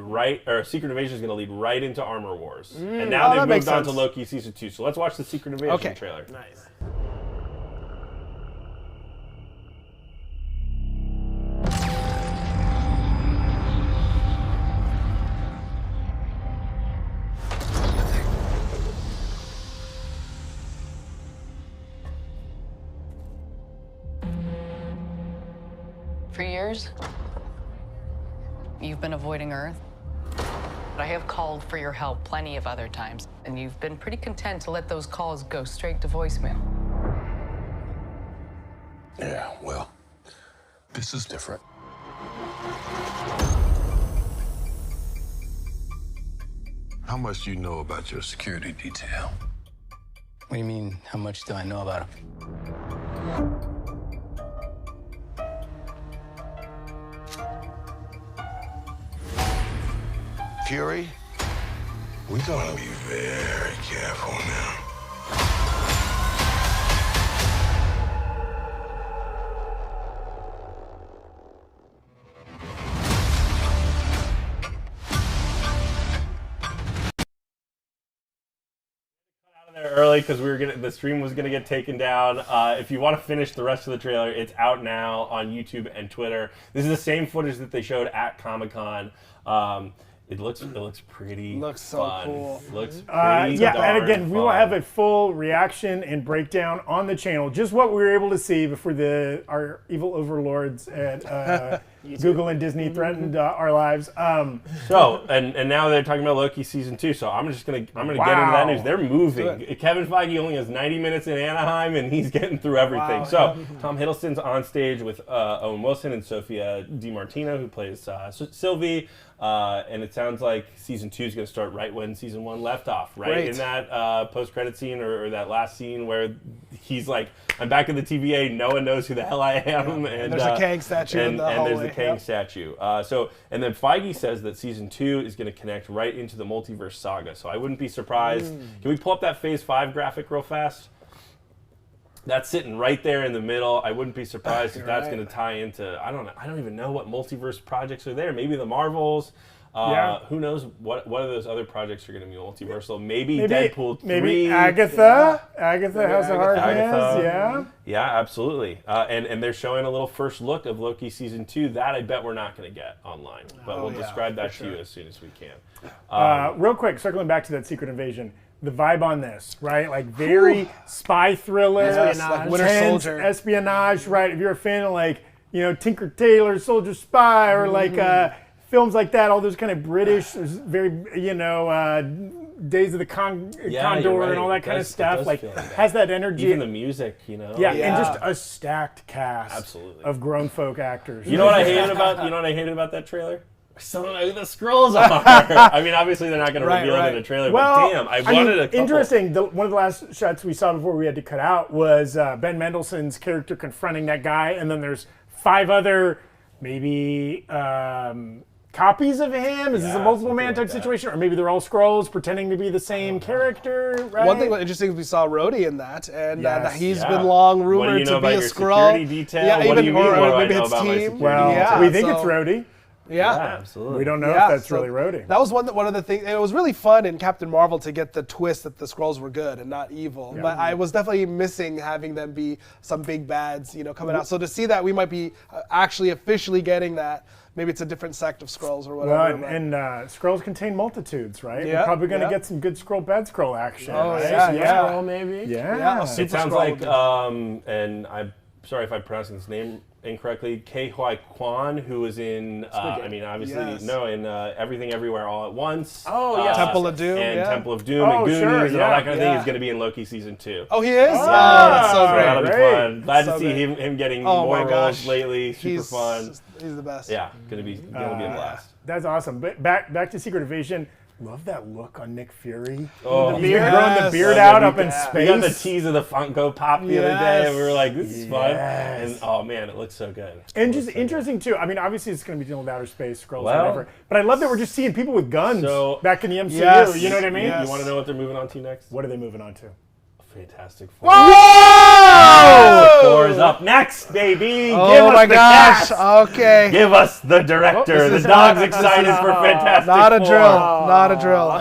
Secret Invasion is going to lead right into Armor Wars. And now they've moved on to Loki season 2. So let's watch the Secret Invasion trailer. Nice. For years, you've been avoiding Earth. I have called for your help plenty of other times, and you've been pretty content to let those calls go straight to voicemail. Yeah, well, this is different. How much do you know about your security detail? What do you mean, how much do I know about him? Fury, we gotta be very careful now. Early because the stream was gonna get taken down. If you want to finish the rest of the trailer, it's out now on YouTube and Twitter. This is the same footage that they showed at Comic-Con. It looks pretty. Looks so fun. cool. Looks pretty yeah, darn and again, we will fun. have a full reaction and breakdown on the channel. Just what we were able to see before our evil overlords at Google and Disney threatened our lives. So and now they're talking about Loki season 2. So I'm gonna get into that news. They're moving. Kevin Feige only has 90 minutes in Anaheim, and he's getting through everything. Wow. So Tom Hiddleston's on stage with Owen Wilson and Sophia DiMartino, who plays Sylvie. And it sounds like season 2 is going to start right when season 1 left off, right? Great. In that post-credit scene or that last scene where he's like, I'm back at the TVA, no one knows who the hell I am. And there's a Kang statue in the hallway. And there's the Kang statue. And then Feige says that season 2 is going to connect right into the multiverse saga. So I wouldn't be surprised. Can we pull up that Phase 5 graphic real fast? That's sitting right there in the middle. I wouldn't be surprised if that's going to tie into, I don't know. I don't even know what multiverse projects are there. Maybe the Marvels. Who knows what of those other projects are going to be multiversal? Maybe Deadpool 3. Maybe Agatha. Agatha has a hard hands. Yeah. Yeah, absolutely. And they're showing a little first look of Loki season 2. That I bet we're not going to get online. But we'll describe that to you as soon as we can. Real quick, circling back to that Secret Invasion. The vibe on this, right? Like very spy thriller, like Winter tense Soldier, espionage, right? If you're a fan of like, Tinker Tailor, Soldier Spy, or like films like that, all those kind of British, very, Days of the Condor right. and all that kind of stuff, like that. has that energy. Even the music, Yeah, and just a stacked cast Absolutely. of grown folk actors. You know what I hated about that trailer? I still don't know who the Skrulls are. I mean, obviously they're not going to reveal it in a trailer, but damn, I wanted a couple. Interesting, one of the last shots we saw before we had to cut out was Ben Mendelsohn's character confronting that guy, and then there's 5 other, maybe, copies of him? Is this a multiple man type situation? Or maybe they're all Skrulls pretending to be the same character, right? One thing that was interesting is we saw Rhodey in that, and he's been long rumored to be a Skrull. Security detail? Yeah, what do you mean? Or maybe know his about team. Well, we think it's Rhodey. Yeah, absolutely. We don't know if that's really Rhodey. That was one of the things. It was really fun in Captain Marvel to get the twist that the Skrulls were good and not evil. Yeah. But I was definitely missing having them be some big bads, coming out. So to see that we might be actually officially getting that. Maybe it's a different sect of Skrulls or whatever. Well, and Skrulls contain multitudes, right? Yeah, We're probably going to get some good Skrull, bad Skrull action. Oh, right? yeah. Skrull maybe. Yeah. It sounds like, and I'm sorry if I'm pronouncing this name incorrectly, Ke Huy Quan, who was in, in Everything Everywhere All at Once. Oh, yeah. Temple of Doom. And Temple of Doom and Goonies and all that kind of thing. He's going to be in Loki season 2. Oh, he is? Oh, that's so great. That'll be fun. Glad to see him getting more roles lately. Super fun. He's the best. Yeah, gonna be a blast. That's awesome. But back to Secret Invasion. Love that look on Nick Fury. Oh, he's been growing the beard out up in space. We got the tease of the Funko Pop the other day, and we were like, this is fun. And oh man, it looks so good. And just interesting too. I mean, obviously it's going to be dealing with outer space, Skrulls, whatever. But I love that we're just seeing people with guns back in the MCU. Yes, you know what I mean? You want to know what they're moving on to next? What are they moving on to? Fantastic Four. Whoa! Four is up next, baby. Oh Give us my the gosh! cast. Okay. Give us the director. The dog's excited for Fantastic Not a Four. drill. Not a drill.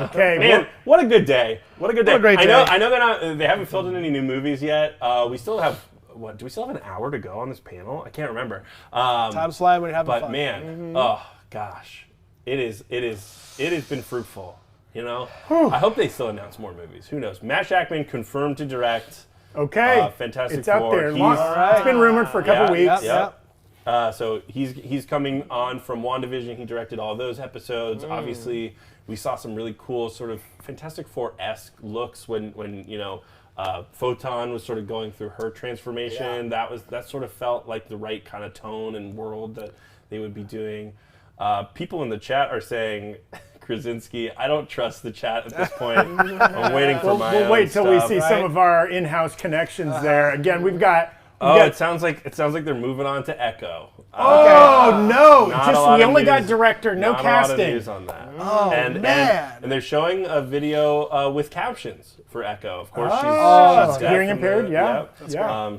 Okay, man, what a good day. What a good day. What a great day. I know they haven't filled in any new movies yet. We still have. What, do we still have an hour to go on this panel? I can't remember. Time's flying when you're having but fun. man, oh gosh, it has been fruitful. I hope they still announce more movies. Who knows? Matt Shakman confirmed to direct. Okay, Fantastic it's out Four. there. It's been rumored for a couple weeks. Yep. So he's coming on from WandaVision. He directed all those episodes. Obviously, we saw some really cool sort of Fantastic Four-esque looks when Photon was sort of going through her transformation. That sort of felt like the right kind of tone and world that they would be doing. People in the chat are saying Krasinski. I don't trust the chat at this point. I'm waiting for my We'll wait till we stuff. see some of our in-house connections there. Again, we've got. It sounds like they're moving on to Echo. Oh no! We only news, got director, no not casting. A lot of news on that. Oh man! And they're showing a video with captions for Echo. Of course, she's deaf hearing impaired. Yeah.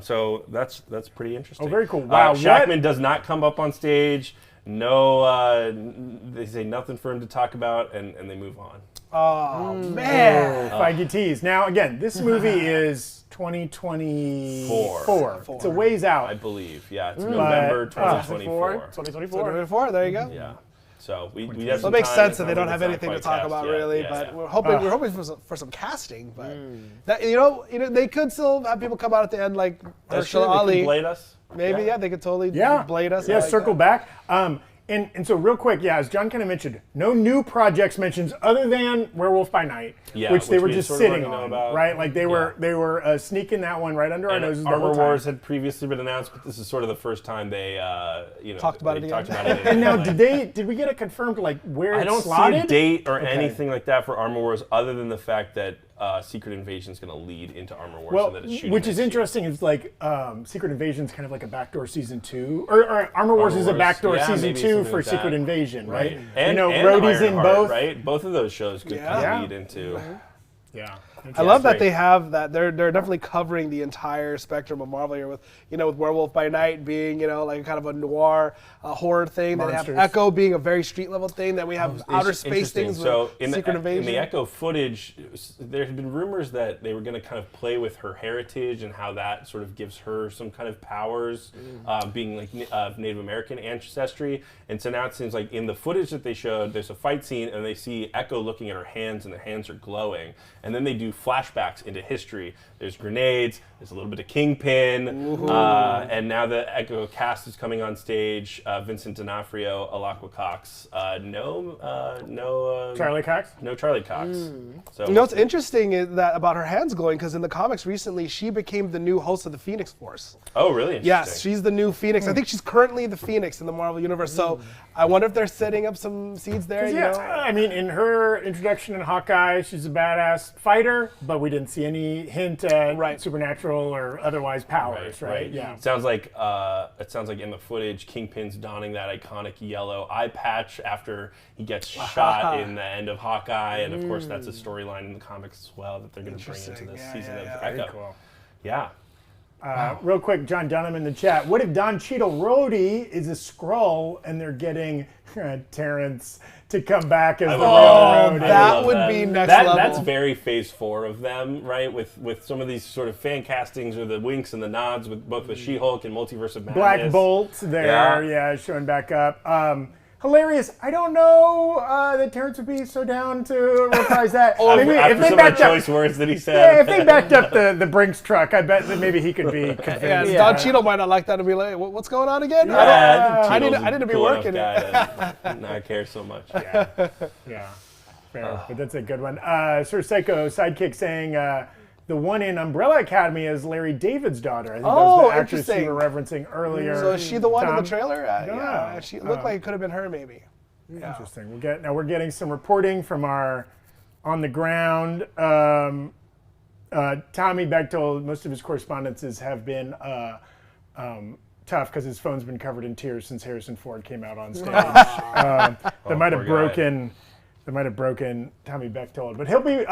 So that's pretty interesting. Oh, very cool. Wow. Shackman does not come up on stage. No, they say nothing for him to talk about, and they move on. Oh man! Feige tease. Now again, this movie is 2024. It's a ways out, I believe. Yeah, it's November 2024. 2024. There you go. Yeah. So we have. So it makes sense that they don't have anything to talk about really, but we're hoping for some casting. But that, they could still have people come out at the end like Ursula Ali. They could blade us. Maybe they could totally blade us. Yeah, circle back. And so real quick, as John kind of mentioned, no new projects mentions other than Werewolf by Night, which they were just sitting on, right? Like they were sneaking that one right under our noses. Armor Wars had previously been announced, but this is sort of the first time they talked about it again. And now, did we get it confirmed like where it's slotted? I don't see a date or anything like that for Armor Wars, other than the fact that Secret Invasion is going to lead into Armor Wars, so that it's shooting. Which is interesting. It's like Secret Invasion is kind of like a backdoor season 2, or Armor Wars is a backdoor season 2 for Secret Invasion, right? And Rhodey's in both, right? Both of those shows could kind of lead into. Yeah. I love that they have that. They're definitely covering the entire spectrum of Marvel here with with Werewolf by Night being like kind of a noir horror thing. Then they have Echo being a very street level thing. Then we have outer space things with Secret Invasion. In the Echo footage, there had been rumors that they were going to kind of play with her heritage and how that sort of gives her some kind of powers, being like Native American ancestry. And so now it seems like in the footage that they showed, there's a fight scene and they see Echo looking at her hands and the hands are glowing. And then they do flashbacks into history. There's grenades, there's a little bit of Kingpin, and now the Echo cast is coming on stage. Vincent D'Onofrio, Alakwa Cox, no Charlie Cox? No Charlie Cox. So what's interesting is that about her hands glowing, because in the comics recently, she became the new host of the Phoenix Force. Oh, really? Yes, she's the new Phoenix. I think she's currently the Phoenix in the Marvel Universe, so I wonder if they're setting up some seeds there. I mean, in her introduction in Hawkeye, she's a badass fighter, but we didn't see any hint at supernatural or otherwise powers, right? Yeah. It sounds like in the footage, Kingpin's donning that iconic yellow eye patch after he gets shot in the end of Hawkeye, and of course that's a storyline in the comics as well that they're going to bring into this season of Echo. Cool. Yeah. Real quick, John Dunham in the chat. What if Don Cheadle Rhodey is a Skrull and they're getting Terrence to come back as the real Rhodey? That would be next level. That's very Phase 4 of them, right? With some of these sort of fan castings or the winks and the nods with both with She-Hulk and Multiverse of Madness. Black Bolt there, showing back up. Hilarious. I don't know that Terrence would be so down to reprise that. Maybe if they backed up choice words that he said. Yeah, if they backed up the Brinks truck, I bet that maybe he could be convinced. Don Cheadle might not like that and be like, "What's going on again?" I need to be working it. Not care so much. Yeah. Fair. But that's a good one. Sir Psycho Sidekick saying the one in Umbrella Academy is Larry David's daughter. I think that was the actress you were referencing earlier. So is she the one in the trailer? Yeah. She looked like it could have been her, maybe. Interesting. We're getting some reporting from our on the ground. Tommy Bechtold, most of his correspondences have been tough because his phone's been covered in tears since Harrison Ford came out on stage. That might have broken Tommy Bechtold, but he'll be.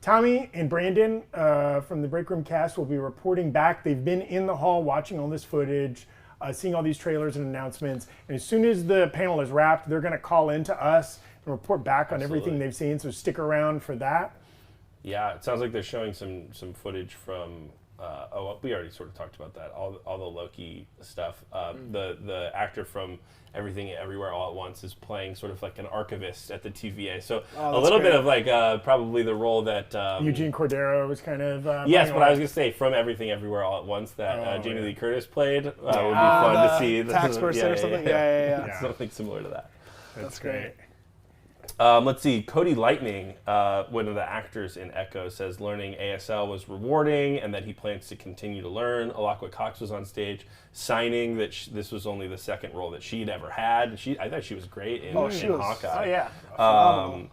Tommy and Brandon from the Breakroom cast will be reporting back. They've been in the hall watching all this footage, seeing all these trailers and announcements. And as soon as the panel is wrapped, they're going to call into us and report back on everything they've seen. So stick around for that. Yeah, it sounds like they're showing some footage from we already sort of talked about that. All the Loki stuff. The actor from Everything Everywhere All at Once is playing sort of like an archivist at the TVA. So a little bit of like probably the role that Eugene Cordero was kind of. Yes, but I was gonna say from Everything Everywhere All at Once that Jamie Lee Curtis played would be fun to see. Tax person or something. Yeah. Something similar to that. That's great. Let's see. Cody Lightning, one of the actors in Echo, says learning ASL was rewarding and that he plans to continue to learn. Alakwa Cox was on stage signing that this was only the second role that she'd ever had. I thought she was great in Hawkeye. Oh,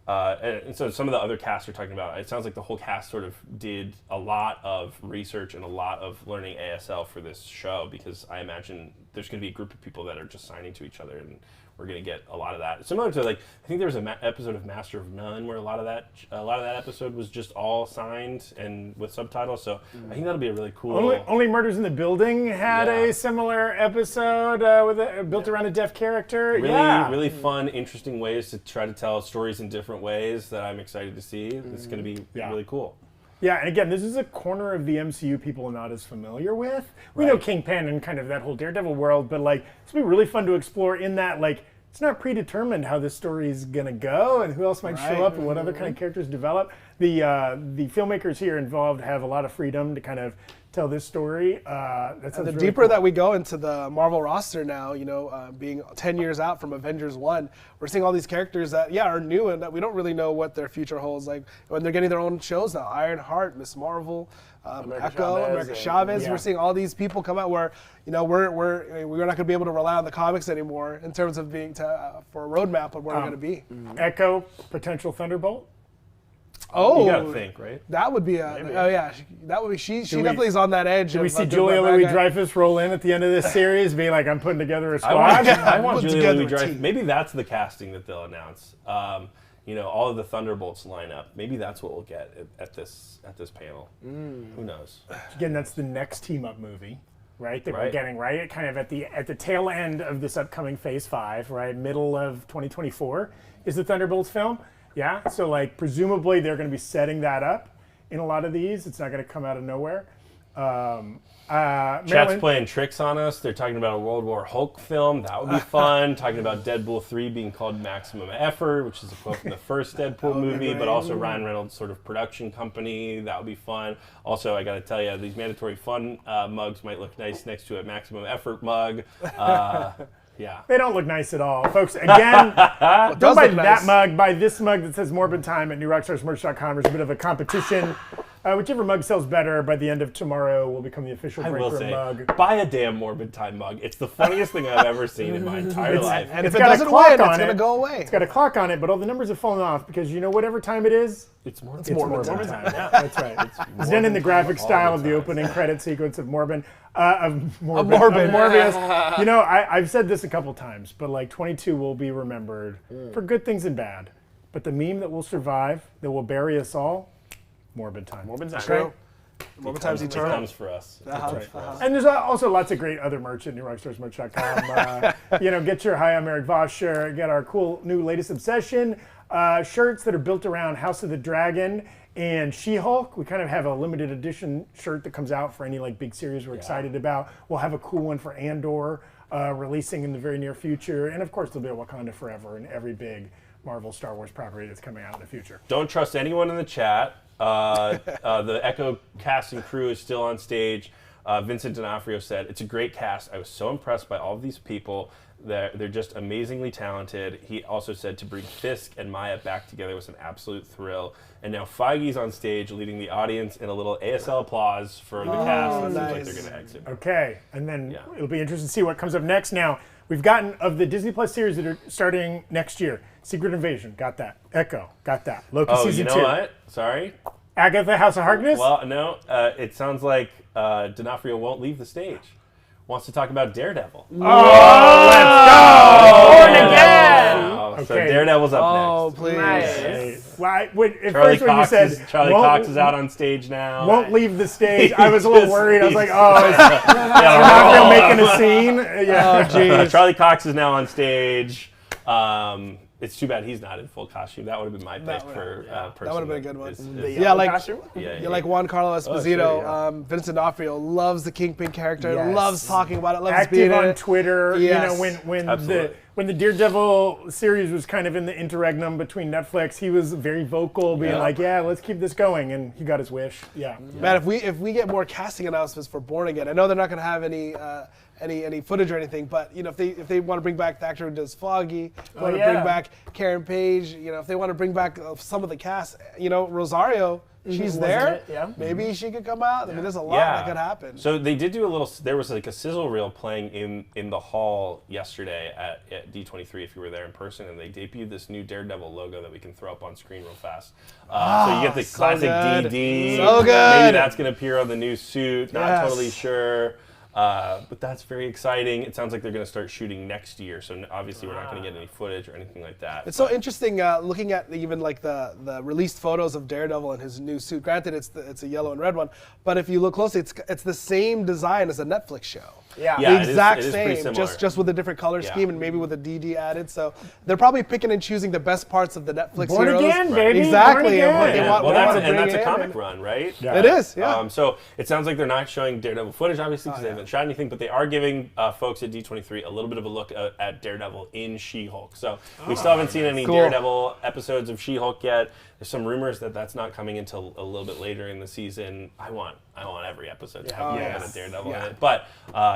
yeah. And so some of the other casts are talking about, it sounds like the whole cast sort of did a lot of research and a lot of learning ASL for this show, because I imagine there's going to be a group of people that are just signing to each other, and we're going to get a lot of that. Similar to like, I think there was an episode of Master of None where a lot of that episode was just all signed and with subtitles. So I think that'll be a really cool. Only Murders in the Building had a similar episode built around a deaf character. Really fun, interesting ways to try to tell stories in different ways that I'm excited to see. It's going to be really cool. Yeah, and again, this is a corner of the MCU people are not as familiar with. We know Kingpin and kind of that whole Daredevil world, but like it's gonna be really fun to explore in that like it's not predetermined how this story is gonna go and who else might show up and what other kind of characters develop. The filmmakers here involved have a lot of freedom to kind of tell this story. And the really deeper cool. that we go into the Marvel roster now, being 10 years out from Avengers 1, we're seeing all these characters that, are new and that we don't really know what their future holds. Like when they're getting their own shows now, Ironheart, Miss Marvel, America Chavez. We're seeing all these people come out where, we're not going to be able to rely on the comics anymore in terms of being for a roadmap of where we're going to be. Echo, potential Thunderbolt. Oh, you gotta think, right? That would be that would be she definitely is on that edge. Do we see Julia Louis-Dreyfus roll in at the end of this series, being like, "I'm putting together a squad"? I want Julia Louis-Dreyfus. Maybe that's the casting that they'll announce. All of the Thunderbolts lineup. Maybe that's what we'll get at this panel. Who knows? Again, that's the next team up movie, right? That we're getting kind of at the tail end of this upcoming Phase 5, right? Middle of 2024 is the Thunderbolts film. Yeah, so like presumably they're going to be setting that up in a lot of these. It's not going to come out of nowhere. Chat's playing tricks on us. They're talking about a World War Hulk film. That would be fun. Talking about Deadpool 3 being called Maximum Effort, which is a quote from the first Deadpool movie, but also Ryan Reynolds' sort of production company. That would be fun. Also, I got to tell you, these Mandatory Fun mugs might look nice next to a Maximum Effort mug. Yeah. They don't look nice at all. Folks, again, don't buy that mug. Buy this mug that says Morbid Time at newrockstarsmerch.com. There's a bit of a competition. Whichever mug sells better by the end of tomorrow will become the official Breakroom mug. Buy a damn Morbid Time mug. It's the funniest thing I've ever seen in my entire life. And if it doesn't win, it's going to go away. It's got a clock on it, but all the numbers have fallen off because whatever time it is, it's Morbid time. Yeah, that's right. It's done in the graphic style of the opening credit sequence of Morbius. I've said this a couple times, but like 22 will be remembered for good things and bad. But the meme that will survive, that will bury us all, Morbid Time. Morbid Time. True. Morbid Time's eternal. It comes for us. And there's also lots of great other merch at newrockstarsmerch.com. Get your Hi, I'm Erik Voss shirt. Get our cool new latest obsession shirts that are built around House of the Dragon and She-Hulk. We kind of have a limited edition shirt that comes out for any like big series we're excited about. We'll have a cool one for Andor releasing in the very near future. And of course, there'll be a Wakanda Forever and every big Marvel Star Wars property that's coming out in the future. Don't trust anyone in the chat. The Echo cast and crew is still on stage. Vincent D'Onofrio said, "It's a great cast. I was so impressed by all of these people. They're just amazingly talented." He also said to bring Fisk and Maya back together was an absolute thrill. And now Feige's on stage leading the audience in a little ASL applause for the cast. It seems like they're going to exit. Okay, and then it'll be interesting to see what comes up next. Now, we've gotten, of the Disney Plus series that are starting next year, Secret Invasion, got that. Echo, got that. Loki Season 2. You know what? Sorry? Agatha, House of Harkness? Well, no, it sounds like D'Onofrio won't leave the stage. Wants to talk about Daredevil. Oh, let's go! Born again! Okay. So Daredevil's up next. Oh, please. Nice. Well, at first when you said Charlie Cox is out on stage now. Won't leave the stage. I was a little worried. I was like, is D'Onofrio making a scene? Yeah. Oh, geez. Charlie Cox is now on stage. It's too bad he's not in full costume. That would have been my pick for person. That would have been a good one. Like costume? Like Juan Carlos Esposito, Vincent D'Onofrio loves the Kingpin character, loves talking about it, loves active being on in it. Twitter. Yes. You know, when the Daredevil series was kind of in the interregnum between Netflix, he was very vocal, being like, "Yeah, let's keep this going," and he got his wish. Yeah. Man, if we get more casting announcements for Born Again, I know they're not going to have any footage or anything, but you know, if they want to bring back the actor who does Foggy, want to bring back Karen Page, you know, if they want to bring back some of the cast, you know, Rosario, she's there. Maybe she could come out. I mean, there's a lot that could happen. So they did do a little. There was like a sizzle reel playing in the hall yesterday at D23 if you were there in person, and they debuted this new Daredevil logo that we can throw up on screen real fast. So you get the classic DD. So good. Maybe that's going to appear on the new suit. Not totally sure. But that's very exciting. It sounds like they're going to start shooting next year, so obviously we're not going to get any footage or anything like that. It's so interesting looking at even like the released photos of Daredevil in his new suit. Granted, it's a yellow and red one, but if you look closely, it's the same design as a Netflix show. The exact same, just with a different color scheme and maybe with a DD added. So they're probably picking and choosing the best parts of the Netflix Born heroes. Again, baby. Exactly. Born And Again. what they want to bring that's in. a comic run, right? Yeah. It is, yeah. So it sounds like they're not showing Daredevil footage, obviously, because they haven't shot anything, but they are giving folks at D23 a little bit of a look at Daredevil in She-Hulk. So we still haven't seen any Daredevil episodes of She-Hulk yet. There's some rumors that that's not coming until a little bit later in the season. I want every episode to have a little bit of Daredevil in it. But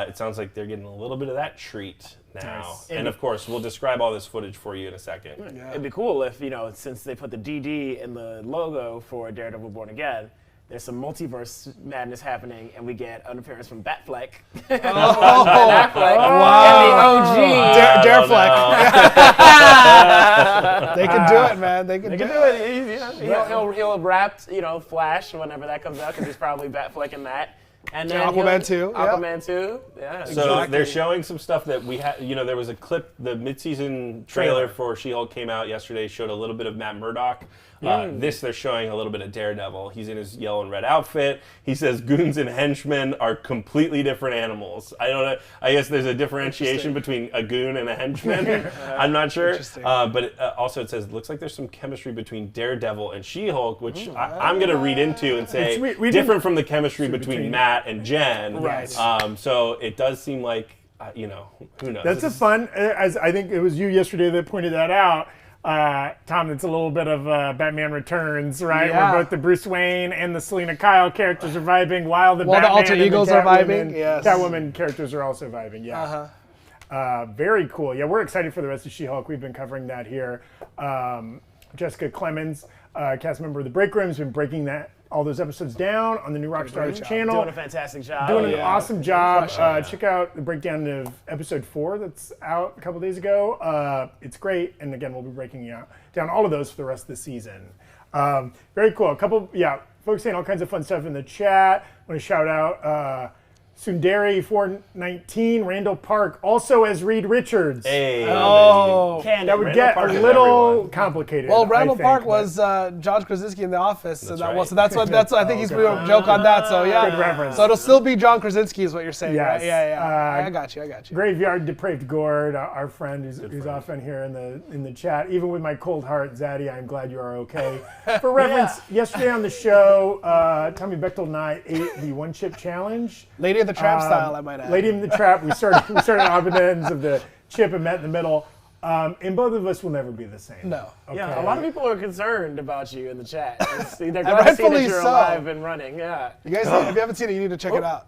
it sounds like they're getting a little bit of that treat now. Nice. And of course, we'll describe all this footage for you in a second. It'd be cool if, you know, since they put the DD in the logo for Daredevil Born Again, there's some multiverse madness happening, and we get an appearance from Batfleck. Ben Affleck. Wow. And the OG. Darefleck. They can do it, man. They can do it. He'll wrap, you know, Flash whenever that comes out, because he's probably Batfleck in that. And then Aquaman 2. Aquaman 2. Yeah. So they're showing some stuff that we had. You know, there was a clip. The mid-season trailer for She-Hulk came out yesterday. Showed a little bit of Matt Murdock. This they're showing a little bit of Daredevil. He's in his yellow and red outfit. He says goons and henchmen are completely different animals. I don't know. I guess there's a differentiation between a goon and a henchman. I'm not sure. But also it says it looks like there's some chemistry between Daredevil and She-Hulk, which I'm going to read into and say different from the chemistry between Matt and Jen. Right. So it does seem like, you know, who knows? That's a fun, as I think it was you yesterday that pointed that out. Tom, it's a little bit of Batman Returns, right? Yeah. Where both the Bruce Wayne and the Selena Kyle characters are vibing, while the Batman alter and egos the are vibing. Yes. Catwoman characters are also vibing. Yeah. Very cool. Yeah, we're excited for the rest of She-Hulk. We've been covering that here. Jessica Clemens, cast member of the Breakroom, has been breaking all those episodes down on the new Rockstars channel. Doing a fantastic job. Doing an awesome job. Check out the breakdown of episode 4 that's out a couple days ago. It's great. And again, we'll be breaking down all of those for the rest of the season. Very cool. Folks saying all kinds of fun stuff in the chat. I want to shout out Sundari 419, Randall Park, also as Reed Richards. Hey. That would get a little complicated. Well, Randall Park was John Krasinski in The Office, so that's what I think he's going to joke on that. So yeah, good reference. So it'll still be John Krasinski, is what you're saying, yes. right? Yeah. I got you. Graveyard Depraved Gord, our friend who's often here in the chat. Even with my cold heart, Zaddy, I'm glad you are okay. For reference, yesterday on the show, Tommy Bechtel and I ate the One Chip Challenge. Lady of the Trap style, I might add. Lady in the Trap. We started on opposite ends of the chip and met in the middle. And both of us will never be the same. No. Okay. Yeah, a lot of people are concerned about you in the chat. They're glad to see that you're alive and running. Yeah. You guys, if you haven't seen it, you need to check it out.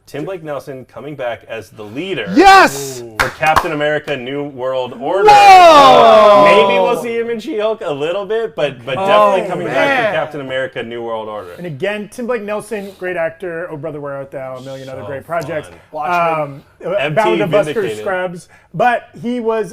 Tim Blake Nelson coming back as the leader. Yes! For Captain America: New World Order. Whoa! Maybe we'll see him in She-Hulk a little bit, but definitely coming back for Captain America: New World Order. And again, Tim Blake Nelson, great actor. Oh Brother, Where Art Thou? A million other great projects. Watchmen. Bound of Buster Scrubs. But he was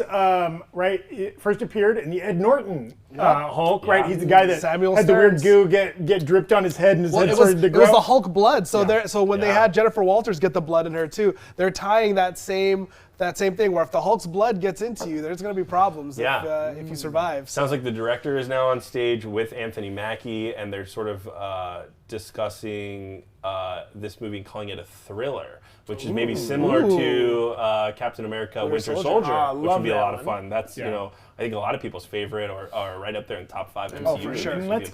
first appeared in the Ed Norton Hulk. Right, he's the guy that had the weird goo get dripped on his head, and his head started to grow. It was the Hulk blood. So when they had Jennifer Walters get the blood in her too, they're tying that same thing where if the Hulk's blood gets into you, there's going to be problems if you survive. Sounds like the director is now on stage with Anthony Mackie, and they're sort of discussing this movie and calling it a thriller, which is maybe similar to Captain America: Winter Soldier, which would be a lot of fun. That's I think a lot of people's favorite or right up there in top 5 MCU. Oh, for sure. And let's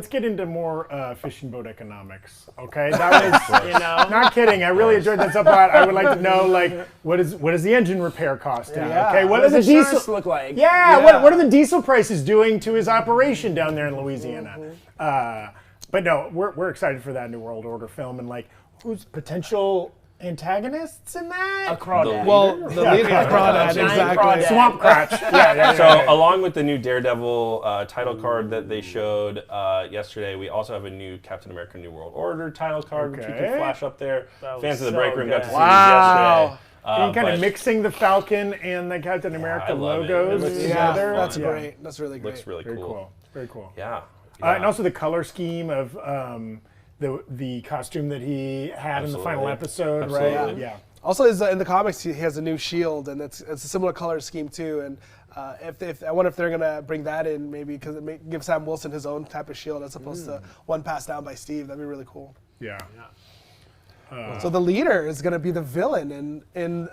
get into more fishing boat economics. Okay, that was not kidding. I really enjoyed that subplot. I would like to know like what does the engine repair cost? Okay, what does the diesel look like? Yeah, what are the diesel prices doing to his operation down there in Louisiana? But no, we're excited for that New World Order film and like who's potential antagonists in that? A crawdad. Well, the leader, crawdad, exactly. Swamp Crotch. So along with the new Daredevil title card that they showed yesterday, we also have a new Captain America New World Order title card, which we can flash up there. Fans of the Breakroom got to see these yesterday. And kind of mixing the Falcon and the Captain America logos together. That's great. That's really great. Looks really cool. Very cool. Yeah. And also the color scheme of the costume that he had in the final episode, right? Yeah. Also, in the comics, he has a new shield, and it's a similar color scheme too. And if I wonder if they're gonna bring that in, maybe because it gives Sam Wilson his own type of shield as opposed to one passed down by Steve. That'd be really cool. Yeah. So the leader is going to be the villain in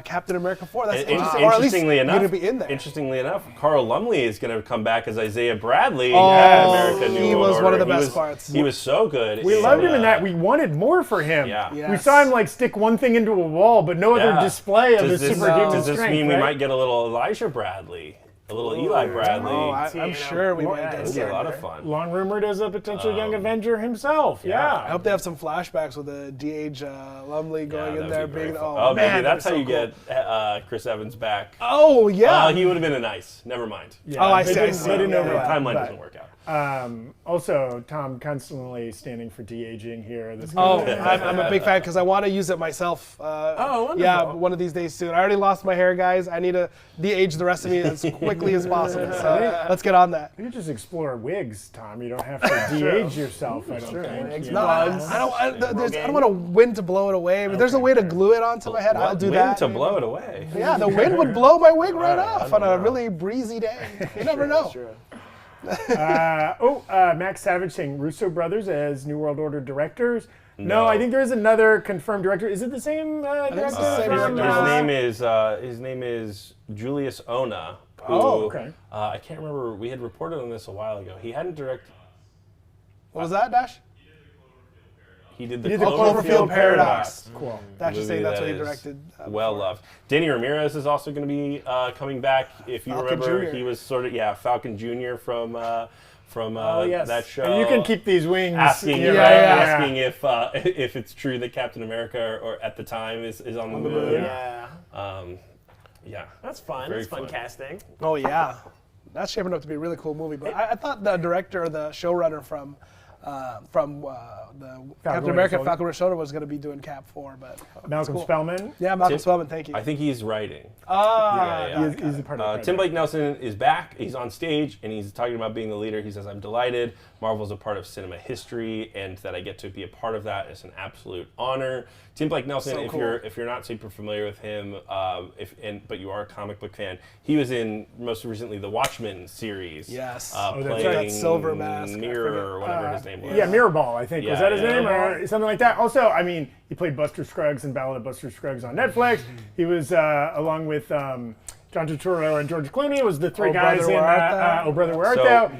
Captain America 4. That's interesting. Interestingly enough, going to be in there. Interestingly enough, Carl Lumley is going to come back as Isaiah Bradley in Captain America New World Order. He was one of the best parts. He was so good. We loved him in that. We wanted more for him. Yeah. Yes. We saw him like stick one thing into a wall, but no other display of his superhuman strength. Does this mean we might get a little Elijah Bradley? A little Eli Bradley. Oh, I'm sure we might get That'd be a lot of fun. Long rumored as a potential young Avenger himself. Yeah. I hope they have some flashbacks with the DH Lumley going in there being. Oh, man, maybe that's how you get Chris Evans back. Oh, yeah. He would have been a nice. Never mind. Yeah, I see. Timeline doesn't work out. Also, Tom constantly standing for de-aging here. I'm a big fan because I want to use it myself. Wonderful. Yeah, one of these days soon. I already lost my hair, guys. I need to de-age the rest of me as quickly as possible. So let's get on that. You just explore wigs, Tom. You don't have to de-age yourself, I don't think. No, I don't want a wind to blow it away. If there's a way to glue it onto my head, I'll do that. Wind to blow it away? Yeah, the wind would blow my wig right off on a really breezy day. You never know. Max Savage saying Russo brothers as New World Order directors. No, I think there is another confirmed director. Is it the same director? It's the same director. His name is Julius Ona. Who, okay. I can't remember. We had reported on this a while ago. He hadn't directed. What was that, Dash? He did the Cloverfield Paradox. Cool. Dash is saying that's what he directed. Well loved. Danny Ramirez is also going to be coming back. If you Falcon remember, Jr. he was sort of Falcon Jr. from that show. And you can keep these wings. Asking if it's true that Captain America or at the time is on the moon. Yeah. That's fun. That's fun casting. Oh yeah, that's shaping up to be a really cool movie. But I thought the director, the showrunner from the Captain America Falcon Winter Soldier was going to be doing Cap 4, but Malcolm Spellman. Yeah, Malcolm Spellman. Thank you. I think he's writing. He's a part of Tim Blake Nelson is back. He's on stage and he's talking about being the leader. He says, "I'm delighted. Marvel's a part of cinema history, and that I get to be a part of that is an absolute honor." Tim Blake Nelson, if you're not super familiar with him, but you are a comic book fan, he was in most recently the Watchmen series. Yes. Playing that Silver Mask, Mirror or whatever his name was. Yeah, Mirrorball, I think. Was that his name or something like that? Also, I mean, he played Buster Scruggs in Ballad of Buster Scruggs on Netflix. He was along with John Turturro and George Clooney. It was the three guys in Oh Brother, Where Art Thou?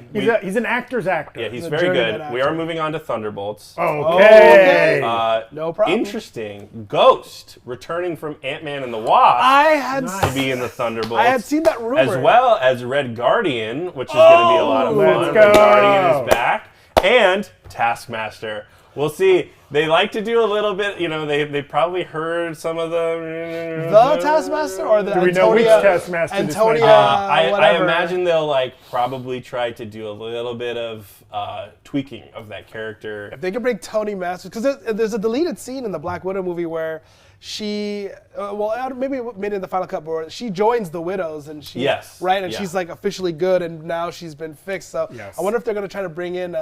He's an actor's actor. Yeah, he's very good. We are moving on to Thunderbolts. Okay. No problem. Interesting. Ghost returning from Ant-Man and the Wasp to be in the Thunderbolts. I had seen that rumor. As well as Red Guardian, which is going to be a lot of fun. Red Guardian is back. And Taskmaster. We'll see. They like to do a little bit, they probably heard some of the Taskmaster or the Do we know which Taskmaster Antonia, I imagine they'll probably try to do a little bit of tweaking of that character. If they could bring Tony Masters, because there's a deleted scene in the Black Widow movie where she, maybe in the final cut, where she joins the Widows and she, she's like officially good and now she's been fixed. So I wonder if they're going to try to bring in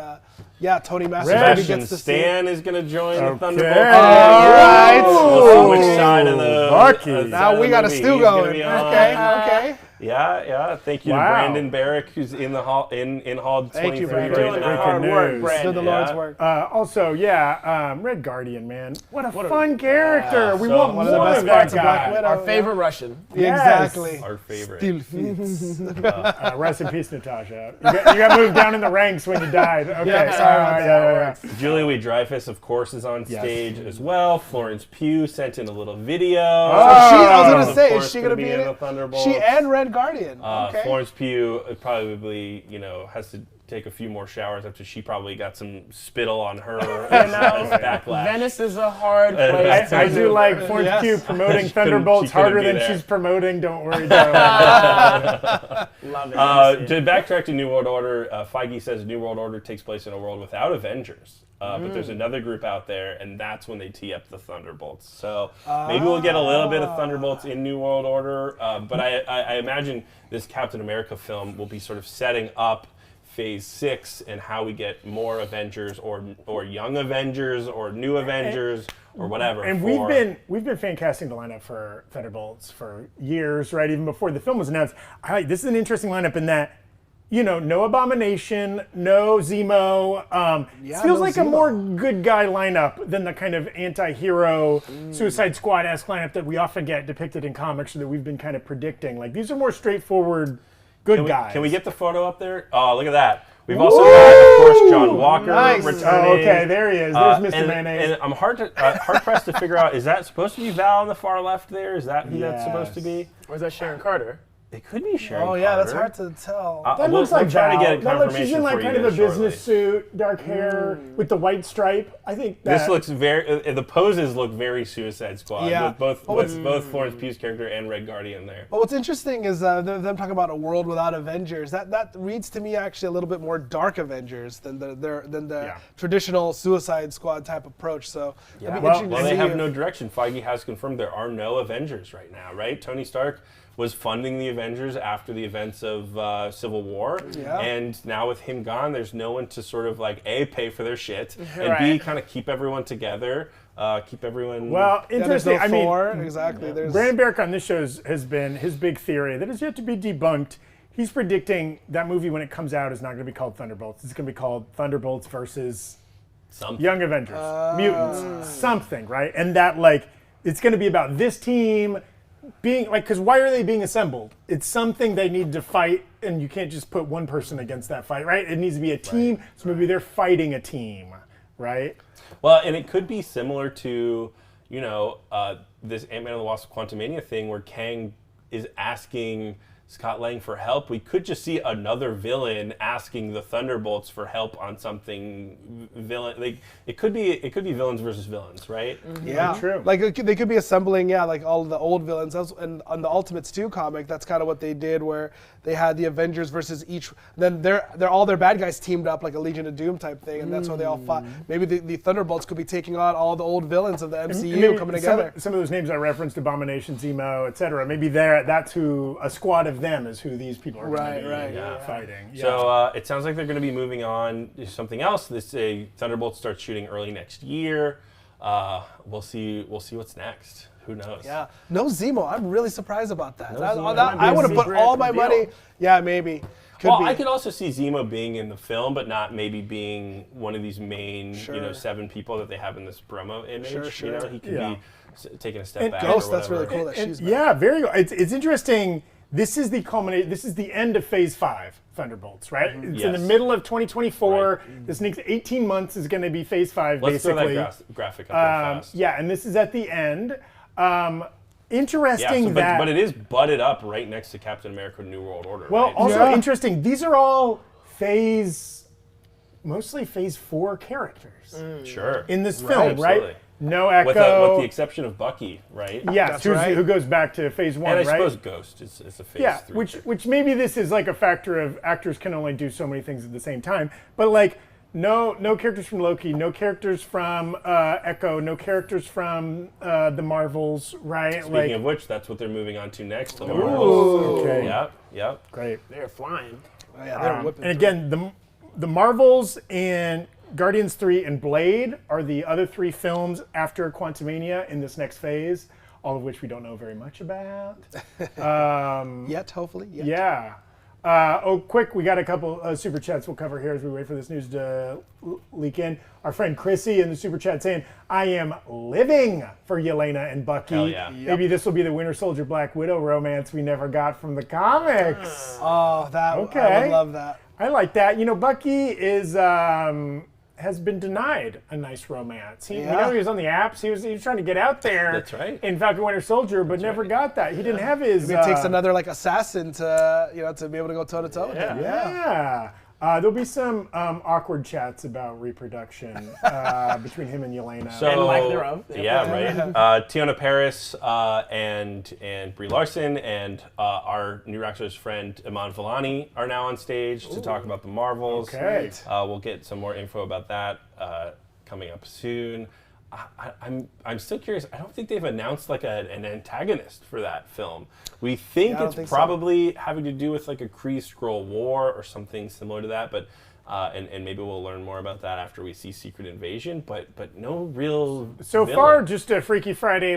Yeah, Tony Master Sebastian gets to Stan is going to join the Okay. Thunderbolts. All right. We'll see which side of the Bucky. Now we got a stew going. Okay. Yeah. Thank you to Brandon Barrick, who's in the hall in Hall 23. Thank you, Brandon. right Doing now. the hard work, news. Brandon. Did the Lord's work. Also, Red Guardian, man. What a fun character. We so want one of the more best of parts that of Black guy. Widow. Our favorite Russian. Exactly. Our favorite. Still fits. Rest in peace, Natasha. You got moved down in the ranks when you died. Okay, Yeah, sorry about that. yeah. Julia Louis-Dreyfus, of course, is on stage as well. Florence Pugh sent in a little video. I was going to Of say, course is she going to be in the it? Thunderbolts. She and Red Guardian. Okay. Florence Pugh probably, has to take a few more showers after she probably got some spittle on her backlash. Venice is a hard place. I do like Florence Pugh promoting Thunderbolts harder than she's promoting Don't Worry, Darling. Love it. To backtrack to New World Order, Feige says New World Order takes place in a world without Avengers. But there's another group out there, and that's when they tee up the Thunderbolts. So maybe we'll get a little bit of Thunderbolts in New World Order. But I imagine this Captain America film will be sort of setting up Phase 6 and how we get more Avengers or young Avengers or new Avengers or whatever. And we've been fan casting the lineup for Thunderbolts for years, right? Even before the film was announced. This is an interesting lineup in that, no Abomination, no Zemo. Feels like Zemo. A more good guy lineup than the kind of anti-hero Suicide Squad-esque lineup that we often get depicted in comics or that we've been kind of predicting. Like, these are more straightforward good guys. Can we get the photo up there? Oh, look at that. We've also got, of course, John Walker returning. Oh, okay, there he is. There's Mr. Mayonnaise. And I'm hard pressed to figure out, is that supposed to be Val on the far left there? Is that who that's supposed to be? Or is that Sharon Carter? It could be Sharon Oh, yeah, Carter. that's hard to tell. That looks like trying to Val. get confirmation She's in like for kind you of a shortly. business suit, dark hair, with the white stripe. I think that... This looks the poses look very Suicide Squad. Yeah. With both Florence Pugh's character and Red Guardian there. But what's interesting is them talking about a world without Avengers. That reads to me actually a little bit more dark Avengers than the traditional Suicide Squad type approach. So it'd be interesting to see. They have no direction. Feige has confirmed there are no Avengers right now, right? Tony Stark was funding the Avengers after the events of Civil War, and now with him gone, there's no one to sort of like A, pay for their shit, and B, kind of keep everyone together, keep everyone... Well, interesting. There's no Thor, exactly. Brandon Barrick on this show has been his big theory that is yet to be debunked. He's predicting that movie when it comes out is not going to be called Thunderbolts. It's going to be called Thunderbolts versus Young Avengers, mutants, something, right? And that it's going to be about this team being because why are they being assembled? It's something they need to fight, and you can't just put one person against that fight, right? It needs to be a team, so maybe they're fighting a team, right? Well, and it could be similar to, this Ant-Man and the Wasp Quantumania thing where Kang is asking Scott Lang for help. We could just see another villain asking the Thunderbolts for help on something it could be villains versus villains, right? Mm-hmm. Yeah, true. Like they could be assembling, all the old villains. And on the Ultimates 2 comic, that's kind of what they did, where they had the Avengers versus each. Then they're all their bad guys teamed up like a Legion of Doom type thing, and that's why they all fought. Maybe the Thunderbolts could be taking on all the old villains of the MCU coming together. Some of those names I referenced, Abomination, Zemo, etc. Maybe that's who a squad of them is who these people are going to be fighting. Yeah. So it sounds like they're going to be moving on to something else. Thunderbolts starts shooting early next year. We'll see what's next. Who knows? Yeah. No Zemo. I'm really surprised about that. No I would have put all my money. Yeah, maybe. I could also see Zemo being in the film, but not maybe being one of these main, 7 people that they have in this promo image. Sure. He could be taking a step back. Ghost, that's really cool that she's back. Yeah, very good. It's interesting. This is the culmination. This is the end of Phase 5, Thunderbolts, right? It's in the middle of 2024. Right. This next 18 months is going to be Phase 5, basically. Let's throw that graphic up real fast. Yeah, and this is at the end. Interesting but it is butted up right next to Captain America: New World Order. Well, right? also interesting. These are all mostly Phase 4 characters. Sure. In this film, absolutely. right? No Echo. With the exception of Bucky, right? Yes, who goes back to Phase 1, and I right? suppose Ghost is a Phase 3. Which maybe this is like a factor of actors can only do so many things at the same time. But no characters from Loki, no characters from Echo, no characters from the Marvels, right? Speaking of which, that's what they're moving on to next. The Marvels. Okay. Yep. Great. They're flying. Oh, yeah, they're whipping. And again, the Marvels and Guardians 3 and Blade are the other 3 films after Quantumania in this next phase, all of which we don't know very much about. Yet, hopefully. Yet. Yeah. Quick, we got a couple super chats we'll cover here as we wait for this news to leak in. Our friend Chrissy in the super chat saying, I am living for Yelena and Bucky. Hell yeah. Maybe this will be the Winter Soldier Black Widow romance we never got from the comics. Oh, I would love that. I like that. You know, Bucky is has been denied a nice romance. We know he was on the apps. He was trying to get out there. That's right. In Falcon Winter Soldier, but never got that. He didn't have his. Maybe it takes another assassin to to be able to go toe to toe with him. Yeah. There'll be some awkward chats about reproduction between him and Yelena. And lack thereof. Yeah, right. Tiana Paris and Brie Larson and our new Rockstars friend Iman Vellani are now on stage to talk about the Marvels. Okay. We'll get some more info about that coming up soon. I'm still curious. I don't think they've announced an antagonist for that film. We think it's probably having to do with a Kree Skrull war or something similar to that, but and maybe we'll learn more about that after we see Secret Invasion. But no real. So villain. far, just a Freaky Friday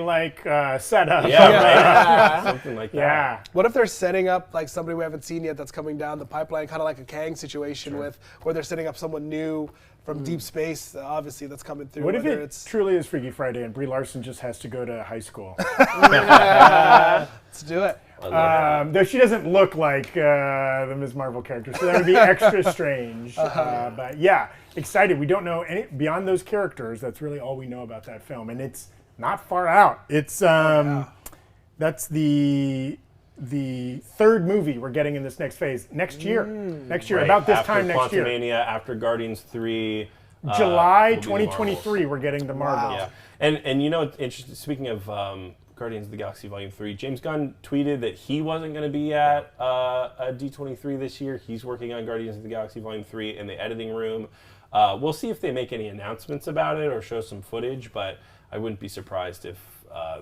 setup. Yeah, right. Something like that. Yeah. What if they're setting up somebody we haven't seen yet that's coming down the pipeline, kind of like a Kang situation where they're setting up someone new from deep space, obviously, that's coming through. What if it truly is Freaky Friday and Brie Larson just has to go to high school? Let's do it. Though she doesn't look like the Ms. Marvel character, so that would be extra strange. But yeah, excited. We don't know any beyond those characters. That's really all we know about that film, and it's not far out. It's that's the third movie we're getting in this next phase next year. Next year, about this time next year. After Quantumania, after Guardians 3. July 2023, we're getting the Marvels. Yeah, and you know, it's interesting. Speaking of Guardians of the Galaxy Volume 3, James Gunn tweeted that he wasn't going to be at D23 this year. He's working on Guardians of the Galaxy Volume 3 in the editing room. We'll see if they make any announcements about it or show some footage, but I wouldn't be surprised if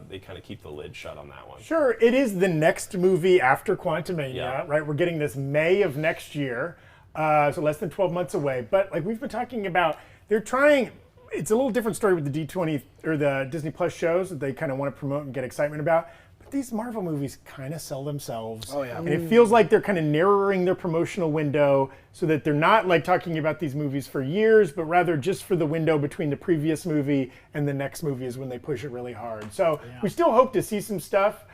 they kind of keep the lid shut on that one. Sure, it is the next movie after Quantumania, right? We're getting this May of next year, so less than 12 months away. But we've been talking about, they're trying. It's a little different story with the D20 or the Disney Plus shows that they kind of want to promote and get excitement about. But these Marvel movies kind of sell themselves. Oh yeah. And it feels like they're kind of narrowing their promotional window so that they're not talking about these movies for years, but rather just for the window between the previous movie and the next movie is when they push it really hard. So we still hope to see some stuff.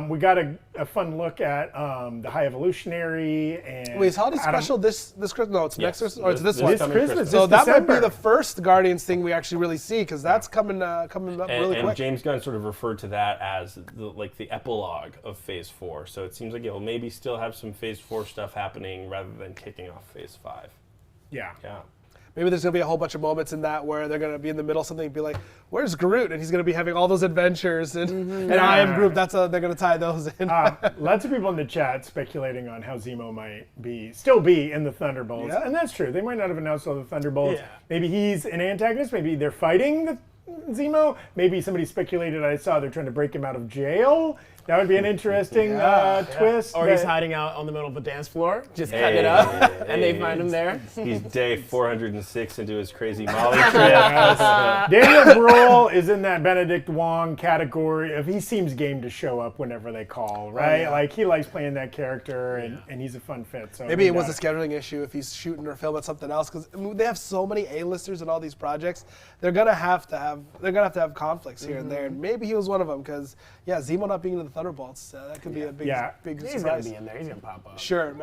We got a fun look at the High Evolutionary and. Wait, is Holiday Special this Christmas? No, it's next Christmas, or it's this one. This Christmas. So this that December. might be the first Guardians thing we actually really see, because that's coming up really quick. And James Gunn sort of referred to that as the epilogue of Phase 4. So it seems like it'll maybe still have some Phase 4 stuff happening rather than kicking off Phase 5. Yeah. Maybe there's going to be a whole bunch of moments in that where they're going to be in the middle of something and be like, where's Groot? And he's going to be having all those adventures. And I am Groot. They're going to tie those in. Lots of people in the chat speculating on how Zemo might still be in the Thunderbolts. Yeah. And that's true. They might not have announced all the Thunderbolts. Yeah. Maybe he's an antagonist. Maybe they're fighting Zemo. Maybe somebody speculated, I saw they're trying to break him out of jail. That would be an interesting twist. Or he's hiding out on the middle of a dance floor, just cutting it up, and they find him there. He's day 406 into his crazy Molly trip. Daniel Bruhl is in that Benedict Wong category of he seems game to show up whenever they call, right? Like he likes playing that character, and he's a fun fit. So maybe it was a scheduling issue if he's shooting or filming something else, because they have so many A-listers in all these projects. They're gonna have to have conflicts here and there, and maybe he was one of them, because Zemo not being in the Thunderbolts, that could be a big surprise. He's gonna be in there. He's gonna pop up. Sure, and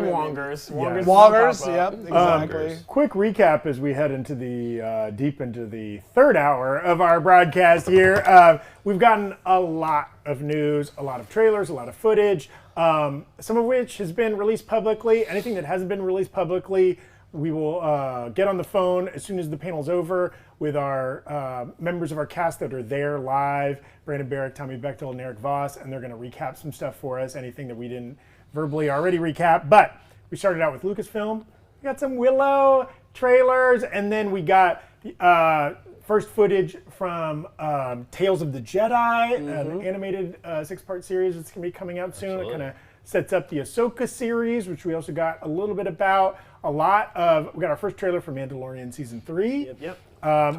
Wongers. Wongers, yep, exactly. Quick recap as we head into the deep into the third hour of our broadcast here. We've gotten a lot of news, a lot of trailers, a lot of footage, some of which has been released publicly. Anything that hasn't been released publicly, we will get on the phone as soon as the panel's over with our members of our cast that are there live, Brandon Barrett, Tommy Bechtel, and Eric Voss, and they're going to recap some stuff for us, anything that we didn't verbally already recap. But we started out with Lucasfilm. We got some Willow trailers, and then we got first footage from Tales of the Jedi, an animated 6-part series that's going to be coming out soon. It kind of sets up the Ahsoka series, which we also got a little bit about. We got our first trailer for Mandalorian Season 3. Yep.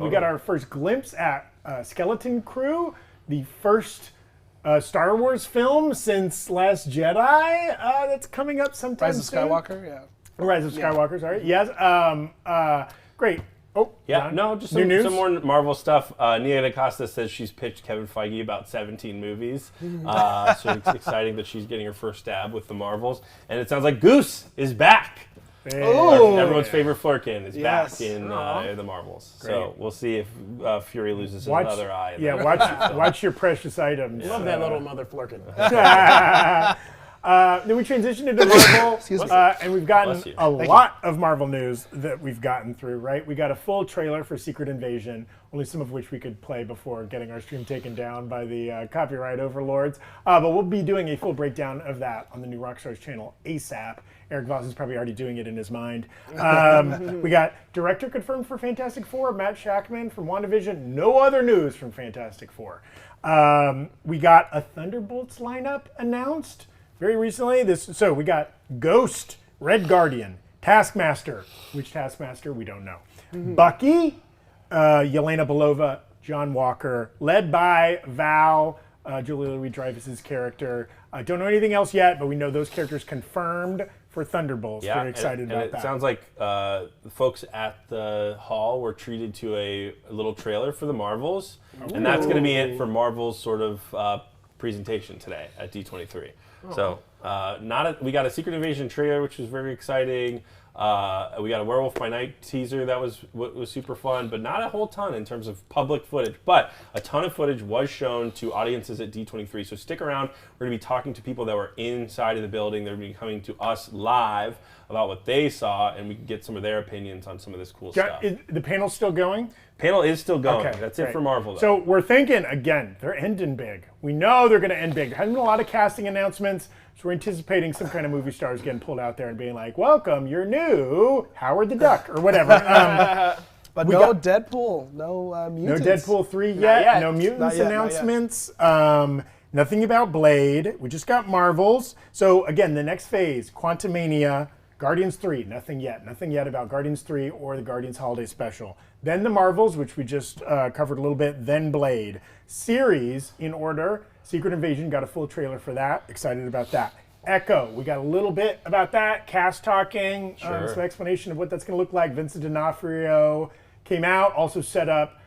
We got our first glimpse at Skeleton Crew, the first Star Wars film since Last Jedi that's coming up sometime Rise of soon. Skywalker, yeah. Rise of Skywalker, sorry. Yes. Great. Oh, yeah, John? no, just some more Marvel stuff. Nia DaCosta says she's pitched Kevin Feige about 17 movies. So it's exciting that she's getting her first stab with the Marvels. And it sounds like Goose is back. Everyone's favorite Flurkin is back in the Marvels. Great. So we'll see if Fury loses another eye. Watch your precious items. Love that little mother Flurkin. Then we transitioned into Marvel, and we've gotten a lot of Marvel news that we've gotten through, right? We got a full trailer for Secret Invasion, only some of which we could play before getting our stream taken down by the copyright overlords. But we'll be doing a full breakdown of that on the new Rockstars channel ASAP. Eric Voss is probably already doing it in his mind. We got director confirmed for Fantastic Four, Matt Shakman from WandaVision. No other news from Fantastic Four. We got a Thunderbolts lineup announced very recently. So we got Ghost, Red Guardian, Taskmaster. Which Taskmaster? We don't know. Bucky, Yelena Belova, John Walker, led by Val, Julia Louis-Dreyfus's character. Don't know anything else yet, but we know those characters confirmed for Thunderbolts. Very excited about that. It sounds like the folks at the hall were treated to a little trailer for the Marvels, and that's going to be it for Marvel's sort of presentation today at D23. So we got a Secret Invasion trailer, which was very exciting. We got a Werewolf by Night teaser that was super fun, but not a whole ton in terms of public footage. But a ton of footage was shown to audiences at D23. So stick around. We're going to be talking to people that were inside of the building. They're going to be coming to us live about what they saw, and we can get some of their opinions on some of this cool stuff. Is the panel still going? Panel is still going. Okay, That's it for Marvel, though. So we're thinking, again, they're ending big. We know they're going to end big. There hasn't been a lot of casting announcements, so we're anticipating some kind of movie stars getting pulled out there and being like, welcome, your new Howard the Duck, or whatever. But no Deadpool, no mutants. No Deadpool 3 yet, no mutants announcements. Nothing about Blade. We just got Marvels. So again, the next phase, Quantumania, Guardians 3, nothing yet. Nothing yet about Guardians 3 or the Guardians Holiday Special. Then the Marvels, which we just covered a little bit, then Blade. Series in order, Secret Invasion, got a full trailer for that. Excited about that. Echo, we got a little bit about that. Cast talking, some explanation of what that's going to look like. Vincent D'Onofrio came out, also set up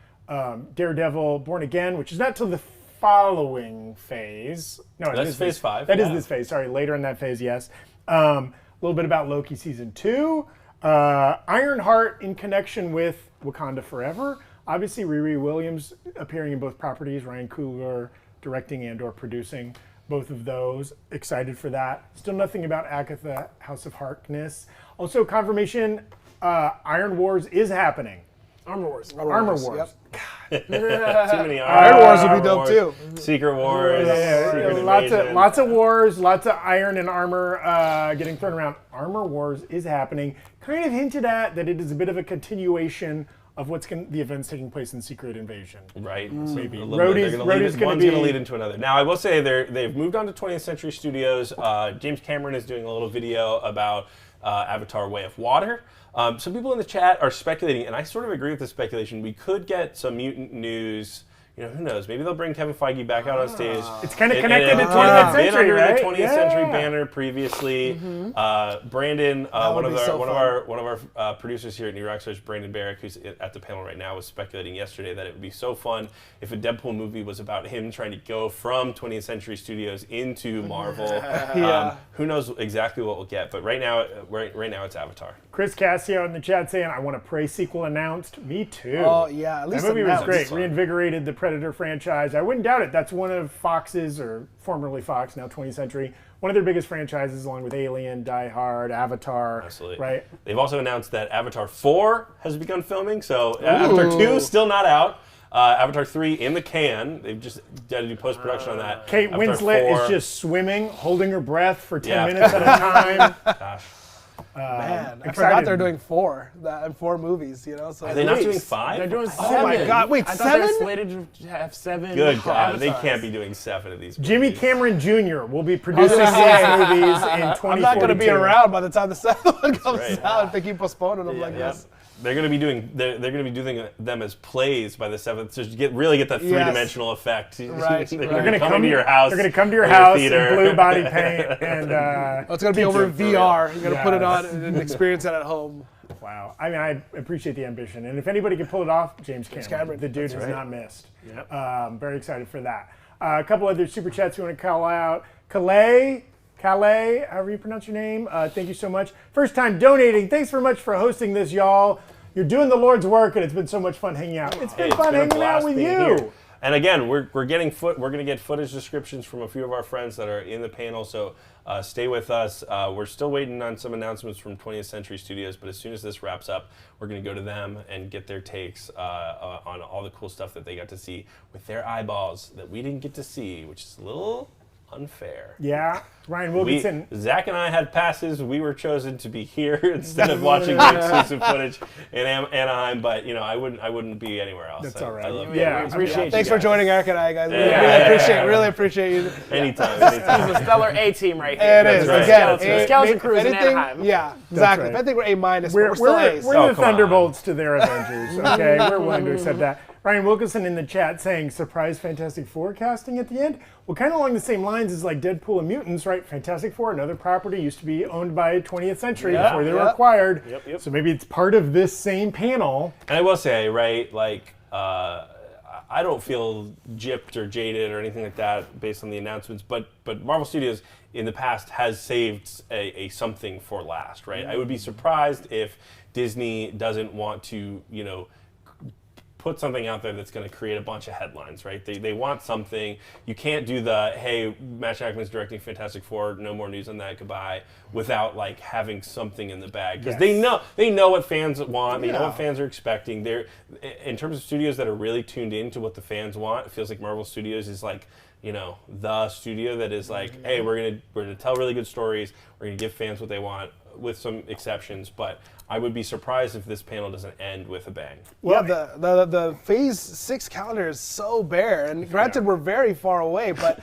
Daredevil Born Again, which is not till the following phase. No, that's phase 5. That is this phase, sorry, later in that phase, yes. A little bit about Loki Season 2. Ironheart in connection with Wakanda Forever. Obviously, Riri Williams appearing in both properties. Ryan Coogler directing and/or producing both of those. Excited for that. Still nothing about Agatha, House of Harkness. Also, confirmation, Iron Wars is happening. Armor Wars. Armor Wars. Yep. Too many Iron Wars would be dope too. Secret Wars. Lots of wars, lots of iron and armor getting thrown around. Armor Wars is happening. Kind of hinted at that it is a bit of a continuation of the events taking place in Secret Invasion. Right. Maybe. Rhodey's going to lead into another. Now, I will say they've moved on to 20th Century Studios. James Cameron is doing a little video about Avatar: Way of Water. Some people in the chat are speculating, and I sort of agree with the speculation. We could get some mutant news. Who knows? Maybe they'll bring Kevin Feige back out on stage. It's kind of connected to 20th century, right? The 20th century banner previously. Brandon, one of our producers here at New Rockstars, Brandon Barrick, who's at the panel right now, was speculating yesterday that it would be so fun if a Deadpool movie was about him trying to go from 20th Century Studios into Marvel. Who knows exactly what we'll get? But right now it's Avatar. Chris Cassio in the chat saying, "I want a Prey sequel announced." Me too. Oh yeah, at least that movie was great. Reinvigorated the Predator franchise. I wouldn't doubt it. That's one of Fox's, or formerly Fox, now 20th Century, one of their biggest franchises, along with Alien, Die Hard, Avatar. Absolutely. Right. They've also announced that Avatar 4 has begun filming. So Avatar 2 still not out. Avatar 3 in the can. They've just got to do post-production on that. Kate Winslet is just swimming, holding her breath for 10 minutes at a time. Gosh. Man, I excited. forgot they're doing 4 movies, you know. So Are they not doing 5? They're doing 7. Oh my God! Wait, I thought they were 7? slated to have 7. Good God, they Avatars. can't be doing 7 of these movies. Jimmy Cameron Jr. will be producing these movies in 2042. I'm not going to be around by the time the 7th one comes right. out if they keep postponing them like this. They're going to be doing them as plays by the 7th to really get that 3-dimensional effect. Right. They're going to come to your house. They're going to come to your house in theater. blue body paint and. It's going to be over in VR. You're going to put it Yes. on and experience it at home. Wow. I mean, I appreciate the ambition. And if anybody can pull it off, James Cameron. The dude has not missed. Yep. Very excited for that. A couple other super chats we want to call out. Calais, however you pronounce your name, thank you so much. First time donating. Thanks very much for hosting this, y'all. You're doing the Lord's work, and it's been so much fun hanging out. It's been fun hanging out with you. Here. And again, we're going to get footage descriptions from a few of our friends that are in the panel. So stay with us. We're still waiting on some announcements from 20th Century Studios, but as soon as this wraps up, we're going to go to them and get their takes on all the cool stuff that they got to see with their eyeballs that we didn't get to see, which is a little unfair. Yeah, Ryan Wilkinson. Zach and I had passes. We were chosen to be here instead of watching the exclusive footage in Anaheim. But I wouldn't be anywhere else. That's all right. I love We appreciate you. Thanks for joining Eric and I, guys. Yeah. Really appreciate you. Anytime. This is a stellar A team right here. It is. right. Again, Skeleton Crew in Anaheim. Yeah, exactly. right. If I think we're A-, We're still A's. the come Thunderbolts to their Avengers. Okay, we're willing to accept that. Ryan Wilkinson in the chat saying surprise Fantastic Four casting at the end. Well, kind of along the same lines as like Deadpool and Mutants, right? Fantastic Four, another property, used to be owned by 20th Century before they were acquired. Yep. So maybe it's part of this same panel. And I will say, right, like, I don't feel gypped or jaded or anything like that based on the announcements, but Marvel Studios in the past has saved a something for last, right? I would be surprised if Disney doesn't want to, put something out there that's going to create a bunch of headlines, right? They want something. You can't do the, hey, Matt Shakman's directing Fantastic Four, no more news on that, goodbye, without like having something in the bag. Because they know what fans want, they know what fans are expecting. They're, in terms of studios that are really tuned into what the fans want, it feels like Marvel Studios is like, the studio that is like, hey, we're gonna tell really good stories, we're gonna give fans what they want, with some exceptions, but I would be surprised if this panel doesn't end with a bang. Well, the Phase 6 calendar is so bare, and granted we're very far away, but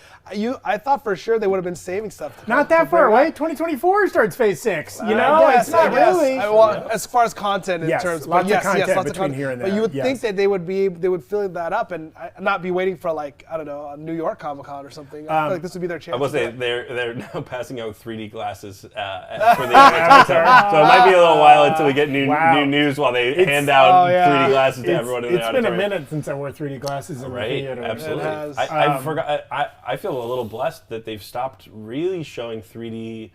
I thought for sure they would have been saving stuff. Not that far away. 2024 starts Phase 6. It's not really. As far as content in terms, lots of content lots between here and there. But you would think that they would fill that up and not be waiting for like a New York Comic Con or something. I feel like this would be their chance. I will say they're now passing out 3D glasses for the Avatar, so it might be a little while until we get new news while they hand out 3D glasses to everyone in the auditorium. It's been a minute since I wore 3D glasses in the theater. Absolutely. I forgot. I feel a little blessed that they've stopped really showing 3D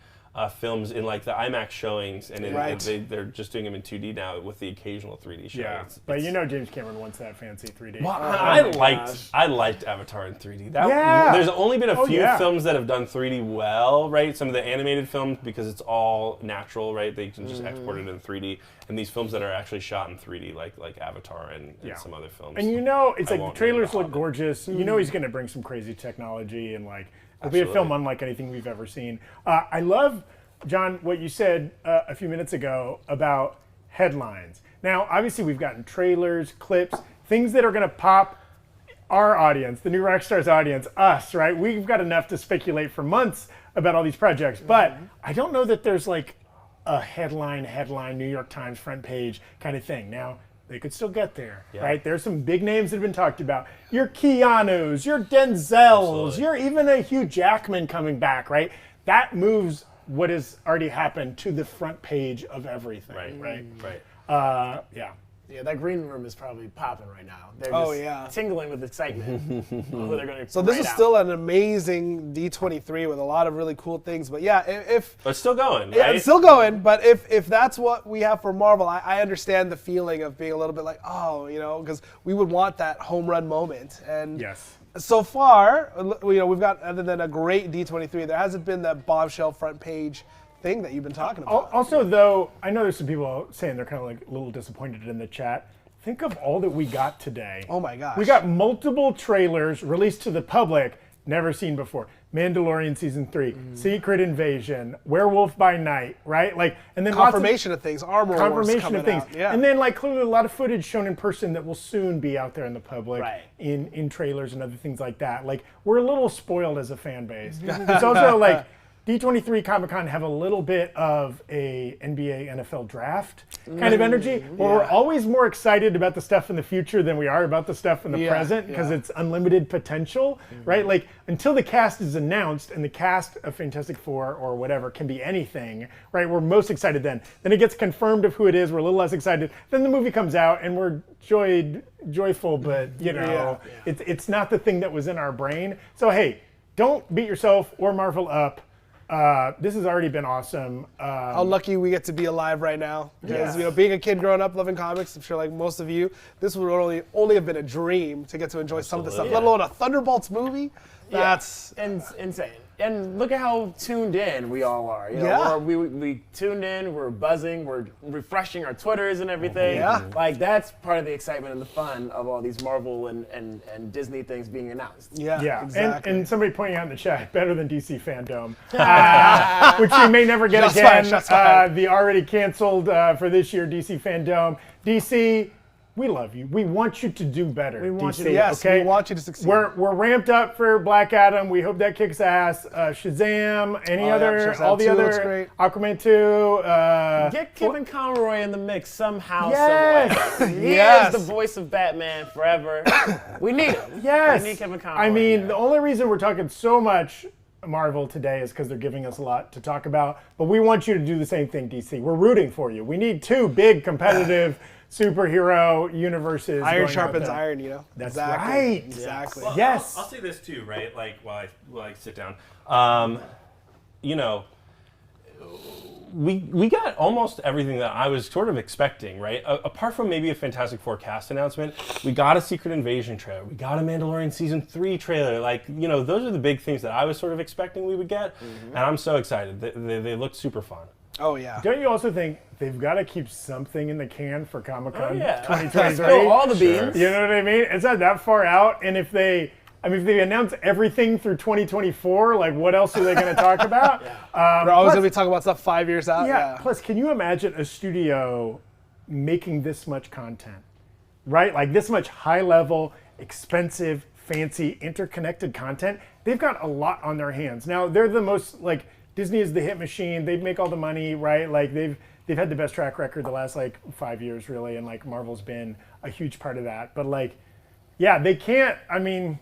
films in like the IMAX showings, and they're just doing them in 2D now with the occasional 3D show. Yeah, but James Cameron wants that fancy 3D. Well, I liked Avatar in 3D. There's only been a few films that have done 3D well, right? Some of the animated films, because it's all natural, right? They can just export it in 3D. And these films that are actually shot in 3D, like Avatar and some other films. And it's like the trailers look gorgeous. He's going to bring some crazy technology and like it'll be a film unlike anything we've ever seen. I love, John, what you said a few minutes ago about headlines. Now, obviously, we've gotten trailers, clips, things that are going to pop our audience, the new Rockstars audience, us, right? We've got enough to speculate for months about all these projects, but I don't know that there's like a headline, New York Times front page kind of thing. Now, they could still get there, right? There's some big names that have been talked about. Your Keanu's, your Denzel's, you're even a Hugh Jackman coming back, right? That moves what has already happened to the front page of everything, right? Yeah, that green room is probably popping right now. They're just tingling with excitement. So this is still an amazing D23 with a lot of really cool things. But yeah, but it's still going, right? Yeah, it's still going. But if that's what we have for Marvel, I understand the feeling of being a little bit like, because we would want that home run moment. And so far, we've got, other than a great D23, there hasn't been that bombshell front page thing that you've been talking about. Also, though, I know there's some people saying they're kind of like a little disappointed in the chat. Think of all that we got today. Oh my gosh. We got multiple trailers released to the public, never seen before. Mandalorian season 3, Secret Invasion, Werewolf by Night, right? Like, and then confirmation of things, Armor Wars coming out. Yeah. And then like clearly a lot of footage shown in person that will soon be out there in the public in trailers and other things like that. Like, we're a little spoiled as a fan base. It's also like D23 Comic-Con have a little bit of a NBA NFL draft kind of energy, where we're always more excited about the stuff in the future than we are about the stuff in the present, because it's unlimited potential, right? Like, until the cast is announced, and the cast of Fantastic Four or whatever can be anything, right? We're most excited then. Then it gets confirmed of who it is, we're a little less excited. Then the movie comes out and we're joyful, but you know, it's not the thing that was in our brain. So hey, don't beat yourself or Marvel up. This has already been awesome. How lucky we get to be alive right now. Because you know, being a kid growing up loving comics, I'm sure like most of you, this would only have been a dream to get to enjoy some of this stuff. Let alone a Thunderbolts movie. That's insane. And look at how tuned in we all are. You know, we tuned in, we're buzzing, we're refreshing our Twitters and everything. Like, that's part of the excitement and the fun of all these Marvel and Disney things being announced. Exactly. And somebody pointing out in the chat, better than DC Fandom, which we may never get again. The already canceled for this year DC Fandom. DC, we love you. We want you to do better. We want DC, you to, yes, okay? we want you to succeed. We're ramped up for Black Adam. We hope that kicks ass. Shazam, all the other, Aquaman 2. Get Kevin Conroy in the mix somehow, Yes. some way. He is the voice of Batman forever. We need him. Yes. We need Kevin Conroy. I mean, the only reason we're talking so much Marvel today is because they're giving us a lot to talk about. But we want you to do the same thing, DC. We're rooting for you. We need two big competitive superhero universes. Iron sharpens iron, you know? That's right. Exactly. Well, yes. I'll say this too, right? Like, while I sit down, you know, we got almost everything that I was sort of expecting, right? Apart from maybe a Fantastic Four cast announcement, we got a Secret Invasion trailer. We got a Mandalorian Season 3 trailer. Like, you know, those are the big things that I was sort of expecting we would get. And I'm so excited. They look super fun. Oh, yeah. Don't you also think they've got to keep something in the can for Comic-Con 2023? Spill all the beans. You know what I mean? It's not that far out. And if they announce everything through 2024, like, what else are they going to talk about? We're always going to be talking about stuff 5 years out. Yeah. Plus, can you imagine a studio making this much content, right? Like, this much high-level, expensive, fancy, interconnected content? They've got a lot on their hands. Now, they're the most, like, Disney is the hit machine. They make all the money, right? Like, they've had the best track record the last, like, 5 years, really, and, like, Marvel's been a huge part of that. But, like, yeah, they can't, I mean,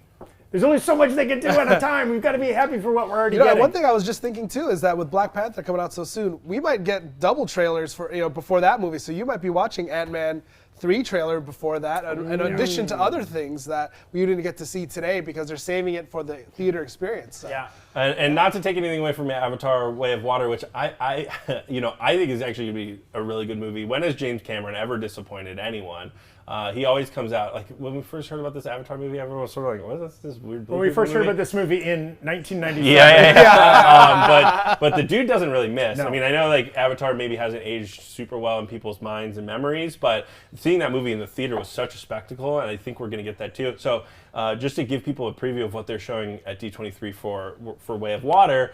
there's only so much they can do at a time. We've got to be happy for what we're already getting. One thing I was just thinking, too, is that with Black Panther coming out so soon, we might get double trailers for, you know, before that movie. So you might be watching Ant-Man 3 trailer before that, in addition to other things that we didn't get to see today because they're saving it for the theater experience. So. Yeah. And not to take anything away from Avatar: Way of Water, which I think is actually going to be a really good movie. When has James Cameron ever disappointed anyone? He always comes out, like, when we first heard about this Avatar movie, everyone was sort of like, what is this weird When we first heard about this movie in 1997. But the dude doesn't really miss. No. I mean, I know, like, Avatar maybe hasn't aged super well in people's minds and memories, but seeing that movie in the theater was such a spectacle, and I think we're going to get that too. So just to give people a preview of what they're showing at D23 for Way of Water,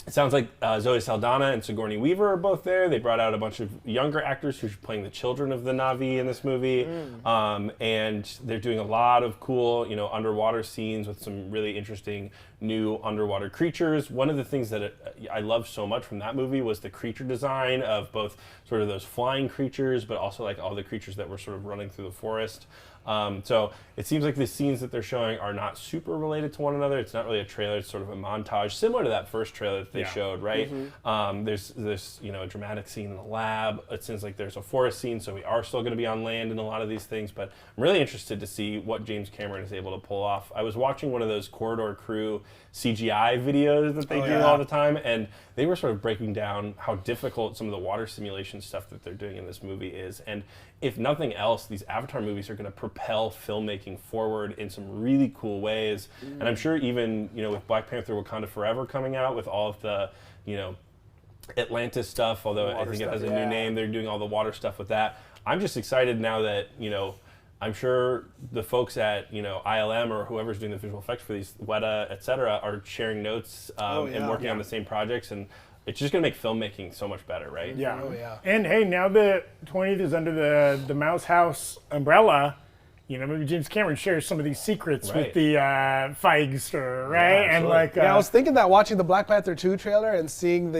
it sounds like Zoe Saldana and Sigourney Weaver are both there. They brought out a bunch of younger actors who's playing the children of the Na'vi in this movie. And they're doing a lot of cool, you know, underwater scenes with some really interesting new underwater creatures. One of the things that I loved so much from that movie was the creature design of both sort of those flying creatures, but also like all the creatures that were sort of running through the forest. So it seems like the scenes that they're showing are not super related to one another. It's not really a trailer, it's sort of a montage, similar to that first trailer that they showed, right? There's this, you know, a dramatic scene in the lab. It seems like there's a forest scene, so we are still going to be on land in a lot of these things, but I'm really interested to see what James Cameron is able to pull off. I was watching one of those Corridor Crew CGI videos that they do all the time, and they were sort of breaking down how difficult some of the water simulation stuff that they're doing in this movie is. And if nothing else, these Avatar movies are going to propel filmmaking forward in some really cool ways. And I'm sure even, you know, with Black Panther Wakanda Forever coming out with all of the, you know, Atlantis stuff, although I think it has a new name, they're doing all the water stuff with that. I'm just excited now that, you know, I'm sure the folks at ILM or whoever's doing the visual effects for these, Weta, et cetera, are sharing notes and working on the same projects, and it's just going to make filmmaking so much better, right? Yeah. Oh, yeah. And hey, now the 20th is under the Mouse House umbrella. Maybe James Cameron shares some of these secrets with the Feigster, right? Yeah, and I was thinking that watching the Black Panther 2 trailer and seeing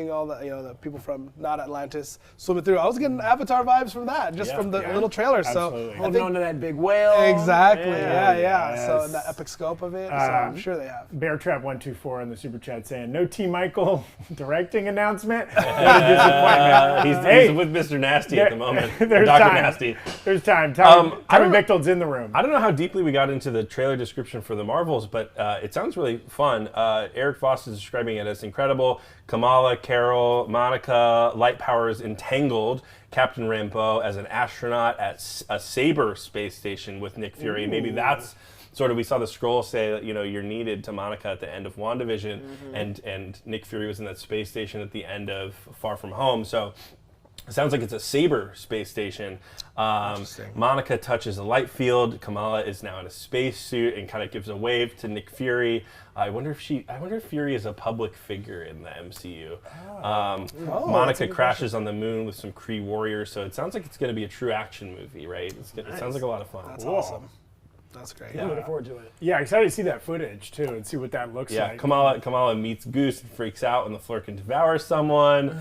all the the people from not Atlantis swimming through, I was getting Avatar vibes from that, just from the little trailer. Absolutely. So holding on to that big whale. Exactly. Yeah. Yes. So and the epic scope of it. So I'm sure they have. Bear Trap 124 in the super chat saying no T. Michael directing announcement. What a disappointment. He's with Mr. Nasty at the moment. There's Dr. time. Nasty. There's time. Tommy Bechtold's in the room. I don't know how deeply we got into the trailer description for the Marvels, but it sounds really fun. Eric Voss is describing it as incredible. Kamala, Carol, Monica, light powers entangled. Captain Rambeau as an astronaut at a Saber space station with Nick Fury. Ooh. Maybe that's sort of, we saw the scroll say that you're needed to Monica at the end of WandaVision, and Nick Fury was in that space station at the end of Far From Home. So it sounds like it's a Saber space station. Monica touches a light field. Kamala is now in a space suit and kind of gives a wave to Nick Fury. I wonder if Fury is a public figure in the MCU. Monica crashes on the moon with some Kree warriors, so it sounds like it's going to be a true action movie, right? It sounds like a lot of fun. That's awesome. That's great. Yeah. I'm looking forward to it. Yeah, excited to see that footage too and see what that looks like. Kamala meets Goose and freaks out, and the Fleur can devour someone.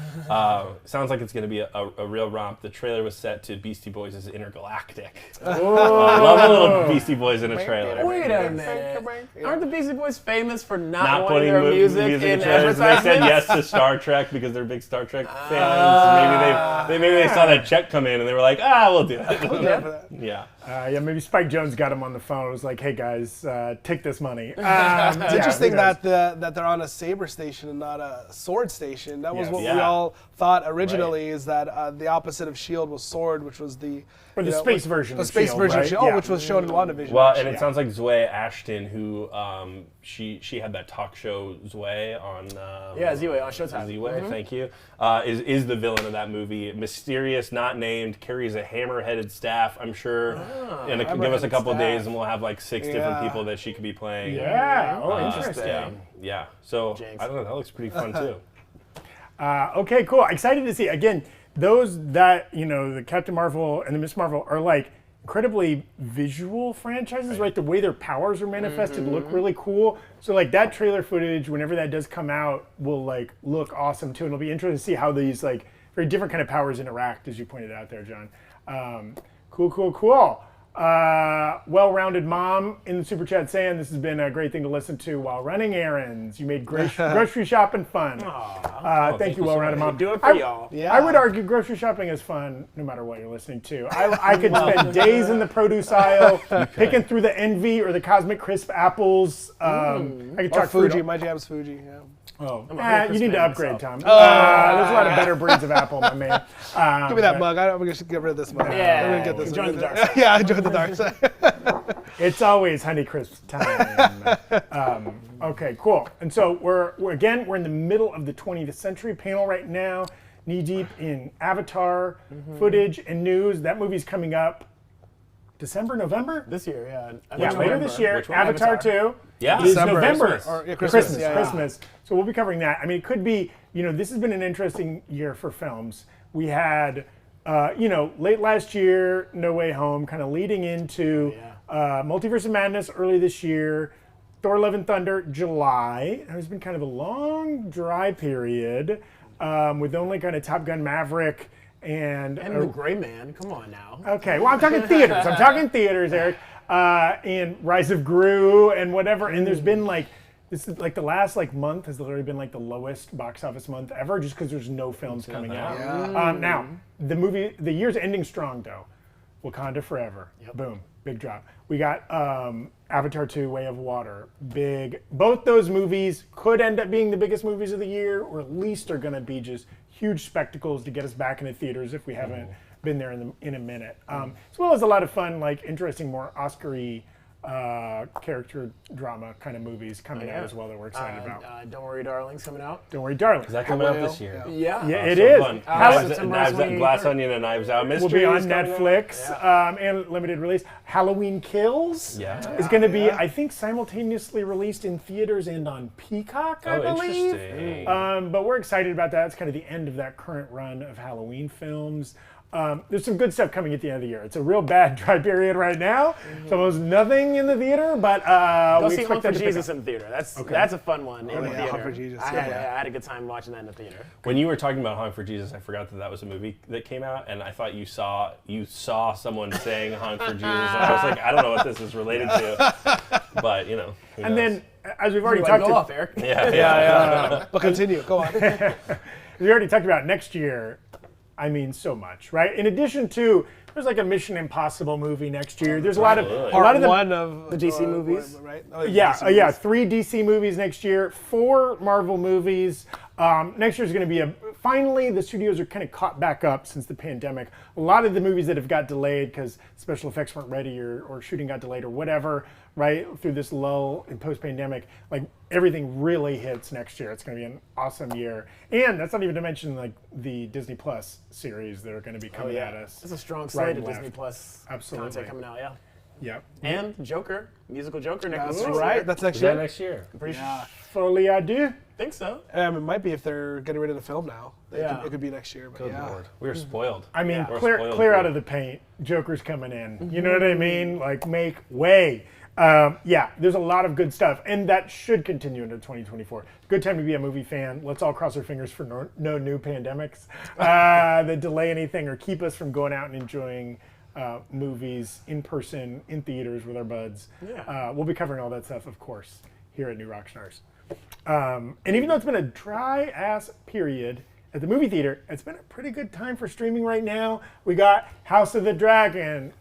Sounds like it's going to be a real romp. The trailer was set to Beastie Boys' Intergalactic. Love a little Beastie Boys in a trailer. Wait a minute. Aren't the Beastie Boys famous for not wanting their music in trailers? advertisements? They said yes to Star Trek because they're big Star Trek fans. Maybe they saw that check come in and they were like, we'll do it. Yeah. Maybe Spike Jonze got him on the phone. It was like, hey guys, take this money. It's interesting that they're on a Saber station and not a Sword station. That was what we all thought originally, is that the opposite of S.H.I.E.L.D. was Sword, which was the space version of space S.H.I.E.L.D., version of right? S.H.I.E.L.D., which was shown in WandaVision. Well, and it sounds like Zoe Ashton, who she had that talk show Zoe on Zoe on Showtime. Zoe, thank you. Is the villain of that movie. Mysterious, not named, carries a hammer-headed staff, I'm sure. And it can give us a couple of days and we'll have like 6 different people that she could be playing. Yeah. Interesting. Yeah. So I don't know. That looks pretty fun too. Okay, cool. Excited to see. Again, those that, the Captain Marvel and the Miss Marvel are like incredibly visual franchises, right? The way their powers are manifested look really cool. So like that trailer footage, whenever that does come out, will like look awesome too. And it'll be interesting to see how these like very different kind of powers interact, as you pointed out there, John. Cool. Well-rounded mom in the super chat saying this has been a great thing to listen to while running errands. You made grocery shopping fun. Thank you, well-rounded mom. Do it for y'all. Yeah. I would argue grocery shopping is fun no matter what you're listening to. I could spend days in the produce aisle picking through the Envy or the Cosmic Crisp apples. I could talk Fuji. My jam's Fuji. Yeah. Oh, you need to upgrade, Tom. There's a lot of better breeds of apple, my man. Give me that mug. I'm going to get rid of this mug. Yeah, I'm going to get this. Join the dark side. Yeah, join the dark side. It's always Honeycrisp time. Okay, cool. And so we're in the middle of the 20th century panel right now, knee deep in Avatar footage and news. That movie's coming up December, November? This year, yeah. Yeah, later this year. Avatar 2. Yeah, is December. November. Christmas. Christmas. So we'll be covering that. I mean, it could be, this has been an interesting year for films. We had, late last year, No Way Home, kind of leading into Multiverse of Madness early this year, Thor: Love and Thunder, July. There's been kind of a long, dry period with only kind of Top Gun Maverick and The Gray Man. Come on now. Okay, well, I'm talking theaters. Eric. And Rise of Gru and whatever. And there's been this is the last month has literally been the lowest box office month ever, just because there's no films coming out. Yeah. Now, the year's ending strong though. Wakanda Forever. Yep. Boom. Big drop. We got Avatar 2, Way of Water. Big. Both those movies could end up being the biggest movies of the year, or at least are going to be just huge spectacles to get us back into theaters if we haven't been there in a minute. As well as a lot of fun, interesting, more Oscar-y character drama kind of movies coming out as well that we're excited about. Don't Worry, Darling's coming out. Don't Worry, Darling. Is that coming out this year? Yeah. Yeah, it is. Fun. Glass Onion and Knives Out Mysteries will be on Netflix and limited release. Halloween Kills is going to be, I think, simultaneously released in theaters and on Peacock, I believe. Interesting. But we're excited about that. It's kind of the end of that current run of Halloween films. There's some good stuff coming at the end of the year. It's a real bad dry period right now. So almost nothing in the theater, but Go we see expect Home for that to Jesus pick in the theater. That's Okay. that's a fun one in the theater. Home for Jesus. I had a good time watching that in the theater. When you were talking about Honk for Jesus, I forgot that was a movie that came out, and I thought you saw someone saying Honk for Jesus, and I was like, I don't know what this is related to, but you know. who And knows? then, as we've already talked Go about, off, Eric. Yeah. But continue. Go on. we already talked about next year. I mean, so much, right? In addition to, there's like a Mission Impossible movie next year. There's a lot of one of the DC movies, right? Yeah, 3 DC movies next year, 4 Marvel movies. Next year is going to be finally the studios are kind of caught back up since the pandemic. A lot of the movies that have got delayed because special effects weren't ready or shooting got delayed or whatever, right? Through this lull in post-pandemic, like everything really hits next year. It's going to be an awesome year. And that's not even to mention like the Disney Plus series that are going to be coming at us. It's a strong slate of Disney Plus content coming out, Yep. And Joker, musical Joker next That's year. right. That's next Is year. that next year? I'm pretty sure. Folie à deux. Think so. It might be if they're getting rid of the film now. It could be next year. But Good Lord. We're spoiled. I mean, We're clear spoiled out group. of the paint. Joker's coming in. You know what I mean? Like, make way. There's a lot of good stuff, and that should continue into 2024. Good time to be a movie fan. Let's all cross our fingers for no new pandemics that delay anything or keep us from going out and enjoying movies in person, in theaters with our buds. We'll be covering all that stuff, of course, here at New Rockstars. And even though it's been a dry-ass period at the movie theater, it's been a pretty good time for streaming right now. We got House of the Dragon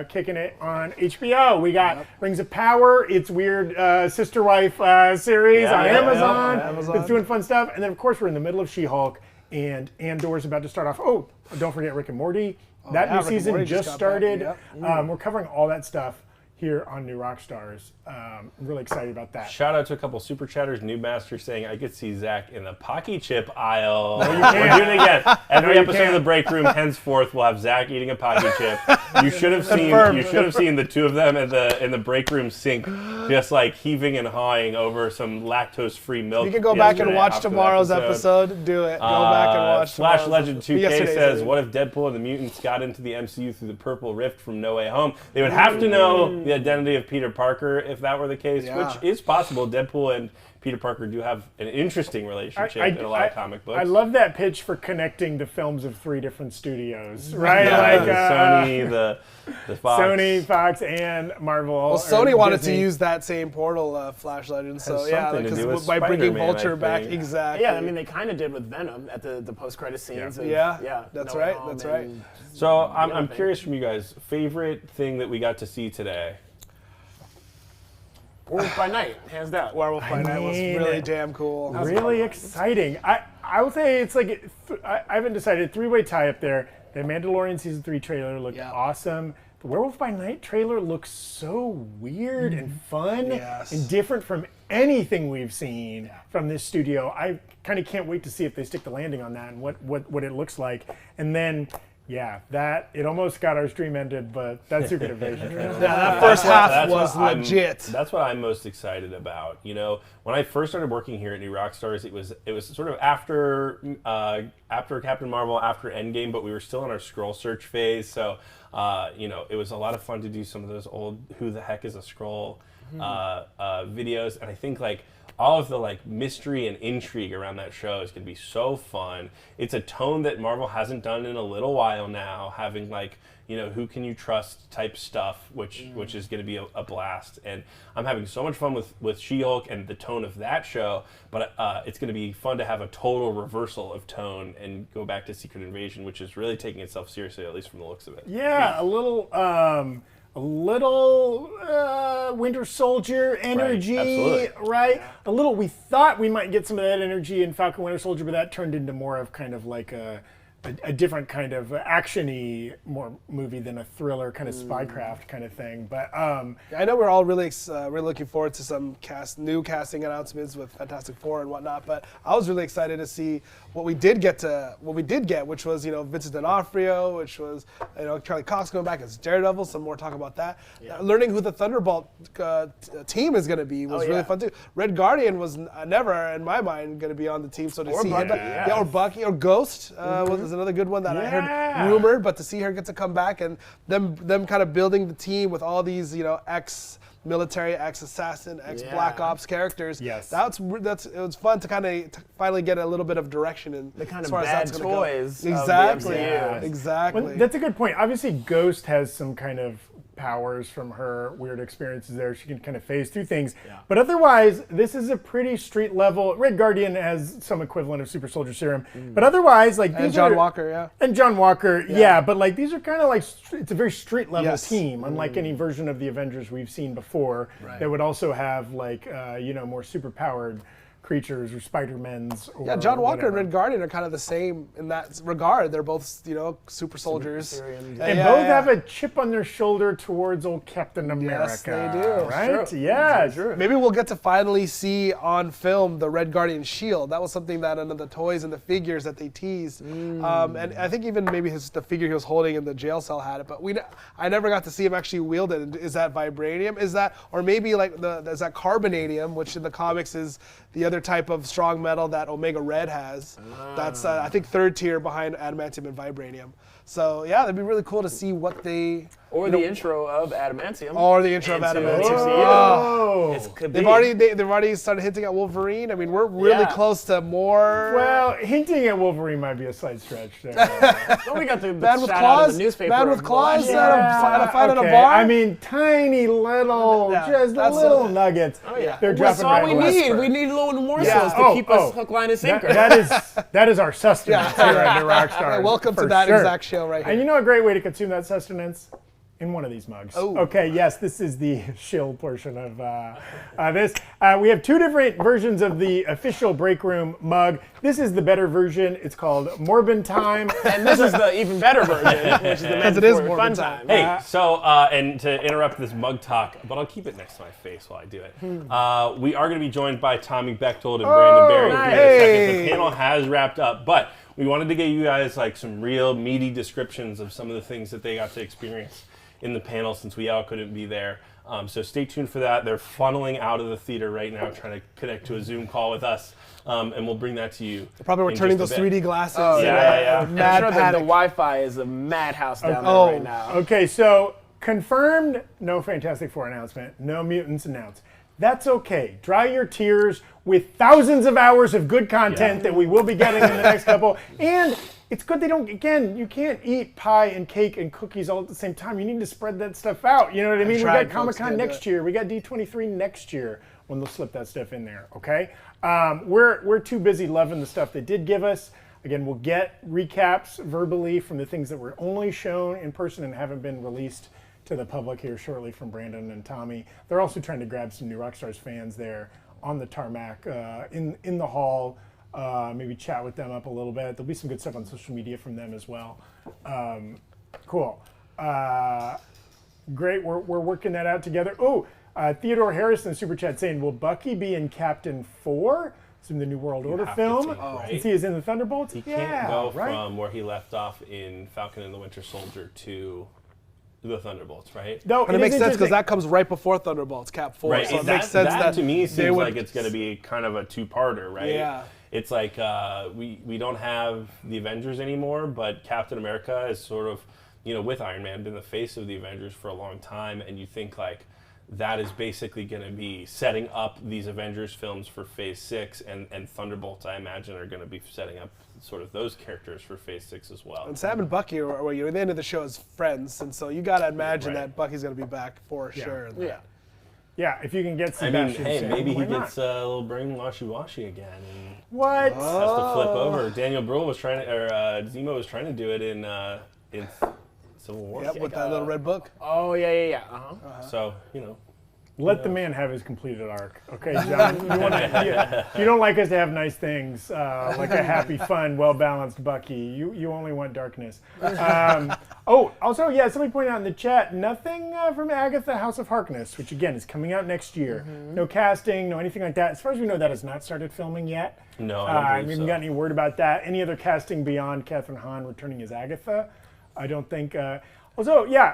kicking it on HBO. We got Rings of Power, its weird sister-wife series on Amazon. It's doing fun stuff. And then, of course, we're in the middle of She-Hulk, and Andor's about to start off. Oh, don't forget Rick and Morty. That new season just started. We're covering all that stuff here on New Rockstars. I'm really excited about that. Shout out to a couple super chatters. Noob Master saying, I could see Zach in the Pocky Chip aisle. No, you We're can't. doing it again. Every No, you episode can't. of the Break Room, henceforth, we'll have Zach eating a Pocky Chip. You should have seen the two of them in the Break Room sink, just like heaving and hawing over some lactose-free milk. You can go back and yesterday watch after the tomorrow's episode. Do it. Go back and watch Flash tomorrow's Legend episode. 2K Yesterday's says, episode. what if Deadpool and the mutants got into the MCU through the Purple Rift from No Way Home? They would have to know the identity of Peter Parker if that were the case, which is possible. Deadpool and Peter Parker do have an interesting relationship in a lot of comic books. I love that pitch for connecting the films of 3 different studios, right? Sony, the Fox. Sony, Fox, and Marvel. Well, Sony wanted Disney. to use that same portal, Flash Legends. So something to do with by bringing Spider-Man, Vulture I back, think. exactly. Yeah, I mean they kind of did with Venom at the post-credit scenes. That's No Way right. Home That's right. and- So I'm curious from you guys, favorite thing that we got to see today? Werewolf by Night, hands down. Werewolf by Night was really damn cool. Really exciting. I would say it's like, I haven't decided, 3-way tie up there. The Mandalorian Season 3 trailer looked awesome. The Werewolf by Night trailer looks so weird and fun and different from anything we've seen from this studio. I kind of can't wait to see if they stick the landing on that and what it looks like. And then, it almost got our stream ended, but that Secret Invasion trailer. That first half was legit. That's what I'm most excited about. You know, when I first started working here at New Rockstars, it was sort of after Captain Marvel, after Endgame, but we were still in our scroll search phase. So, it was a lot of fun to do some of those old "Who the heck is a Skrull" videos, and I think like all of the like mystery and intrigue around that show is going to be so fun. It's a tone that Marvel hasn't done in a little while now, having like, who can you trust type stuff, which is going to be a blast. And I'm having so much fun with She-Hulk and the tone of that show, but it's going to be fun to have a total reversal of tone and go back to Secret Invasion, which is really taking itself seriously, at least from the looks of it. Yeah, a little Winter Soldier energy, right? A little. We thought we might get some of that energy in Falcon Winter Soldier, but that turned into more of kind of like a a different kind of action-y more movie than a thriller kind of spycraft kind of thing. But I know we're all really looking forward to some new casting announcements with Fantastic Four and whatnot. But I was really excited to see what we did get, which was Vincent D'Onofrio, which was Charlie Cox going back as Daredevil. Some more talk about that. Learning who the Thunderbolt team is going to be was really fun too. Red Guardian was never, in my mind, going to be on the team. So to see him, or Bucky, or Ghost was another good one that I heard rumored. But to see her get to come back and them kind of building the team with all these ex-military, ex-assassin, ex-Black Ops characters. Yes, it was fun to kind of finally get a little bit of direction in the kind as of far bad as that's toys. Go. Exactly, exactly. Well, that's a good point. Obviously, Ghost has some kind of powers from her weird experiences there. She can kind of phase through things. But otherwise, this is a pretty street level. Red Guardian has some equivalent of super soldier serum. But otherwise, like these John Walker, And John Walker, but like these are kind of like, it's a very street level team, unlike any version of the Avengers we've seen before that would also have like, more super powered creatures or Spider-Mens. Or John Walker whatever. and Red Guardian are kind of the same in that regard. They're both, super soldiers. And both have a chip on their shoulder towards old Captain America. Yes, they do. Right? Sure. Yes. Sure. Maybe we'll get to finally see on film the Red Guardian shield. That was something that under the toys and the figures that they teased. And I think even maybe the figure he was holding in the jail cell had it, but I never got to see him actually wield it. Is that vibranium? Is that, or maybe like there's that carbonadium, which in the comics is the other type of strong metal that Omega Red has. That's I think third tier behind adamantium and vibranium. So that'd be really cool to see what they the intro of adamantium. Or the intro of adamantium. They've already started hinting at Wolverine. I mean, we're really close to more. Well, hinting at Wolverine might be a slight stretch there. We got the Man with shout claws, out of the newspaper. Man with claws at a fight at a bar. I mean, tiny little, little nuggets. Oh yeah, they're that's dropping all right we need. whisper. We need little morsels to keep us hook, line, and sinker. That is our sustenance here at the Rockstars. Welcome to that exact show right here. And you know a great way to consume that sustenance? In one of these mugs. Oh. Okay, yes, this is the shill portion of this. We have two different versions of the official Breakroom mug. This is the better version. It's called Morbin Time. And this is the even better version, which is the mandatory fun time. Hey, and to interrupt this mug talk, but I'll keep it next to my face while I do it. We are going to be joined by Tommy Bechtold and Brandon Barry here in a second. The panel has wrapped up, but we wanted to get you guys like some real meaty descriptions of some of the things that they got to experience in the panel since we all couldn't be there. So stay tuned for that. They're funneling out of the theater right now, trying to connect to a Zoom call with us, and we'll bring that to you. They're probably returning those 3D glasses. Oh, yeah. I'm sure that the Wi-Fi is a madhouse down there right now. Okay, so confirmed, no Fantastic Four announcement, no mutants announced. That's okay. Dry your tears with thousands of hours of good content that we will be getting in the next couple. And it's good they don't, again, you can't eat pie and cake and cookies all at the same time. You need to spread that stuff out. You know what I mean? We got Comic-Con next year. We got D23 next year when they'll slip that stuff in there, okay? We're too busy loving the stuff they did give us. Again, we'll get recaps verbally from the things that were only shown in person and haven't been released to the public here shortly from Brandon and Tommy. They're also trying to grab some new Rockstars fans there on the tarmac in the hall. Maybe chat with them up a little bit. There'll be some good stuff on social media from them as well. Cool. Great, we're working that out together. Oh, Theodore Harris in the Super Chat saying, will Bucky be in Captain 4? It's in the New World Order film. Since he is in the Thunderbolts? He can't go from where he left off in Falcon and the Winter Soldier to the Thunderbolts, right? No, and it makes sense because that comes right before Thunderbolts, Cap 4. Right. So it makes sense that to me seems like it's going to be kind of a two-parter, right? Yeah. It's like we don't have the Avengers anymore, but Captain America is sort of, with Iron Man, been the face of the Avengers for a long time, and you think like that is basically going to be setting up these Avengers films for Phase 6, and Thunderbolts, I imagine, are going to be setting up sort of those characters for Phase 6 as well. And Sam and Bucky are at the end of the show as friends, and so you got to imagine that Bucky's going to be back for sure. Yeah, if you can get Sebastian. Maybe he gets a little brain washy again. And what? Has to flip over. Daniel Bruhl was trying to, or Zemo was trying to do it in Civil War. Yep, with that little red book. Oh, yeah. So, Let the man have his completed arc, okay, John? You don't like us to have nice things, like a happy, fun, well-balanced Bucky. You only want darkness. Also, somebody pointed out in the chat, nothing from Agatha House of Harkness, which again is coming out next year. No casting, no anything like that. As far as we know, that has not started filming yet. No, I don't we haven't got any word about that. Any other casting beyond Kathryn Hahn returning as Agatha? I don't think. And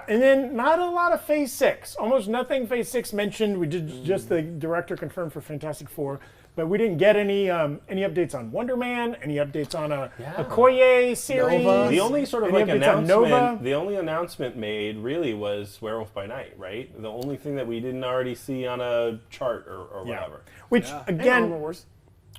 then not a lot of Phase 6. Almost nothing Phase 6 mentioned. We did just the director confirmed for Fantastic Four, but we didn't get any updates on Wonder Man, any updates on a Okoye series. Nova. The only sort of the only announcement made really was Werewolf by Night, right? The only thing that we didn't already see on a chart or whatever. Which again,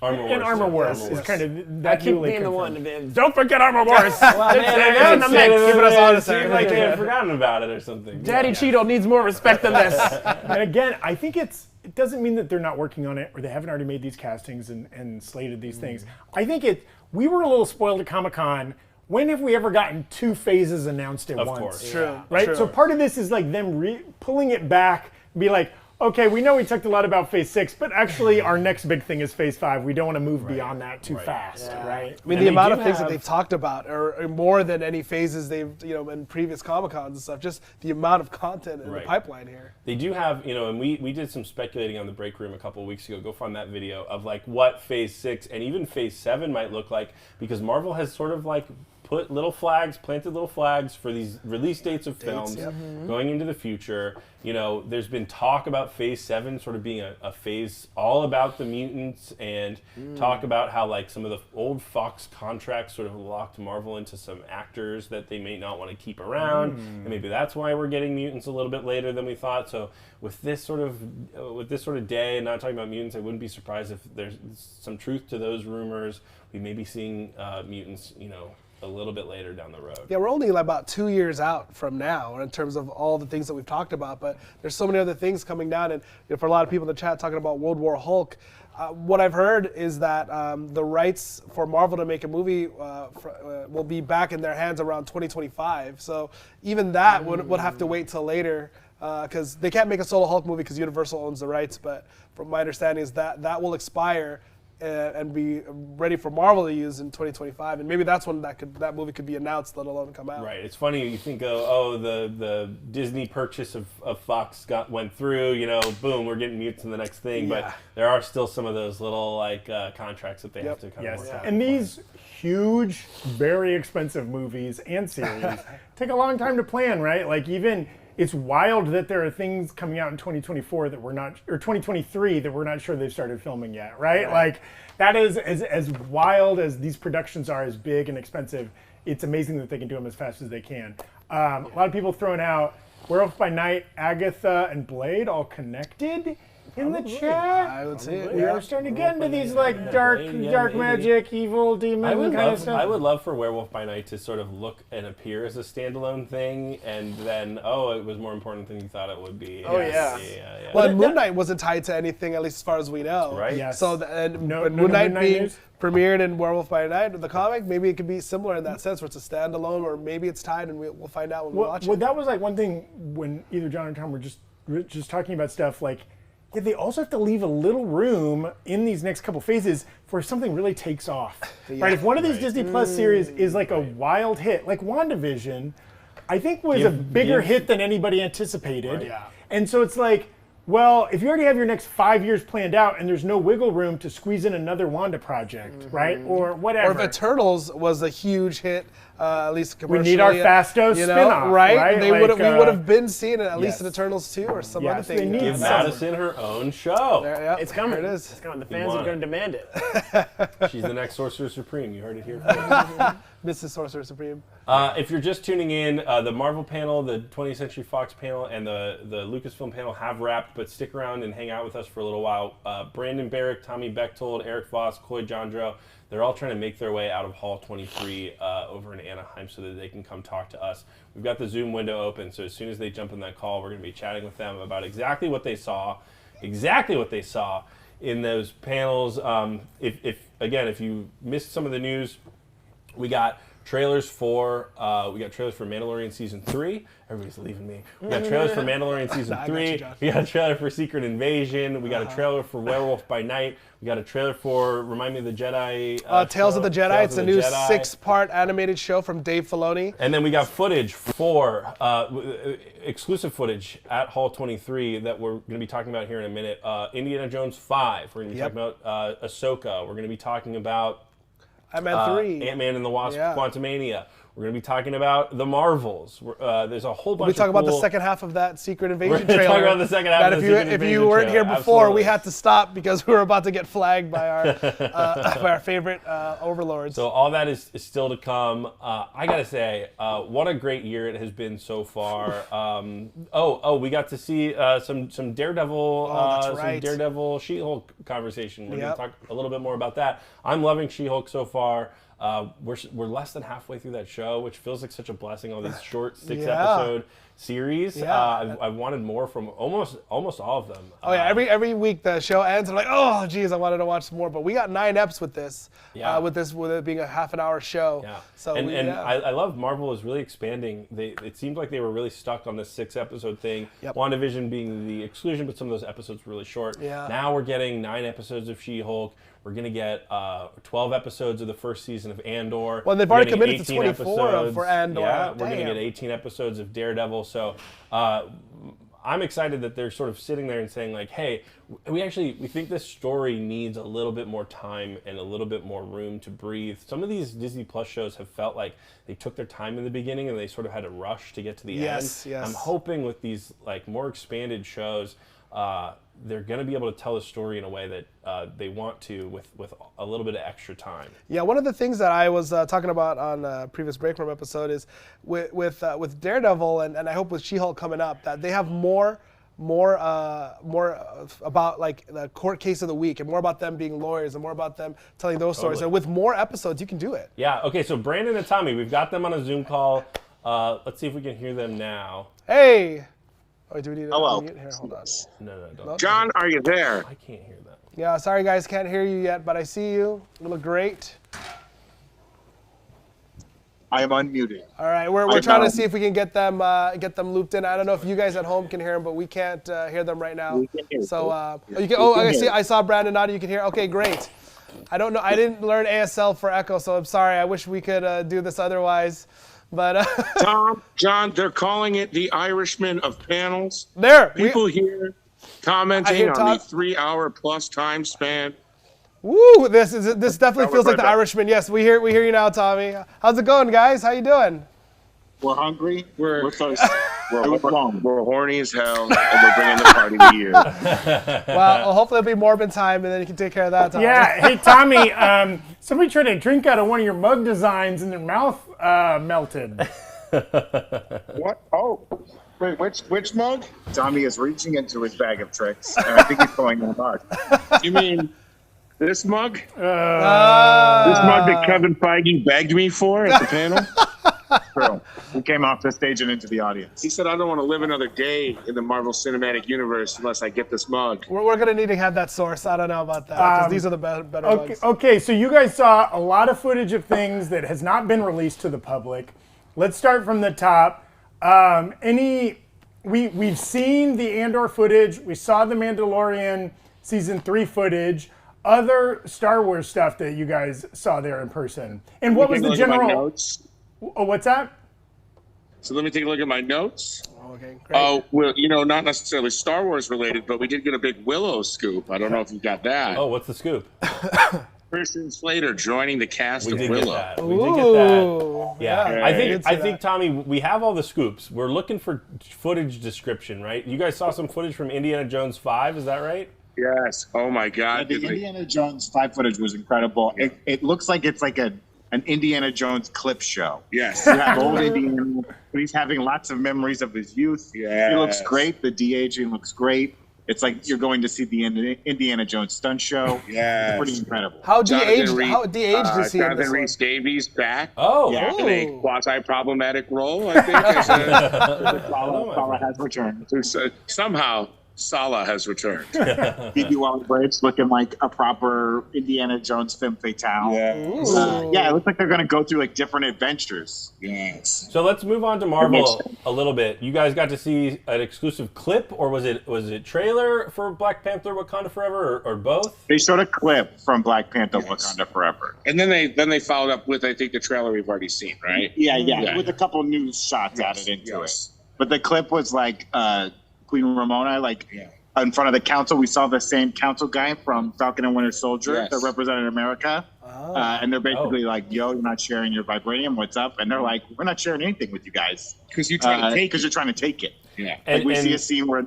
Armor Wars is kind of that. I keep being the one to be. Don't forget Armor Wars. Keeping us on it seemed like they had forgotten about it or something. Daddy Cheeto needs more respect than this. And again, I think it doesn't mean that they're not working on it or they haven't already made these castings and slated these things. I think we were a little spoiled at Comic-Con. When have we ever gotten 2 phases announced at once? Of course. True. Right? True. So part of this is like them pulling it back and be like, okay, we know we talked a lot about Phase 6, but actually our next big thing is Phase 5. We don't want to move beyond that too fast, right? I mean, the amount of things that they've talked about are more than any phases they've, in previous Comic-Cons and stuff, just the amount of content in the pipeline here. They do have, and we did some speculating on the break room a couple of weeks ago. Go find that video of like what Phase 6 and even Phase 7 might look like, because Marvel has sort of like planted little flags for these release dates of films going into the future. There's been talk about Phase 7 sort of being a phase all about the mutants, and talk about how like some of the old Fox contracts sort of locked Marvel into some actors that they may not want to keep around, and maybe that's why we're getting mutants a little bit later than we thought. So with this sort of day, and not talking about mutants, I wouldn't be surprised if there's some truth to those rumors. We may be seeing mutants, a little bit later down the road. Yeah, we're only about 2 years out from now in terms of all the things that we've talked about, but there's so many other things coming down, and for a lot of people in the chat talking about World War Hulk, what I've heard is that the rights for Marvel to make a movie will be back in their hands around 2025, so even that would have to wait till later, because they can't make a solo Hulk movie because Universal owns the rights, but from my understanding is that will expire and be ready for Marvel to use in 2025, and maybe that's when that movie could be announced, let alone come out. Right. It's funny you think, the Disney purchase of Fox went through. Boom, we're getting mutants in the next thing. Yeah. But there are still some of those little contracts that they have to kind of work out. And these huge, very expensive movies and series take a long time to plan, right? Like even. It's wild that there are things coming out in 2024 that we're not, or 2023 that we're not sure they've started filming yet, right? Like that is as wild as these productions are, as big and expensive. It's amazing that they can do them as fast as they can. A lot of people throwing out Werewolf by Night, Agatha, and Blade all connected in the chat. I would say it. We are starting to get into these like dark magic, evil demon kind of stuff. I would love for Werewolf by Night to sort of look and appear as a standalone thing, and then it was more important than you thought it would be. Yeah. Well, Moon Knight wasn't tied to anything, at least as far as we know. Right. Yes. So Moon Knight being premiered in Werewolf by Night, the comic, maybe it could be similar in that sense, where it's a standalone, or maybe it's tied, and we'll find out when we watch it. Well, that was like one thing when either John or Tom were just talking about stuff like. Yeah, they also have to leave a little room in these next couple phases for something really takes off. Right? If one of these Disney Plus series is like a wild hit, like WandaVision, I think was a bigger hit than anybody anticipated. Right. Yeah. And so it's like, well, if you already have your next 5 years planned out and there's no wiggle room to squeeze in another Wanda project, right? Or whatever. Or if Eternals was a huge hit, at least commercially. We need our Fasto spin-off, right? They we would have been seeing it at least in Eternals 2 or some other thing. Give Madison her own show. It's coming. There it is. It's coming. The fans are going to demand it. She's the next Sorcerer Supreme. You heard it here Mrs. Sorcerer Supreme. If you're just tuning in, the Marvel panel, the 20th Century Fox panel, and the Lucasfilm panel have wrapped, but stick around and hang out with us for a little while. Brandon Barrick, Tommy Bechtold, Eric Voss, Coy Jandro, they're all trying to make their way out of Hall 23 over in Anaheim so that they can come talk to us. We've got the Zoom window open, so as soon as they jump in that call, we're going to be chatting with them about exactly what they saw in those panels. If you missed some of the news, we got trailers for Mandalorian Season 3. Everybody's leaving me. We got trailers for Mandalorian Season 3. We got a trailer for Secret Invasion. We got a trailer for Werewolf by Night. We got a trailer for, remind me of the Jedi. Tales of the Jedi. It's a new 6-part animated show from Dave Filoni. And then we got footage for, exclusive footage at Hall 23 that we're going to be talking about here in a minute. Indiana Jones 5. We're going to be talking about Ahsoka. We're going to be talking about Ant-Man 3. Ant-Man and the Wasp, Quantumania. We're going to be talking about the Marvels. There's a whole bunch We'll be talking of cool... about the second half of that Secret Invasion We're going to trailer. talk about the second half of the Secret Invasion If you weren't here trailer. before, Absolutely. we had to stop because we were about to get flagged by our favorite overlords. So all that is still to come. I got to say, what a great year it has been so far. We got to see some Daredevil, some Daredevil She-Hulk conversation. We're going to talk a little bit more about that. I'm loving She-Hulk so far. We're less than halfway through that show, which feels like such a blessing. All these short 6-episode series. I've wanted more from almost all of them. Oh yeah, every week the show ends. I'm like, oh geez, I wanted to watch some more. But we got 9 eps with this. With it being a half-an-hour show. Yeah. So I love Marvel is really expanding. It seemed like they were really stuck on this 6-episode thing. WandaVision being the exclusion, but some of those episodes were really short. Yeah. Now we're getting 9 episodes of She-Hulk. We're going to get 12 episodes of the first season of Andor. Well, they've already committed to 24 for Andor. Yeah, we're going to get 18 episodes of Daredevil. So I'm excited that they're sort of sitting there and saying, like, hey, we think this story needs a little bit more time and a little bit more room to breathe. Some of these Disney Plus shows have felt like they took their time in the beginning and they sort of had to rush to get to the end. Yes. I'm hoping with these like more expanded shows, they're going to be able to tell a story in a way that they want to with a little bit of extra time. Yeah, one of the things that I was talking about on a previous Breakroom episode is with Daredevil and I hope with She-Hulk coming up that they have more about like the court case of the week and more about them being lawyers and more about them telling those stories. And with more episodes, you can do it. Yeah. Okay. So Brandon and Tommy, we've got them on a Zoom call. Let's see if we can hear them now. Hey. Oh, do we need to unmute here? Hold on. No, don't. John, are you there? I can't hear that. Yeah, sorry guys, can't hear you yet, but I see you. You look great. I am unmuted. All right, we're trying to see if we can get them looped in. I don't know if you guys at home can hear them, but we can't hear them right now. We can hear so you can. Oh, I saw Brandon nodding. You can hear. Okay, great. I don't know. I didn't learn ASL for Echo, so I'm sorry. I wish we could do this otherwise. But John, they're calling it the Irishman of panels. People here commenting on the 3-hour plus time span. Woo! This definitely feels like the Irishman. Yes, we hear you now, Tommy. How's it going, guys? How you doing? We're hungry. We're thirsty. We're horny as hell, and we're bringing the party to you. Well, hopefully it'll be Morbin time, and then you can take care of that, Tommy. Yeah. Hey, Tommy. Somebody tried to drink out of one of your mug designs, and their mouth melted. What? Oh. Wait, which mug? Tommy is reaching into his bag of tricks, and I think he's pulling them apart. You mean this mug? This mug that Kevin Feige begged me for at the panel? True. He came off the stage and into the audience. He said, I don't want to live another day in the Marvel Cinematic Universe unless I get this mug. We're going to need to have that source. I don't know about that, because these are the better mugs. Okay, so you guys saw a lot of footage of things that has not been released to the public. Let's start from the top. We've seen the Andor footage. We saw the Mandalorian Season 3 footage. Other Star Wars stuff that you guys saw there in person. And what was the general... notes? Oh, what's that? So let me take a look at my notes. Okay, great. Oh, well, not necessarily Star Wars related, but we did get a big Willow scoop. I don't know if you got that. Oh, what's the scoop? Christian Slater joining the cast of Get Willow. that. We did get that. Yeah. I think Tommy, we have all the scoops. We're looking for footage description, right? You guys saw some footage from Indiana Jones 5, is that right? Yes. Oh my God. Yeah, the Indiana Jones 5 footage was incredible. It looks like it's like an Indiana Jones clip show. Yes. You have old Indiana, but he's having lots of memories of his youth. Yes. He looks great. The de-aging looks great. It's like you're going to see the Indiana Jones stunt show. Yes. It's pretty incredible. How de-aged is he? Jonathan Rhys Davies back. Oh. Yeah. In a quasi-problematic role, I think. Paula has returned. Somehow Sala has returned. Phoebe Waller-Bridge looking like a proper Indiana Jones femme fatale. Yeah, it looks like they're going to go through like different adventures. Yes. So let's move on to Marvel a little bit. You guys got to see an exclusive clip, or was it trailer for Black Panther: Wakanda Forever, or both? They showed a clip from Black Panther: Wakanda Forever, and then they followed up with, I think, the trailer we've already seen, right? Yeah, with a couple news shots added into it. But the clip was like Queen Ramona, in front of the council. We saw the same council guy from Falcon and Winter Soldier that represented America. And they're basically like, yo, you're not sharing your vibranium, what's up? And they're like, we're not sharing anything with you guys. Because you're trying to take it. Yeah. Like we see a scene where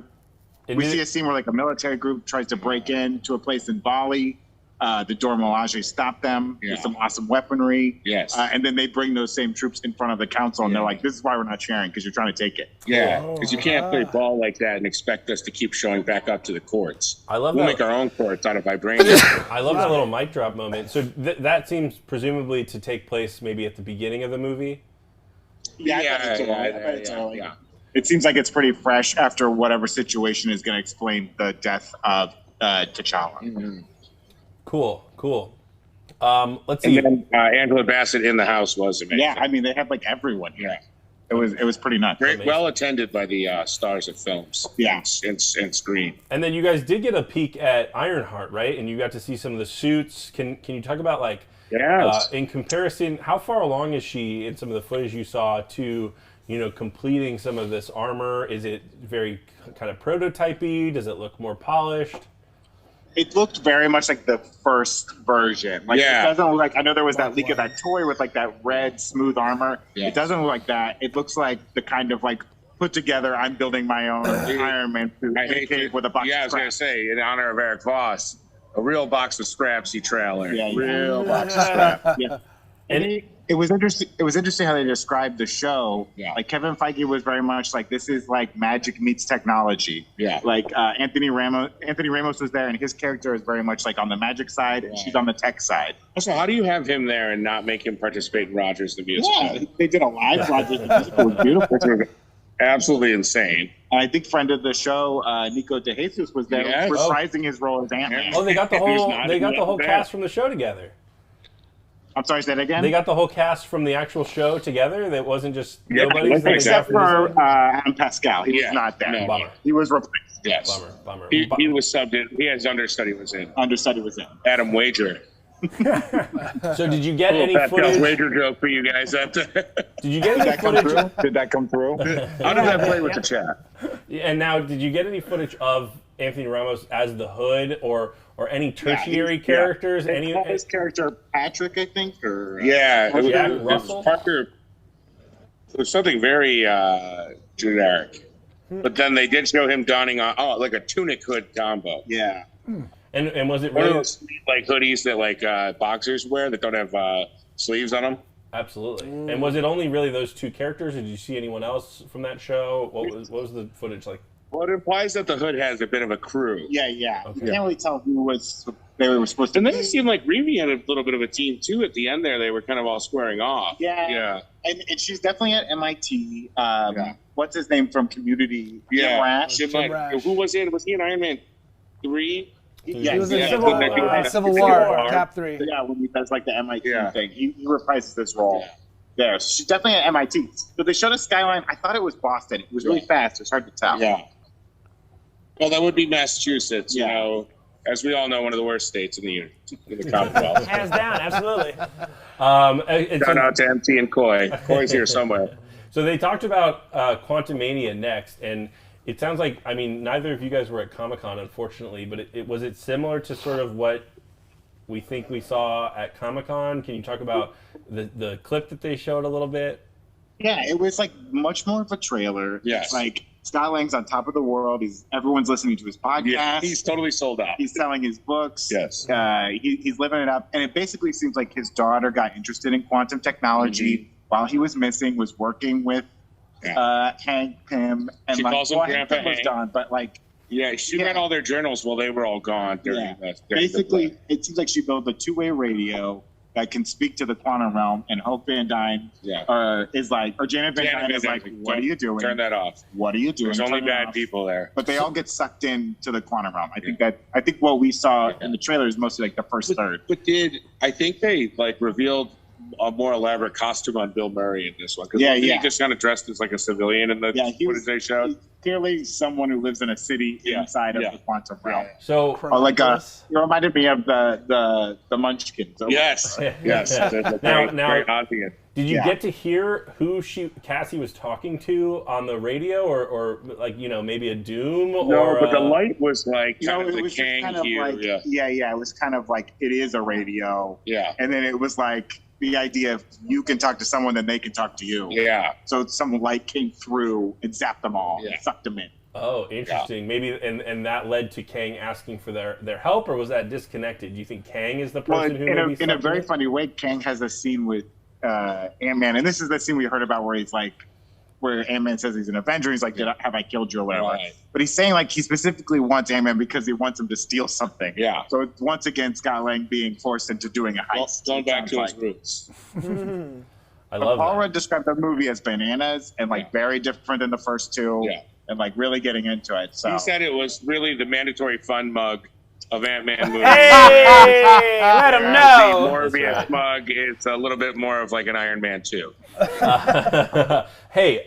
like a military group tries to break into a place in Bali. The Dora Milaje stopped them with some awesome weaponry. Yes. And then they bring those same troops in front of the council, and they're like, this is why we're not sharing, because you're trying to take it. Yeah, because you can't play ball like that and expect us to keep showing back up to the courts. We'll make our own courts out of vibranium. I love that little mic drop moment. So that seems presumably to take place maybe at the beginning of the movie? Yeah. It seems like it's pretty fresh after whatever situation is going to explain the death of T'Challa. Mm-hmm. Cool. Let's see. And then Angela Bassett in the house was amazing. Yeah, I mean, they had like everyone here. Yeah. It was pretty nuts. Very well attended by the stars of films. Yeah. And screen. And then you guys did get a peek at Ironheart, right? And you got to see some of the suits. Can you talk about in comparison, how far along is she in some of the footage you saw to, completing some of this armor? Is it very kind of prototypey? Does it look more polished? It looked very much like the first version. It doesn't look like, I know there was that leak of that toy with like that red smooth armor. Yeah. It doesn't look like that. It looks like the kind of like put together, I'm building my own Iron Man suit with a box of scraps. I was going to say, in honor of Eric Voss, a real box of scrapsy trailer. Yeah. Real box of scraps. Yeah. And it was interesting. It was interesting how they described the show. Yeah. Like Kevin Feige was very much like, this is like magic meets technology. Yeah. Like Anthony Ramos was there, and his character is very much like on the magic side, and she's on the tech side. So how do you have him there and not make him participate in Rogers the Musical? Yeah, they did a live Rogers the Musical. It was beautiful. Absolutely insane. And I think friend of the show, Nico DeJesus, was there reprising his role as Ant-Man. Oh, they got the whole cast from the show together. I'm sorry, say that again? They got the whole cast from the actual show together? That wasn't just nobody? Except for Adam Pascal. He was not there. No, bummer. He was replaced. Yes. Bummer. He was subbed in. His understudy was in. Adam Wager. So did you get any footage? Wager joke for you guys out there. Did you get any footage? Did that come through? How did that play with the chat? And now, did you get any footage of Anthony Ramos as the Hood or any tertiary characters? Any his character Patrick, I think, or it was Parker. It was something very generic, but then they did show him donning like a tunic hood combo. Yeah. And was it one really of those like hoodies that like boxers wear that don't have sleeves on them? Absolutely. And was it only really those two characters, or did you see anyone else from that show? What was the footage like? Well, it implies that the Hood has a bit of a crew. Yeah. Okay. You can't really tell who they were supposed to be. And then it seemed like Riri had a little bit of a team, too, at the end there. They were kind of all squaring off. Yeah. And she's definitely at MIT. What's his name from Community? Yeah. Jim Rash. Who was in? Was he in Iron Man 3? Yeah, he was in Civil War, Cap 3. Yeah, when he does like the MIT thing. He reprises this role. Yeah, so she's definitely at MIT. But they showed a skyline. I thought it was Boston. It was really fast. It's hard to tell. Yeah. Well, that would be Massachusetts, you know, as we all know, one of the worst states in the Commonwealth. Hands down, absolutely. Shout out to MT and Coy. Coy's here somewhere. So they talked about Quantumania next, and it sounds like, I mean, neither of you guys were at Comic-Con, unfortunately, but was it similar to sort of what we think we saw at Comic-Con? Can you talk about the clip that they showed a little bit? Yeah, it was like much more of a trailer. Yes. Like Scott Lang's on top of the world. Everyone's listening to his podcast. Yeah, he's totally sold out. He's selling his books. Yes. He's living it up. And it basically seems like his daughter got interested in quantum technology while he was missing, was working with Hank Pym. And she calls him Grandpa Hank. Was done, but like, she read all their journals while they were all gone. Basically, it seems like she built a two-way radio that can speak to the quantum realm, and Hope Van Dyne is like, or Janet Van Dyne is like, what are you doing? Turn that off. What are you doing? There's only Turn it bad off. people there. But they all get sucked into the quantum realm. I think what we saw in the trailer is mostly like the first third. But I think they like revealed a more elaborate costume on Bill Murray in this one? Because he just kind of dressed as like a civilian in the footage they showed. Clearly someone who lives in a city inside of the quantum realm. So, it reminded me of the Munchkins. Yes. Now, did you get to hear who Cassie was talking to on the radio, or like maybe a Doom? No, but the light was like kind of it the was Kang kind of hue. like, it was kind of like it is a radio. Yeah, and then it was like the idea of you can talk to someone, then they can talk to you. Yeah. So some light came through and zapped them all, and sucked them in. Oh, interesting. Maybe, and that led to Kang asking for their help, or was that disconnected? Do you think Kang is the person who maybe in a very funny way, Kang has a scene with Ant-Man, and this is the scene we heard about where he's like, where Ant-Man says he's an Avenger. He's like, have I killed you or whatever? Right. But he's saying like he specifically wants Ant-Man because he wants him to steal something. Yeah. So it's once again Scott Lang being forced into doing a heist. Going back to his roots. I love Paul Rudd described the movie as bananas and like very different than the first two. Yeah. And like really getting into it. So he said it was really the mandatory fun mug of Ant-Man movies. Hey, let him know. The Morbius mug is a little bit more of like an Iron Man 2. Hey,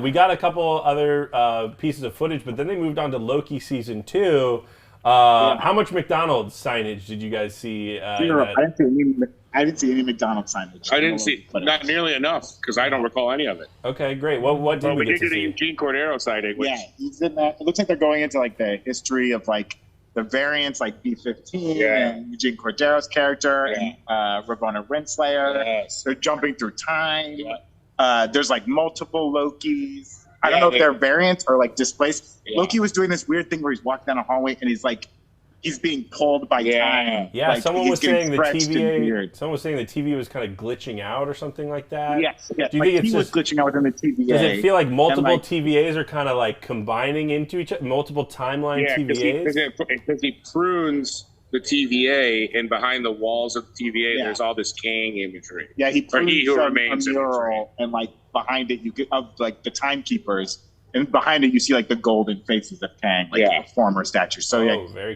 we got a couple other pieces of footage, but then they moved on to Loki season 2. How much McDonald's signage did you guys see? I didn't see any McDonald's signage. I didn't see not nearly enough because I don't recall any of it. Okay, great. What did we get to see? Eugene Cordero sighting. Which, he's in that. It looks like they're going into like the history of like the variants, like B-15 and Eugene Cordero's character and Ramona Renslayer. Yes. They're jumping through time. There's like multiple Lokis. I don't know if they're variants or like displaced. Loki was doing this weird thing where he's walking down a hallway and he's being pulled by time. Yeah, like, someone was saying the TVA. Someone was saying the TVA was kind of glitching out or something like that. Yes. Do you like think he was glitching out within the TVA? Does it feel like multiple TVAs are kind of like combining into each other? Multiple timeline TVAs? Because he prunes the TVA, and behind the walls of the TVA, there's all this Kang imagery. Yeah, he prunes who a remains mural, and like behind it, you get of like the timekeepers. And behind it, you see like the golden faces of Kang, like the former statues. So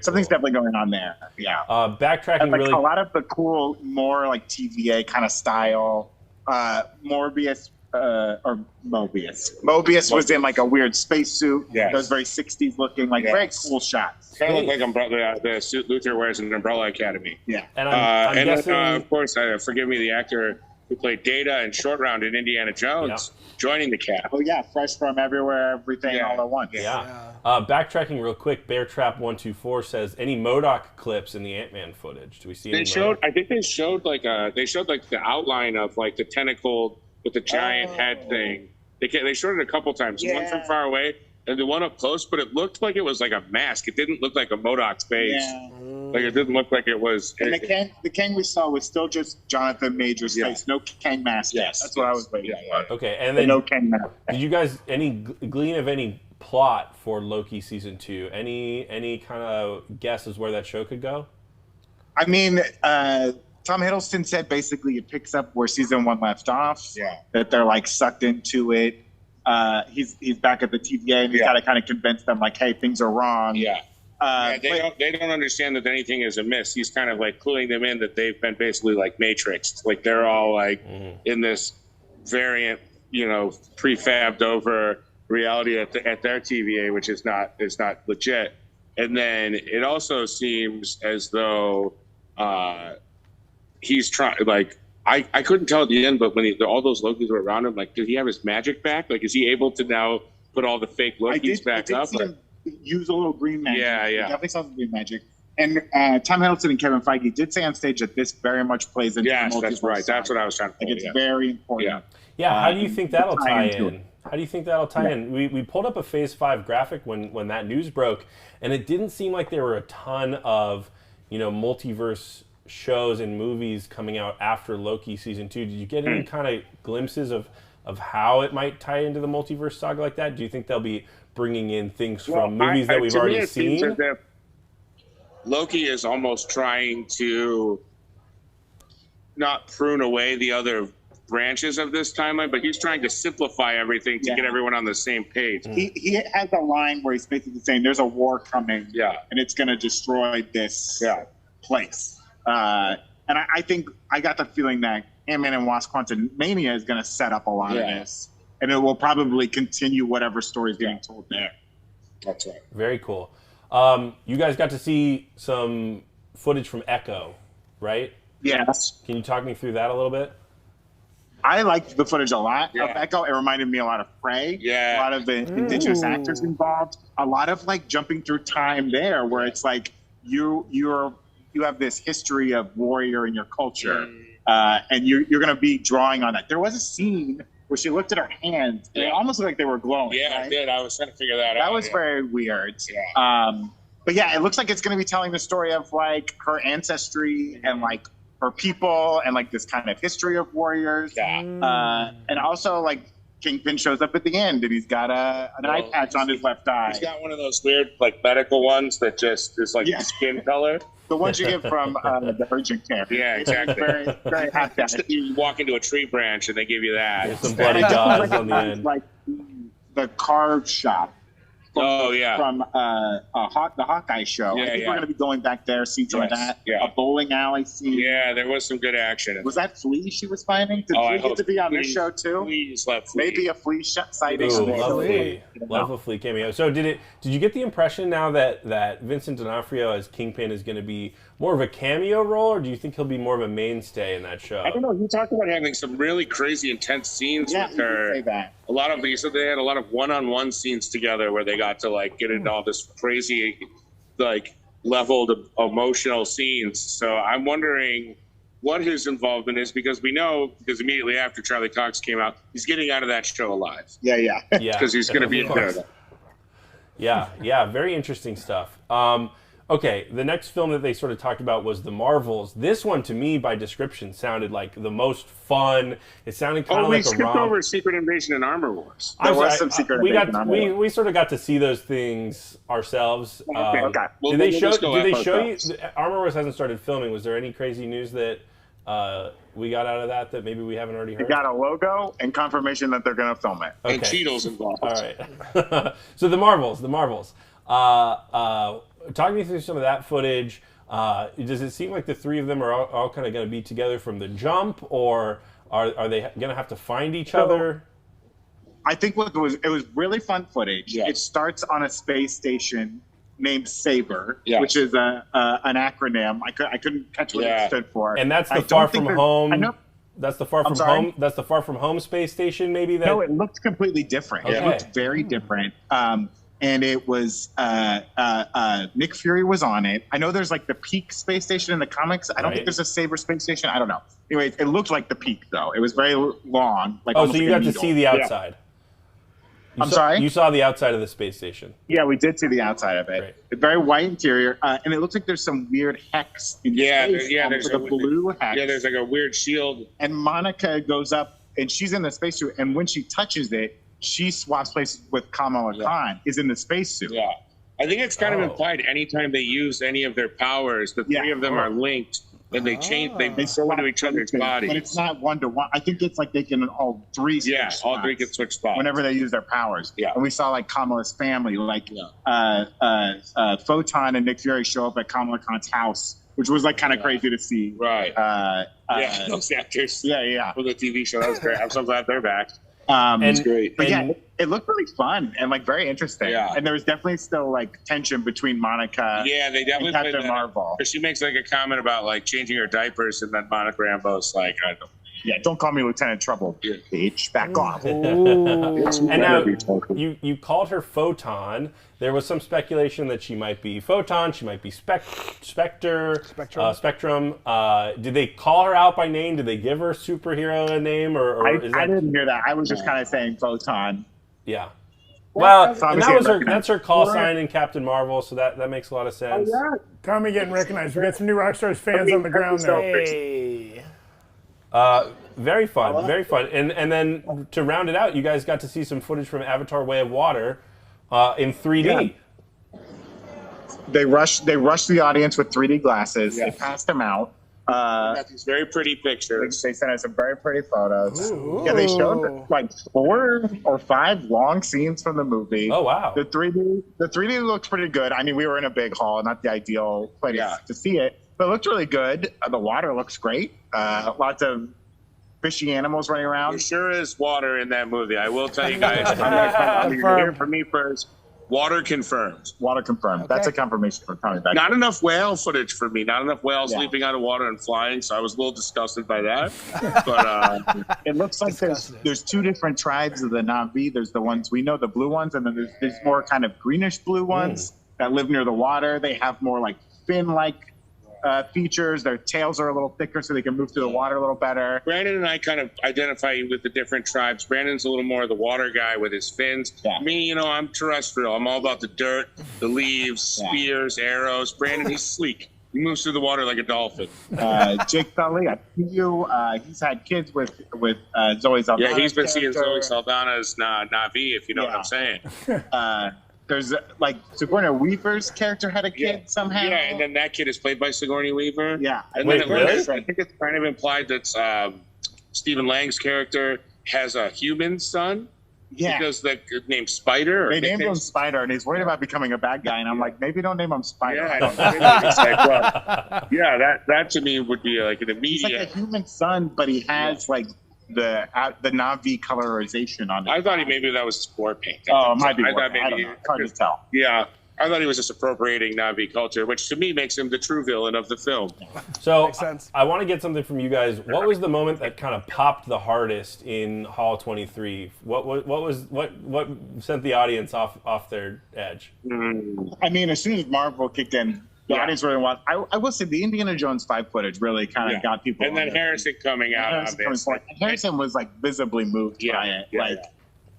something's definitely going on there. Yeah. Backtracking and, like, really. A lot of the cool, more like TVA kind of style. Mobius or Mobius. Mobius was in like a weird spacesuit. Yes. That was very 60s looking, like very cool shots. Kind of look like the suit Luthor wears in Umbrella Academy. Yeah. And I'm guessing, of course, forgive me, the actor who played Data in Short Round in Indiana Jones, joining the cast. Oh yeah, fresh from everywhere, everything all at once. Backtracking real quick, BearTrap124 says any MODOK clips in the Ant-Man footage. Do we see any? I think they showed like the outline of like the tentacle with the giant head thing. They showed it a couple times. One from far away and the one up close, but it looked like it was like a mask. It didn't look like a MODOK's face. Yeah. Like it didn't look like it was. And the Kang we saw was still just Jonathan Major's face, no Kang mask. Yes, that's what I was waiting for. Okay, and then no Kang mask. Did you guys glean of any plot for Loki season 2? Any kind of guesses where that show could go? I mean, Tom Hiddleston said basically it picks up where season 1 left off. Yeah, that they're like sucked into it. He's back at the TVA and he's got to kind of convince them like, hey, things are wrong. Yeah. They don't understand that anything is amiss. He's kind of like cluing them in that they've been basically like matrixed. Like they're all like in this variant, prefabbed over reality at their TVA, which is not legit. And then it also seems as though he's trying like. I couldn't tell at the end, but when all those Lokis were around him, like, did he have his magic back? Like, is he able to now put all the fake Lokis back up? See him use a little green magic. Yeah. It definitely sounds like green magic. And Tom Hiddleston and Kevin Feige did say on stage that this very much plays into the multiverse. That's right. That's what I was trying to think. It's very important. Yeah. How do you think that'll tie in? How do you think that'll tie in? We pulled up a Phase 5 graphic when that news broke, and it didn't seem like there were a ton of, multiverse shows and movies coming out after Loki season 2. Did you get any kind of glimpses of how it might tie into the multiverse saga like that? Do you think they'll be bringing in things from movies that we've already seen? Loki is almost trying to not prune away the other branches of this timeline, but he's trying to simplify everything to get everyone on the same page. He has a line where he's basically saying there's a war coming, and it's going to destroy this place. And I think I got the feeling that Ant-Man and Wasp: Quantumania is going to set up a lot of this, and it will probably continue whatever story is being told there. That's right. Very cool. You guys got to see some footage from Echo, right? Yes. Can you talk me through that a little bit? I liked the footage a lot of Echo. It reminded me a lot of Prey. Yeah. A lot of the indigenous actors involved. A lot of like jumping through time there, where it's like you have this history of warrior in your culture, and you're going to be drawing on that. There was a scene where she looked at her hands, and it almost looked like they were glowing. Yeah, right? it did. I was trying to figure that out. That was very weird. But yeah, it looks like it's going to be telling the story of like her ancestry and like her people and like this kind of history of warriors. And also like Kingpin shows up at the end and he's got an eye patch on his left eye. He's got one of those weird like medical ones that just is like skin color. The ones you get from the urgent care. Yeah, exactly. Very, very happy. You walk into a tree branch and they give you that. There's some bloody gauze on the end. Like the carve shop. From the Hawkeye show. I think we're going to be going back there, see some of that. A bowling alley scene. Yeah, there was some good action. Was that Flea she was finding? Did Flea get to be on this show too? Maybe a Flea sighting. Love a Flea cameo. So did you get the impression now that Vincent D'Onofrio as Kingpin is going to be more of a cameo role, or do you think he'll be more of a mainstay in that show? I don't know. He talked about having some really crazy, intense scenes with her. Say that. A lot of these, so they had a lot of one-on-one scenes together where they got to like get into all this crazy, like leveled emotional scenes. So I'm wondering what his involvement is, because we know, because immediately after Charlie Cox came out, he's getting out of that show alive. Yeah. Because he's going to be in Daredevil. Yeah, very interesting stuff. Okay, the next film that they sort of talked about was The Marvels. This one, to me, by description, sounded like the most fun. It sounded kind of like a romp. We skipped over Secret Invasion and Armor Wars. There was some Secret Invasion and Armor Wars. We sort of got to see those things ourselves. Okay. Did they show you? Armor Wars hasn't started filming. Was there any crazy news that we got out of that maybe we haven't already heard? We got a logo and confirmation that they're going to film it. Okay. And Cheetos involved. All right. So The Marvels. Talk me through some of that footage. Does it seem like the three of them are all kind of going to be together from the jump, or are they going to have to find each other? I think it was really fun footage. Yeah. It starts on a space station named Saber, which is an acronym. I couldn't catch what it stood for. And that's the Far From Home. That's the Far From Home. That's the Far From Home space station. Maybe that. No, it looked completely different. Okay. It looked very different. And it was Nick Fury was on it. I know there's like the Peak space station in the comics. I don't think there's a Saber space station. I don't know. Anyway, it looked like the Peak though. It was very long. Like so you got to see the outside. I'm sorry? You saw the outside of the space station. Yeah, we did see the outside of it. Great. Very white interior, and it looks like there's some weird hex in space. There's a blue hex. Yeah, there's like a weird shield. And Monica goes up, and she's in the spacesuit, and when she touches it, she swaps places with Kamala Khan, is in the spacesuit. Yeah. I think it's kind of implied anytime they use any of their powers, the three of them are linked, and they change, they go into each other's bodies. But it's not one-to-one. I think it's like they can all three switch spots. All three can switch spots. Whenever they use their powers. Yeah. And we saw like Kamala's family, like Photon and Nick Fury show up at Kamala Khan's house, which was like kind of crazy to see. Right. Those actors. Yeah. For the TV show, that was great. I'm so glad they're back. It's great. But it looked really fun and like very interesting. Yeah. And there was definitely still like tension between Monica they definitely and Captain Marvel. She makes like a comment about like changing her diapers, and then Monica Rambeau's like, I don't. Yeah, don't call me Lieutenant Trouble, bitch. Back off. And now you called her Photon. There was some speculation that she might be Photon, she might be Spectrum. Did they call her out by name? Did they give her superhero a name? Or I didn't hear that. I was just kind of saying Photon. Yeah. Well, and that's her call sign in Captain Marvel, so that makes a lot of sense. Oh, yeah. Tommy getting recognized. We got some new Rockstars fans on the ground there. Hey. Very fun, very fun. And then to round it out, you guys got to see some footage from Avatar: Way of Water in 3D. Yeah. They rushed the audience with 3D glasses. They passed them out. Got these very pretty pictures. They sent us some very pretty photos. Ooh. Yeah, they showed like 4 or 5 long scenes from the movie. Oh wow! The 3D looks pretty good. I mean, we were in a big hall, not the ideal place to see it, but it looked really good. The water looks great. Lots of fishy animals running around. There sure is water in that movie. I will tell you guys. I'm here for me first. Water confirmed. Water confirmed. Okay. That's a confirmation for coming back. Not enough whale footage for me. Not enough whales leaping out of water and flying. So I was a little disgusted by that. But it looks like there's 2 different tribes of the Na'vi. There's the ones we know, the blue ones, and then there's more kind of greenish blue ones that live near the water. They have more like fin-like features. Their tails are a little thicker so they can move through the water a little better. Brandon and I kind of identify with the different tribes. Brandon's a little more the water guy with his fins. Me, I'm terrestrial. I'm all about the dirt, the leaves, spears, arrows. Brandon, he's sleek. He moves through the water like a dolphin. Jake Sully, I see you. He's had kids with Zoe Saldana. Yeah, he's been seeing Zoe Saldana's Na'vi, if you know what I'm saying. There's like Sigourney Weaver's character had a kid somehow. Yeah, and then that kid is played by Sigourney Weaver. Yeah. And Wait, then really? I think it's kind of implied that Stephen Lang's character has a human son. Yeah. Because the named Spider. They named him Spider, and he's worried about becoming a bad guy. And I'm like, maybe don't name him Spider. Yeah, that to me would be like an immediate. He's like a human son, but he has like the Na'vi colorization on it. I thought maybe that was his war paint. Oh, it might be. I thought maybe I don't know. It's hard to tell. Yeah. I thought he was just appropriating Na'vi culture, which to me makes him the true villain of the film. So I want to get something from you guys. What was the moment that kind of popped the hardest in Hall 23? What sent the audience off their edge? I mean, as soon as Marvel kicked in, the audience really wanted. I will say the Indiana Jones 5 footage really kind of got people. And then Harrison coming out. Harrison was like visibly moved by it.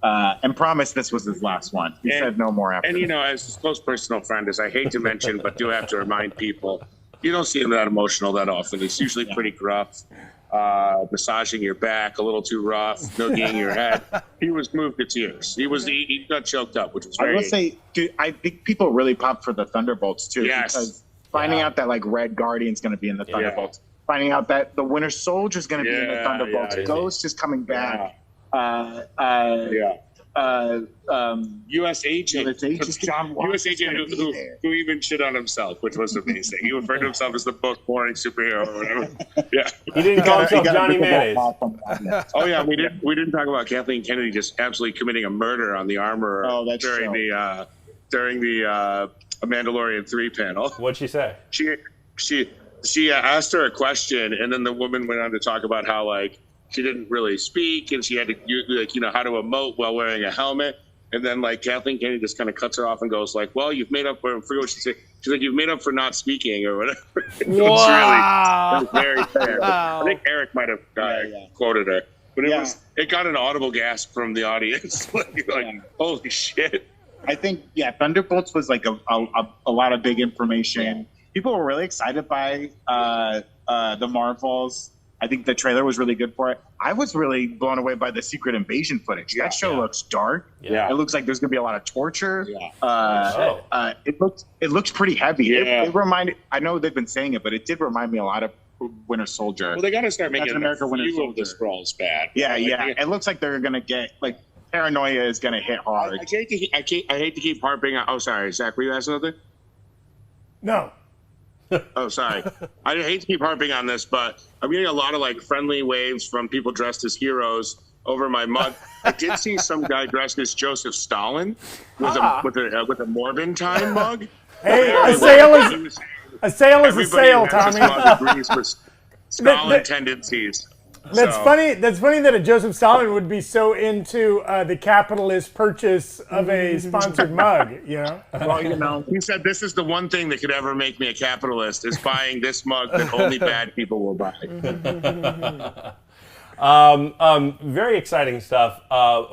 And promised this was his last one. He said no more after. And as his close personal friend, as I hate to mention, but do have to remind people, you don't see him that emotional that often. He's usually pretty gruff, massaging your back, a little too rough, noogie your head. He was moved to tears. He got choked up, which was very. I will say, dude, I think people really popped for the Thunderbolts too, because finding out that like Red Guardian's going to be in the Thunderbolts, finding out that the Winter Soldier's going to be in the Thunderbolts, Ghost is coming back. U.S. agent who even shit on himself, which was amazing. He referred to himself as the book-boring superhero or whatever. Yeah, he didn't call himself Johnny Mayonnaise. Oh yeah, we didn't talk about Kathleen Kennedy just absolutely committing a murder on the Armorer during the Mandalorian 3 panel. What'd she say? She asked her a question, and then the woman went on to talk about how she didn't really speak, and she had to how to emote while wearing a helmet. And then Kathleen Kennedy just kind of cuts her off and goes well, you've made up for, I forget what she said. She's like, you've made up for not speaking or whatever. It was very fair. I think Erik might have quoted her, but it got an audible gasp from the audience. Holy shit. I think Thunderbolts was a lot of big information. People were really excited by the Marvels. I think the trailer was really good for it. I was really blown away by the Secret Invasion footage. That show looks dark. It looks like there's going to be a lot of torture. It looks pretty heavy. It reminded. I know they've been saying it, but it did remind me a lot of Winter Soldier. Well, they got to start making America Winter Soldier. Of the Skrulls bad. Yeah. It looks like they're going to get paranoia is going to hit hard. I hate to keep harping on. Oh, sorry, Zach. Were you asking something? No. Oh, sorry. I hate to keep harping on this, but I'm getting a lot of friendly waves from people dressed as heroes over my mug. I did see some guy dressed as Joseph Stalin with a Morbin time mug. Hey, a sale is a sale, Tommy. Agrees with Stalin tendencies. That's funny. That's funny that a Joseph Stalin would be so into the capitalist purchase of a sponsored mug. Well, he said this is the one thing that could ever make me a capitalist is buying this mug that only bad people will buy. Very exciting stuff.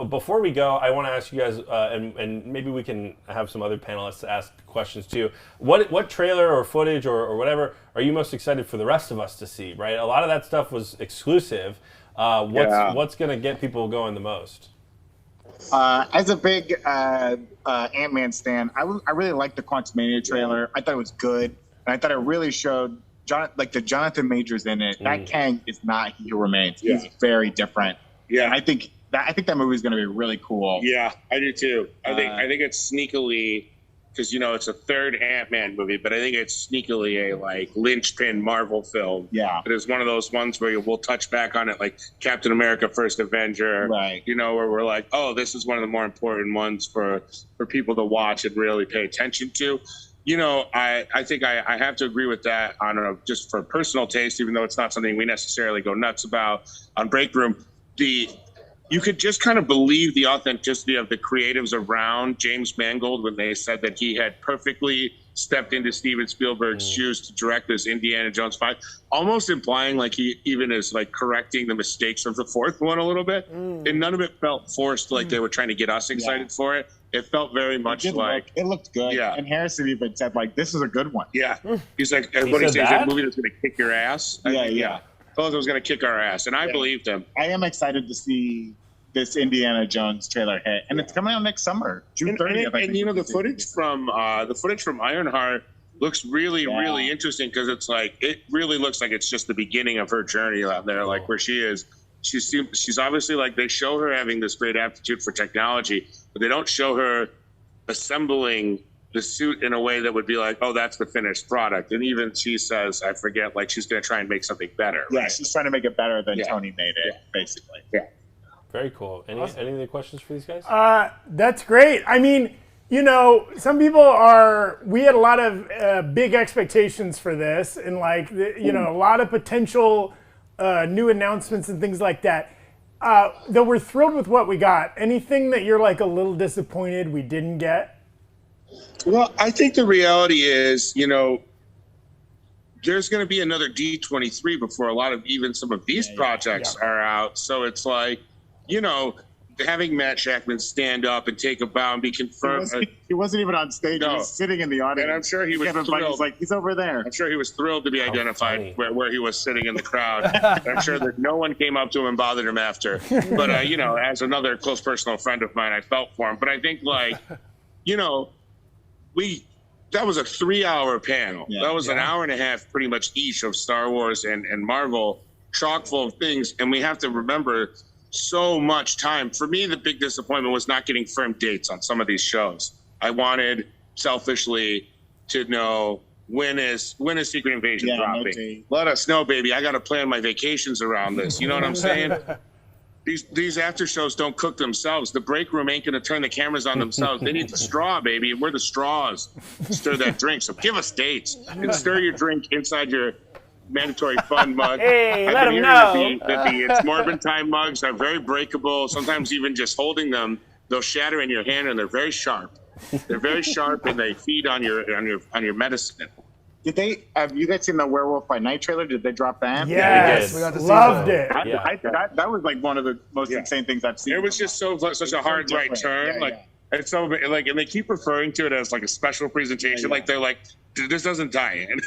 Before we go, I want to ask you guys, and maybe we can have some other panelists ask questions too. What trailer or footage or whatever are you most excited for the rest of us to see? Right, a lot of that stuff was exclusive. What's going to get people going the most? As a big Ant-Man stan, I really liked the Quantumania trailer. I thought it was good, and I thought it really showed the Jonathan Majors in it. That Kang is not He Who Remains. He's very different. Yeah, I think that movie is going to be really cool. Yeah, I do too. I think it's sneakily, because it's a third Ant-Man movie, but I think it's sneakily a like linchpin Marvel film. Yeah, it is one of those ones where we'll touch back on it, like Captain America: First Avenger, right? Where we're like, oh, this is one of the more important ones for people to watch and really pay attention to. I think I have to agree with that on just for personal taste, even though it's not something we necessarily go nuts about on Breakroom. You could just kind of believe the authenticity of the creatives around James Mangold when they said that he had perfectly stepped into Steven Spielberg's shoes to direct this Indiana Jones 5, almost implying like he even is like correcting the mistakes of the fourth one a little bit. And none of it felt forced, like they were trying to get us excited for it. It felt very much like it looked good. Yeah. And Harrison even said like, "This is a good one." Yeah. He's like, everybody says a movie that's going to kick your ass. Yeah. Thought it was going to kick our ass, and I believed him. I am excited to see this Indiana Jones trailer hit, and it's coming out next summer, June 30th. And the footage from Ironheart looks really interesting, because it's like it really looks like it's just the beginning of her journey out there, like where she is. She's obviously like, they show her having this great aptitude for technology, but they don't show her assembling the suit in a way that would be like, oh, that's the finished product. And even she says, I forget, like she's going to try and make something better. Yeah, right? She's trying to make it better than Tony made it, basically. Yeah. Very cool. Any other questions for these guys? That's great. I mean, some people we had a lot of big expectations for this, and like, a lot of potential new announcements and things like that. Though we're thrilled with what we got. Anything that you're like a little disappointed we didn't get? Well, I think the reality is, there's going to be another D23 before a lot of even some of these projects are out. So it's like, having Matt Shackman stand up and take a bow and be confirmed. He wasn't even on stage. No. He was sitting in the audience. And I'm sure he was thrilled. He's like, he's over there. I'm sure he was thrilled to be identified where he was sitting in the crowd. I'm sure that no one came up to him and bothered him after. But, as another close personal friend of mine, I felt for him. But I think, like, that was a 3-hour panel. That was an hour and a half pretty much each of Star Wars and Marvel, chock full of things. And we have to remember so much time. For me, the big disappointment was not getting firm dates on some of these shows. I wanted, selfishly, to know when is Secret Invasion dropping. Let us know, baby. I got to plan my vacations around this. You know what I'm saying? These after shows don't cook themselves. The break room ain't going to turn the cameras on themselves. They need the straw, baby, and we're the straws. Stir that drink. So give us dates and stir your drink inside your mandatory fun mug. Hey, let them know. That the It's Morbin Time mugs are very breakable. Sometimes even just holding them, they'll shatter in your hand, and they're very sharp. They're very sharp, and they feed on your medicine. Did they? Have you guys seen the Werewolf by Night trailer? Did they drop that? Yes, we got to see loved it. That was like one of the most insane things I've seen. It was just such a hard right turn. It's so like, and they keep referring to it as like a special presentation. Like they're like, this doesn't tie in.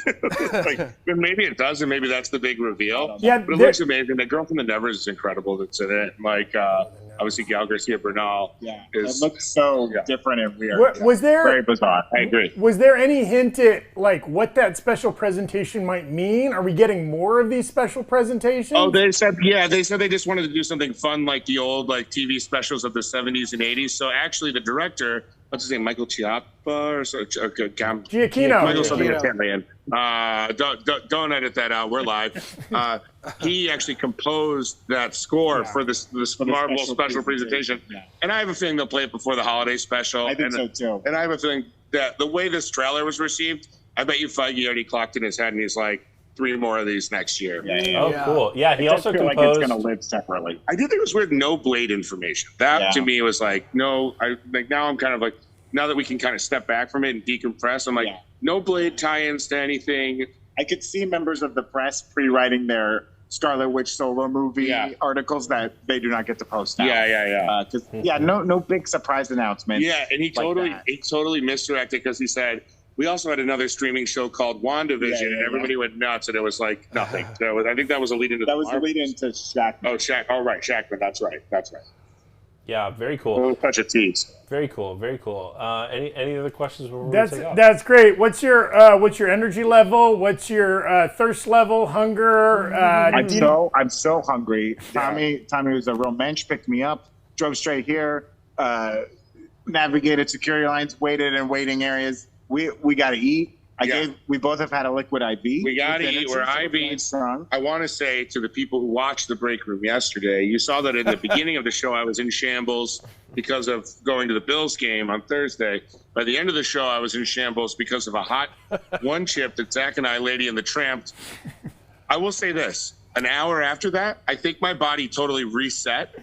Like, maybe it does, and maybe that's the big reveal. Yeah, but it looks amazing. The girl from the Nevers is incredible that's in it. Like, obviously Gal Garcia Bernal. Yeah, it looks so different and weird. Was there very bizarre? I agree. Was there any hint at like what that special presentation might mean? Are we getting more of these special presentations? Oh, they said they just wanted to do something fun like the old like TV specials of the 70s and 80s. So actually, the director, what's his name, Michael Chiappa or Giacchino. Michael something I can't lay in. Don't edit that out. We're live. He actually composed that score for this Marvel special presentation. Yeah. And I have a feeling they'll play it before the holiday special. I think so too. And I have a feeling that the way this trailer was received, I bet you Feige already clocked in his head and he's like, 3 more of these next year. Cool. Yeah, he also composed. Like it's going to live separately. I did think it was weird. No Blade information. That to me was like no. Now I'm kind of like, now that we can kind of step back from it and decompress, I'm like, no Blade tie-ins to anything. I could see members of the press pre-writing their Scarlet Witch solo movie articles that they do not get to post out. Because no big surprise announcement. Yeah, and he totally misdirected because he said, we also had another streaming show called WandaVision, and everybody went nuts, and it was like nothing. I think that was a lead into the lead into Shackman. Oh, Shack. Oh, right, Shackman. That's right. Yeah, very cool. We'll touch a tease. Very cool, very cool. Any other questions? Before we take off? That's great. What's your energy level? What's your thirst level? Hunger? I'm so hungry. Tommy was a real mensch. Picked me up, drove straight here, navigated security lines, waited in waiting areas. We got to eat. We both have had a liquid IV. We got to eat. We're IV. Strong. I want to say to the people who watched the break room yesterday, you saw that in the beginning of the show, I was in shambles because of going to the Bills game on Thursday. By the end of the show, I was in shambles because of a hot one chip that Zach and I, Lady and the Tramp. I will say this. An hour after that, I think my body totally reset.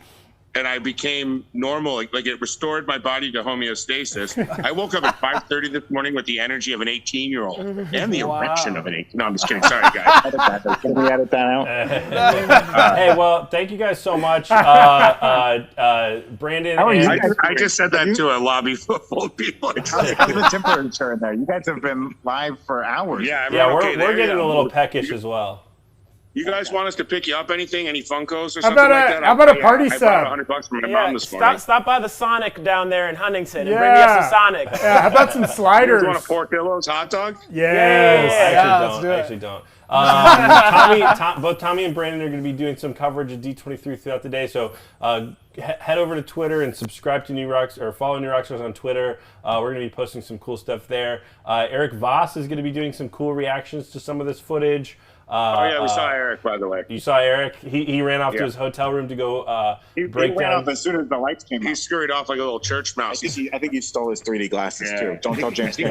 And I became normal, like it restored my body to homeostasis. I woke up at 5:30 this morning with the energy of an 18-year-old and the erection of an 18. No, I'm just kidding. Sorry, guys. Can we edit that out? Hey, well, thank you guys so much, Brandon. I just said that to a lobby full of people. How's the temperature in there? You guys have been live for hours. Yeah, we're getting a little peckish as well. You guys want us to pick you up anything? Any Funkos or How something about like that? How about a party I sub? bought $100 from my mom this morning. Stop by the Sonic down there in Huntington and bring me up some Sonic. Yeah, how about some sliders? You guys want a Portillo's hot dog? Yes. I actually don't. Both Tommy and Brandon are going to be doing some coverage of D23 throughout the day. So head over to Twitter and subscribe to New Rocks or follow New Rockstars on Twitter. We're going to be posting some cool stuff there. Eric Voss is going to be doing some cool reactions to some of this footage. We saw Eric, by the way. You saw Eric? He ran off to his hotel room to go break ran down. off as soon as the lights came on. He scurried off like a little church mouse. I think he stole his 3D glasses too. Don't tell James. So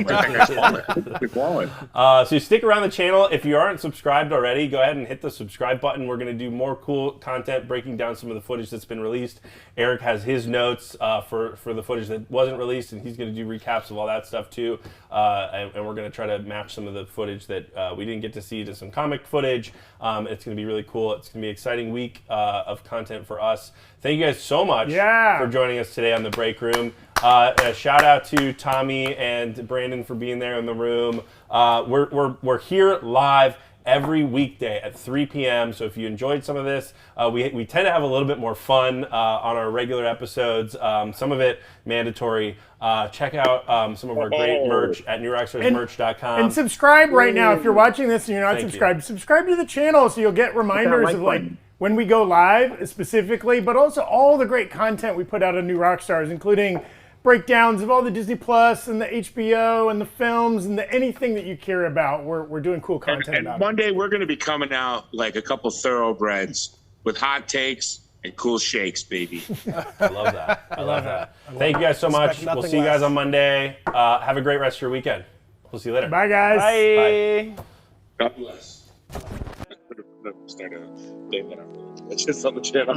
stick around the channel. If you aren't subscribed already, go ahead and hit the subscribe button. We're going to do more cool content breaking down some of the footage that's been released. Eric has his notes for the footage that wasn't released, and he's going to do recaps of all that stuff too. And we're going to try to match some of the footage that we didn't get to see to some comic footage. It's going to be really cool. It's going to be an exciting week of content for us. Thank you guys so much for joining us today on the Break Room. A shout out to Tommy and Brandon for being there in the room. We're here live every weekday at 3 p.m. So if you enjoyed some of this, we tend to have a little bit more fun on our regular episodes. Some of it mandatory. Check out some of our great merch at newrockstarsmerch.com. And subscribe right now if you're watching this and you're not subscribed. Subscribe to the channel so you'll get reminders of when we go live specifically, but also all the great content we put out on New Rockstars, including breakdowns of all the Disney Plus and the HBO and the films and anything that you care about. We're doing cool content about. And one day we're going to be coming out like a couple thoroughbreds with hot takes and cool shakes, baby. I love that. I love that. Thank you guys so much. We'll see you guys on Monday. Have a great rest of your weekend. We'll see you later. Bye, guys. Bye. God bless. Start a thing that I'm just on the channel.